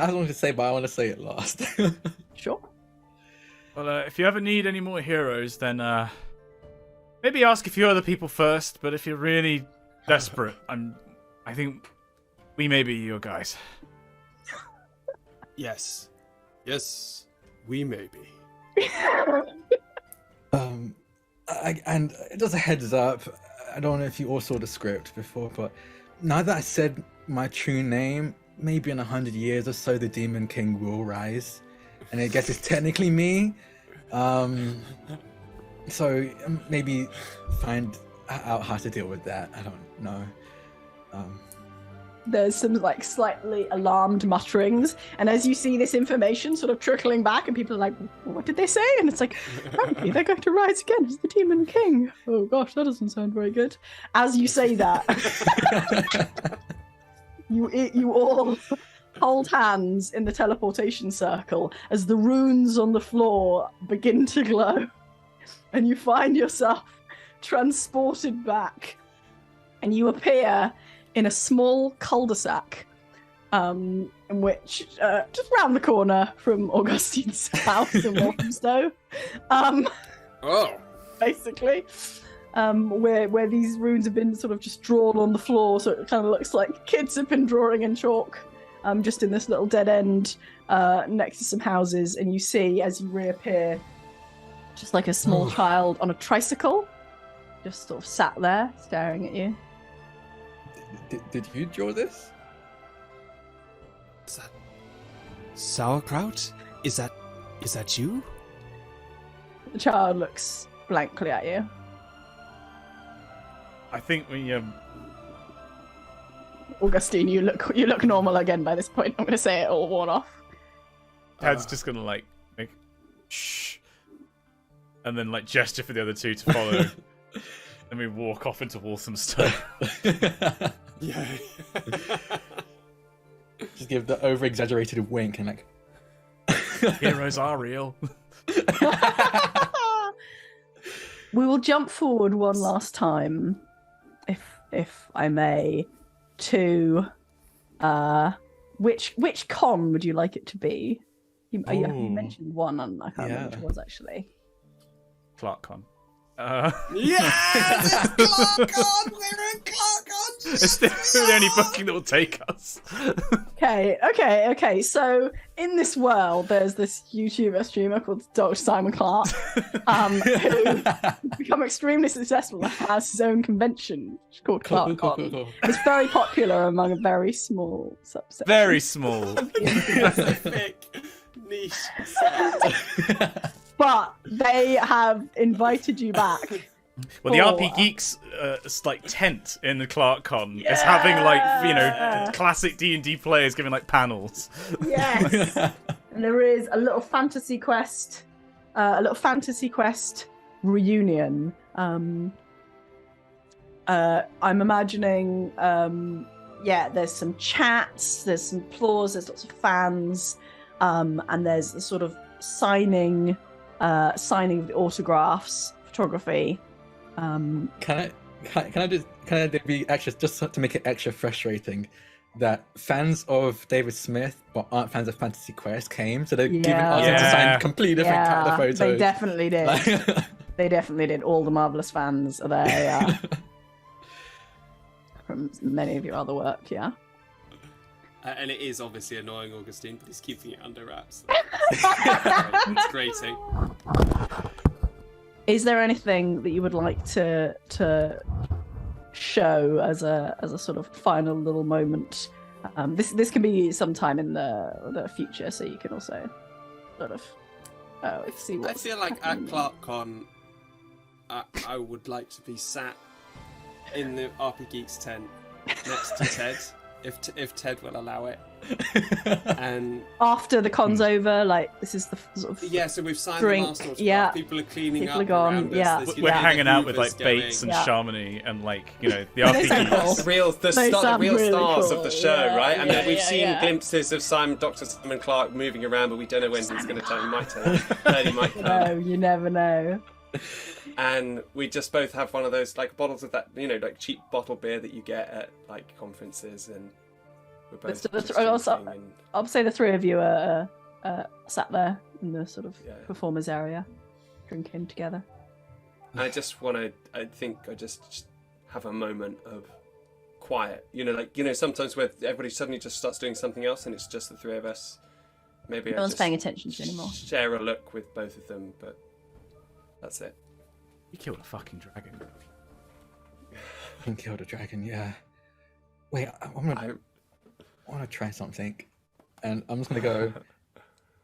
don't want to say, but I want to say it last. Sure. Well, if you ever need any more heroes, then maybe ask a few other people first. But if you're really desperate, I think we may be your guys. Yes, we may be. And just a heads up, I don't know if you all saw the script before, but now that I said my true name, maybe in 100 years or so, the Demon King will rise, and I guess it's technically me. So maybe find out how to deal with that. I don't know. There's some like slightly alarmed mutterings, and as you see this information sort of trickling back, and people are like, "What did they say?" And it's like, "Apparently, they're going to rise again as the Demon King." Oh gosh, that doesn't sound very good. As you say that, you all hold hands in the teleportation circle as the runes on the floor begin to glow, and you find yourself transported back, and you appear in a small cul-de-sac, in which just round the corner from Augustine's house in Walthamstow, basically, where these runes have been sort of just drawn on the floor, so it kind of looks like kids have been drawing in chalk, just in this little dead end next to some houses, and you see as you reappear, just like a small child on a tricycle, just sort of sat there staring at you. Did you draw this? Is that sauerkraut? Is that you? The child looks blankly at you. I think we Augustine, you look normal again by this point. I'm going to say it all worn off. Ted's just gonna like make shh, and then like gesture for the other two to follow. Then we walk off into Walthamstow. Yeah. Just give the over-exaggerated wink and like. Heroes are real. We will jump forward one last time, if I may, to which con would you like it to be? You mentioned one, and I can't remember which it was actually. ClarkCon. Yes! ClarkCon! We're in ClarkCon! It's the only booking that will take us. Okay. So in this world, there's this YouTuber streamer called Dr. Simon Clark, who become extremely successful and has his own convention called ClarkCon. Cool. It's very popular among a very small subset. Very small. Specific niche set. But they have invited you back. Well, the RPGeeks like tent in the ClarkCon is having like classic D&D players giving like panels. Yes. And there is a little fantasy quest reunion. I'm imagining there's some chats, there's some applause, there's lots of fans, and there's the sort of signing of the autographs, photography. Can I be extra, just to make it extra frustrating, that fans of David Smith but aren't fans of Fantasy Quest came, so they're giving us to sign completely different kind of photos. They definitely did. They definitely did. All the Marvelous fans are there, from many of your other work, yeah. And it is obviously annoying Augustine, but he's keeping it under wraps. It's grating. is there anything that you would like to show as a sort of final little moment? This can be sometime in the future, so you can also sort of see what. I feel like at ClarkCon, I would like to be sat in the RPGeeks tent next to Ted, if Ted will allow it. And after the con's over, like this is the sort of so we've signed drink, the last autograph. yeah. People are cleaning People up are gone, around us. yeah. There's, We're hanging out with like Hoovers going. Bates and Yeah. Shamini and like the They sound RPGeeks. cool. The real They sound really stars cool. of the show, Yeah, right? And yeah, we've yeah, seen yeah. glimpses of Dr. Simon Clark moving around, but we don't know when he's going to turn. He might turn. He might come. no, you never know. And we just both have one of those like bottles of that, like cheap bottle beer that you get at like conferences, and we're both just drinking and- I'll say the three of you are sat there in the sort of Yeah. performers area, drinking together. I just want to. I think I just have a moment of quiet. Sometimes where everybody suddenly just starts doing something else, and it's just the three of us. Maybe No I one's just paying attention to you anymore. share a look with both of them, but that's it. You killed a fucking dragon. I killed a dragon. Yeah. Wait, I want to try something, and I'm just gonna go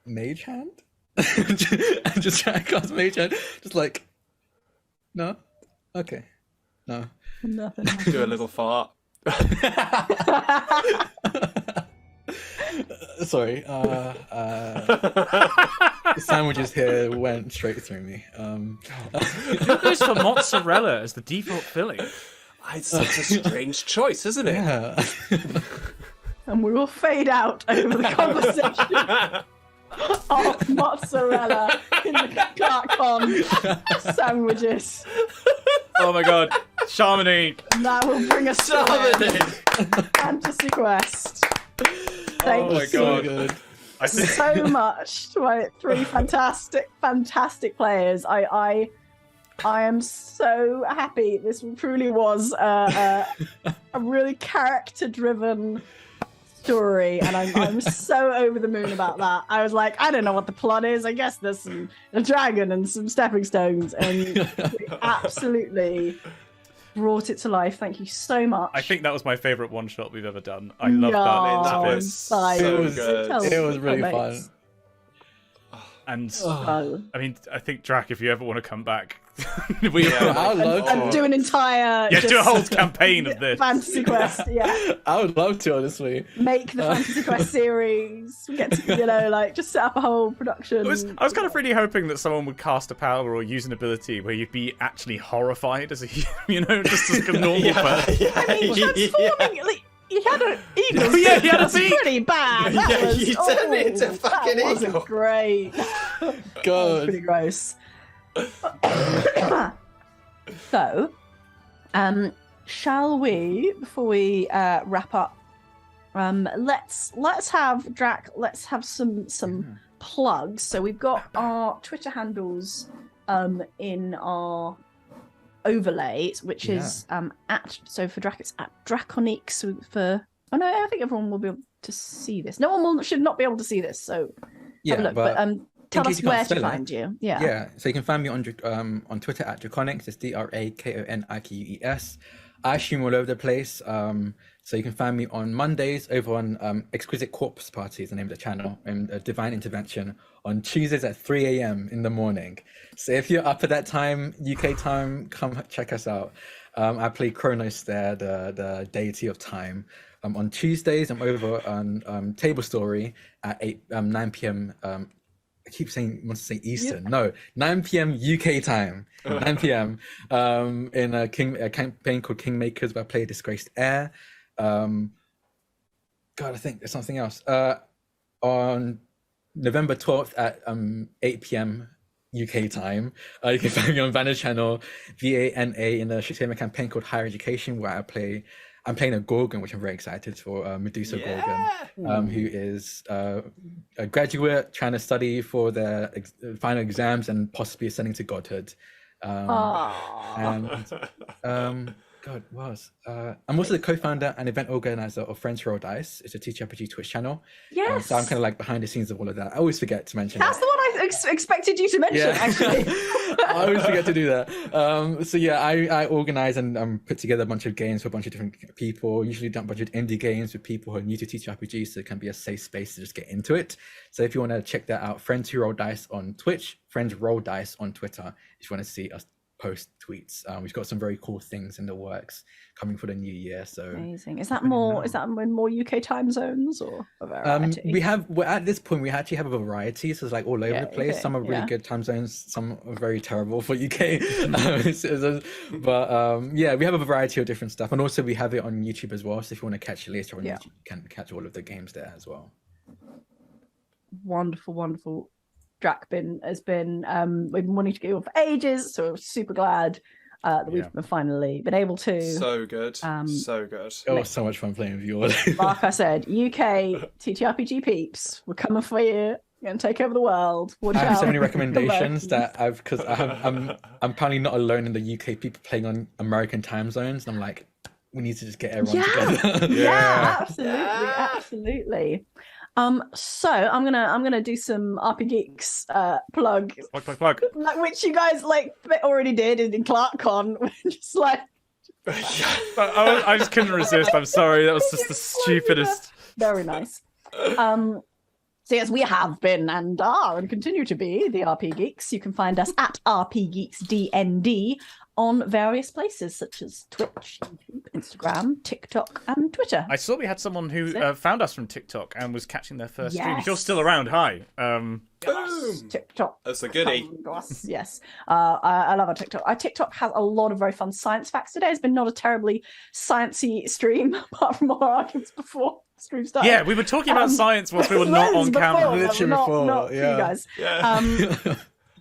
mage hand. and just try to cast mage hand. Just like, no, okay, no. Nothing. Do a little fart. Sorry. The sandwiches here went straight through me. Who goes for mozzarella as the default filling? It's such a strange choice, isn't it? Yeah. And we will fade out over the conversation of mozzarella in the ClarkCon sandwiches. Oh my god, Shamini! And that will bring us to the Fantasy Quest. Thank Oh my you God. Good. I think so much to my three fantastic players. I am so happy. This truly was a really character-driven story, and I'm so over the moon about that. I was like, I don't know what the plot is. I guess there's a dragon and some stepping stones, and we absolutely brought it to life. Thank you so much. I think that was my favourite one shot we've ever done. I love that. That bit. was so good. It was really fun. And Oh. I mean, I think Drak, if you ever want to come back, I'd love And to. do an entire do a whole just- campaign of this. Fantasy Quest. Yeah, I would love to, honestly. make the Fantasy Quest series. We get to just set up a whole production. I was kind of really hoping that someone would cast a power or use an ability where you'd be actually horrified as a just as a normal person. I mean, transforming. Like, he had an eagle. Oh, yeah, he had a That's beak. pretty bad. That Yeah, was, you turned it into a fucking that wasn't eagle. great. That was God. pretty gross. So, shall we, before we wrap up, let's have Drak. Let's have some plugs. So we've got our Twitter handles in our overlay, which is so for Drak it's at Drakoniques. Oh no, I think everyone will be able to see this. No one should not be able to see this. So have a look. But tell case us you can't where to spell it. find you. Yeah, so you can find me on Twitter at Drakoniques. It's Drakoniques. I stream all over the place. So you can find me on Mondays over on Exquisite Corpse Party is the name of the channel, and Divine Intervention on Tuesdays at 3 a.m. in the morning. So if you're up at that time, UK time, come check us out. I play Kronos there, the deity of time. On Tuesdays, I'm over on Table Story at 9 p.m. I keep saying, want to say Eastern. No, 9 p.m. UK time. 9 p.m. In a campaign called Kingmakers, where I play Disgraced Heir. God, I think there's something else. On November 12th at 8 p.m. UK time, you can find me on Vanna Channel, VANA, in a Shakespeare campaign called Higher Education, where I'm playing a Gorgon, which I'm very excited for, Medusa Gorgon, who is a graduate trying to study for their final exams and possibly ascending to godhood. God, what else? I'm also the co-founder and event organizer of Friends Roll Dice. It's a TTRPG Twitch channel. Yes. So I'm kind of like behind the scenes of all of that. I always forget to mention That's that. the one expected you to mention, actually. I always forget to do that. So yeah, I organize and put together a bunch of games for a bunch of different people. Usually done a bunch of indie games with people who are new to TTRPG, so it can be a safe space to just get into it. So if you want to check that out, Friends Who Roll Dice on Twitch, Friends Roll Dice on Twitter, if you want to see us post tweets. We've got some very cool things in the works coming for the new year. So amazing. Is that in more UK time zones or a variety? We're at this point we actually have a variety, so it's like all over the place. Okay, some are really good time zones, some are very terrible for UK. But we have a variety of different stuff, and also we have it on YouTube as well. So if you want to catch it later on YouTube, you can catch all of the games there as well. Wonderful. Drak has been we've been wanting to go on for ages, so we're super glad that we've finally been able to. So good. So good. It was so much fun playing with you all. Like I said, UK TTRPG peeps, we're coming for you. You're gonna take over the world. Watch I have out. so many recommendations that I'm apparently not alone in the UK people playing on American time zones, and I'm like, we need to just get everyone together. Yeah, absolutely. So I'm gonna do some RPGeeks plug, which you guys already did in ClarkCon. Just like I just couldn't resist. I'm sorry, that was just the stupidest. Very nice. So yes, we have been and are and continue to be the RPGeeks. You can find us at RPGeeks DnD on various places such as Twitch, YouTube, Instagram, TikTok, and Twitter. I saw we had someone who found us from TikTok and was catching their first stream. If you're still around, hi. Boom! TikTok. That's a goodie. Yes. I love our TikTok. Our TikTok has a lot of very fun science facts today. It's been not a terribly sciencey stream, apart from our arguments before stream started. Yeah, we were talking about science whilst we were not on camera. Literally before, not for you guys. Yeah.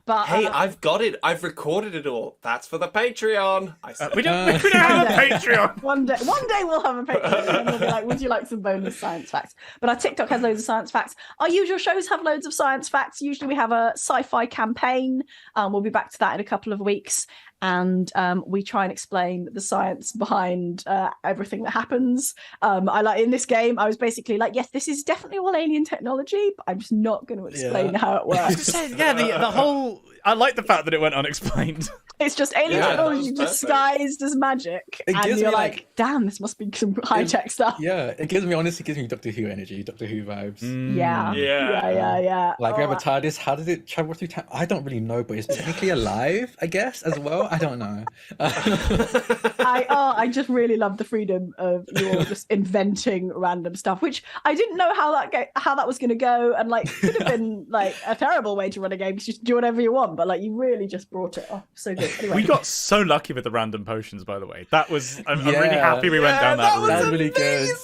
But hey, I've got it. I've recorded it all. That's for the Patreon. We don't have a Patreon. One day we'll have a Patreon and we'll be like, would you like some bonus science facts? But our TikTok has loads of science facts. Our usual shows have loads of science facts. Usually we have a sci-fi campaign. We'll be back to that in a couple of weeks. And we try and explain the science behind everything that happens. In this game, I was basically like, yes, this is definitely all alien technology, but I'm just not going to explain how it works. The whole... I like the fact that it went unexplained. It's just alien technology disguised as magic. And you're like, damn, this must be some high-tech stuff. Yeah, it honestly gives me Doctor Who energy, Doctor Who vibes. Yeah. Like, we have a TARDIS, how does it travel through time? I don't really know, but it's technically alive, I guess, as well. I don't know. I just really love the freedom of your just inventing random stuff, which I didn't know how that was going to go, and could have been a terrible way to run a game. You just do whatever you want, but you really just brought it off so good. Anyway. We got so lucky with the random potions, by the way. That was I'm really happy we went down that route. That was really good.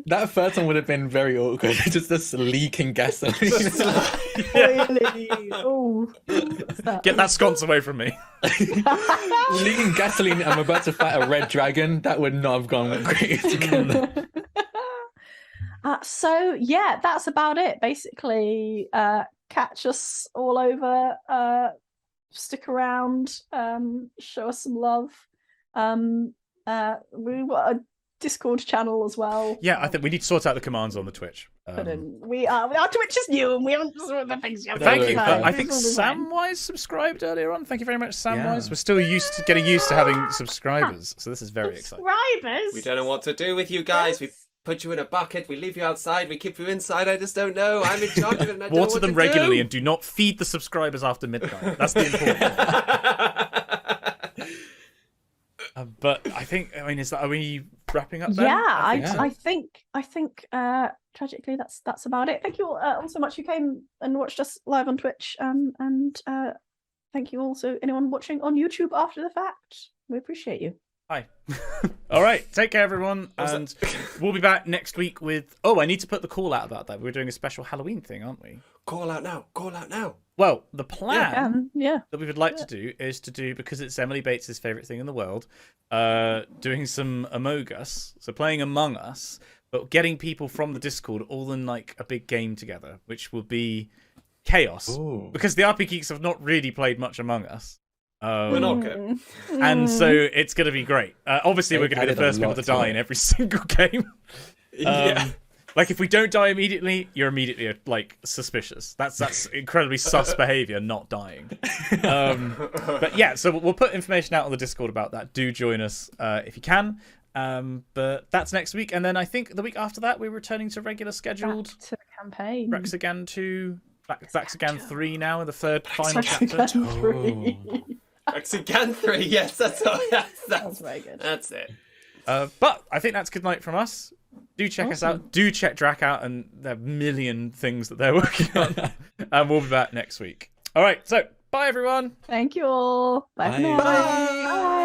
That first one would have been very awkward. Just this leaking gasoline. Get that sconce away from me. Leaking gasoline. I'm about to fight a red dragon. That would not have gone great together. So yeah, that's about it. Basically, catch us all over. Stick around. Show us some love. We've got a Discord channel as well. Yeah, I think we need to sort out the commands on the Twitch. Our Twitch is new, and we haven't sorted the things yet. Thank you. I think Samwise subscribed earlier on. Thank you very much, Samwise. We're still getting used to having subscribers, so this is very exciting. Subscribers. We don't know what to do with you guys. We put you in a bucket. We leave you outside. We keep you inside. I just don't know. I'm in charge of it. And I don't know Water what them to regularly do. and do not feed the subscribers after midnight. That's the important thing. But I think, are we wrapping up then? Yeah, I think tragically that's about it. Thank you all so much who came and watched us live on Twitch, and thank you also anyone watching on YouTube after the fact. We appreciate you. Hi. All right, take care everyone, and we'll be back next week with I need to put the call out about that. We're doing a special Halloween thing, aren't we? Call out now. Well, the plan that we would like to do is to do, because it's Emily Bates' favourite thing in the world, doing some Among Us, so playing Among Us, but getting people from the Discord all in a big game together, which will be chaos. Ooh. Because the RP Geeks have not really played much Among Us. We're not good. And so it's going to be great. Obviously, we're going to be the first people to die in every single game. Like, if we don't die immediately, you're immediately like suspicious. That's incredibly sus behavior, not dying. But yeah, so we'll put information out on the Discord about that. Do join us if you can. But that's next week, and then I think the week after that we're returning to regular scheduled Back to the campaign. Braxagan 2, Braxagan 3 now in the third final chapter. Braxagan 3, yes, that's very good. That's it. But I think that's good night from us. Do check us out. Do check Drak out and the million things that they're working on. And we'll be back next week. All right, so bye everyone. Thank you all. Bye for Bye. now. Bye. Bye.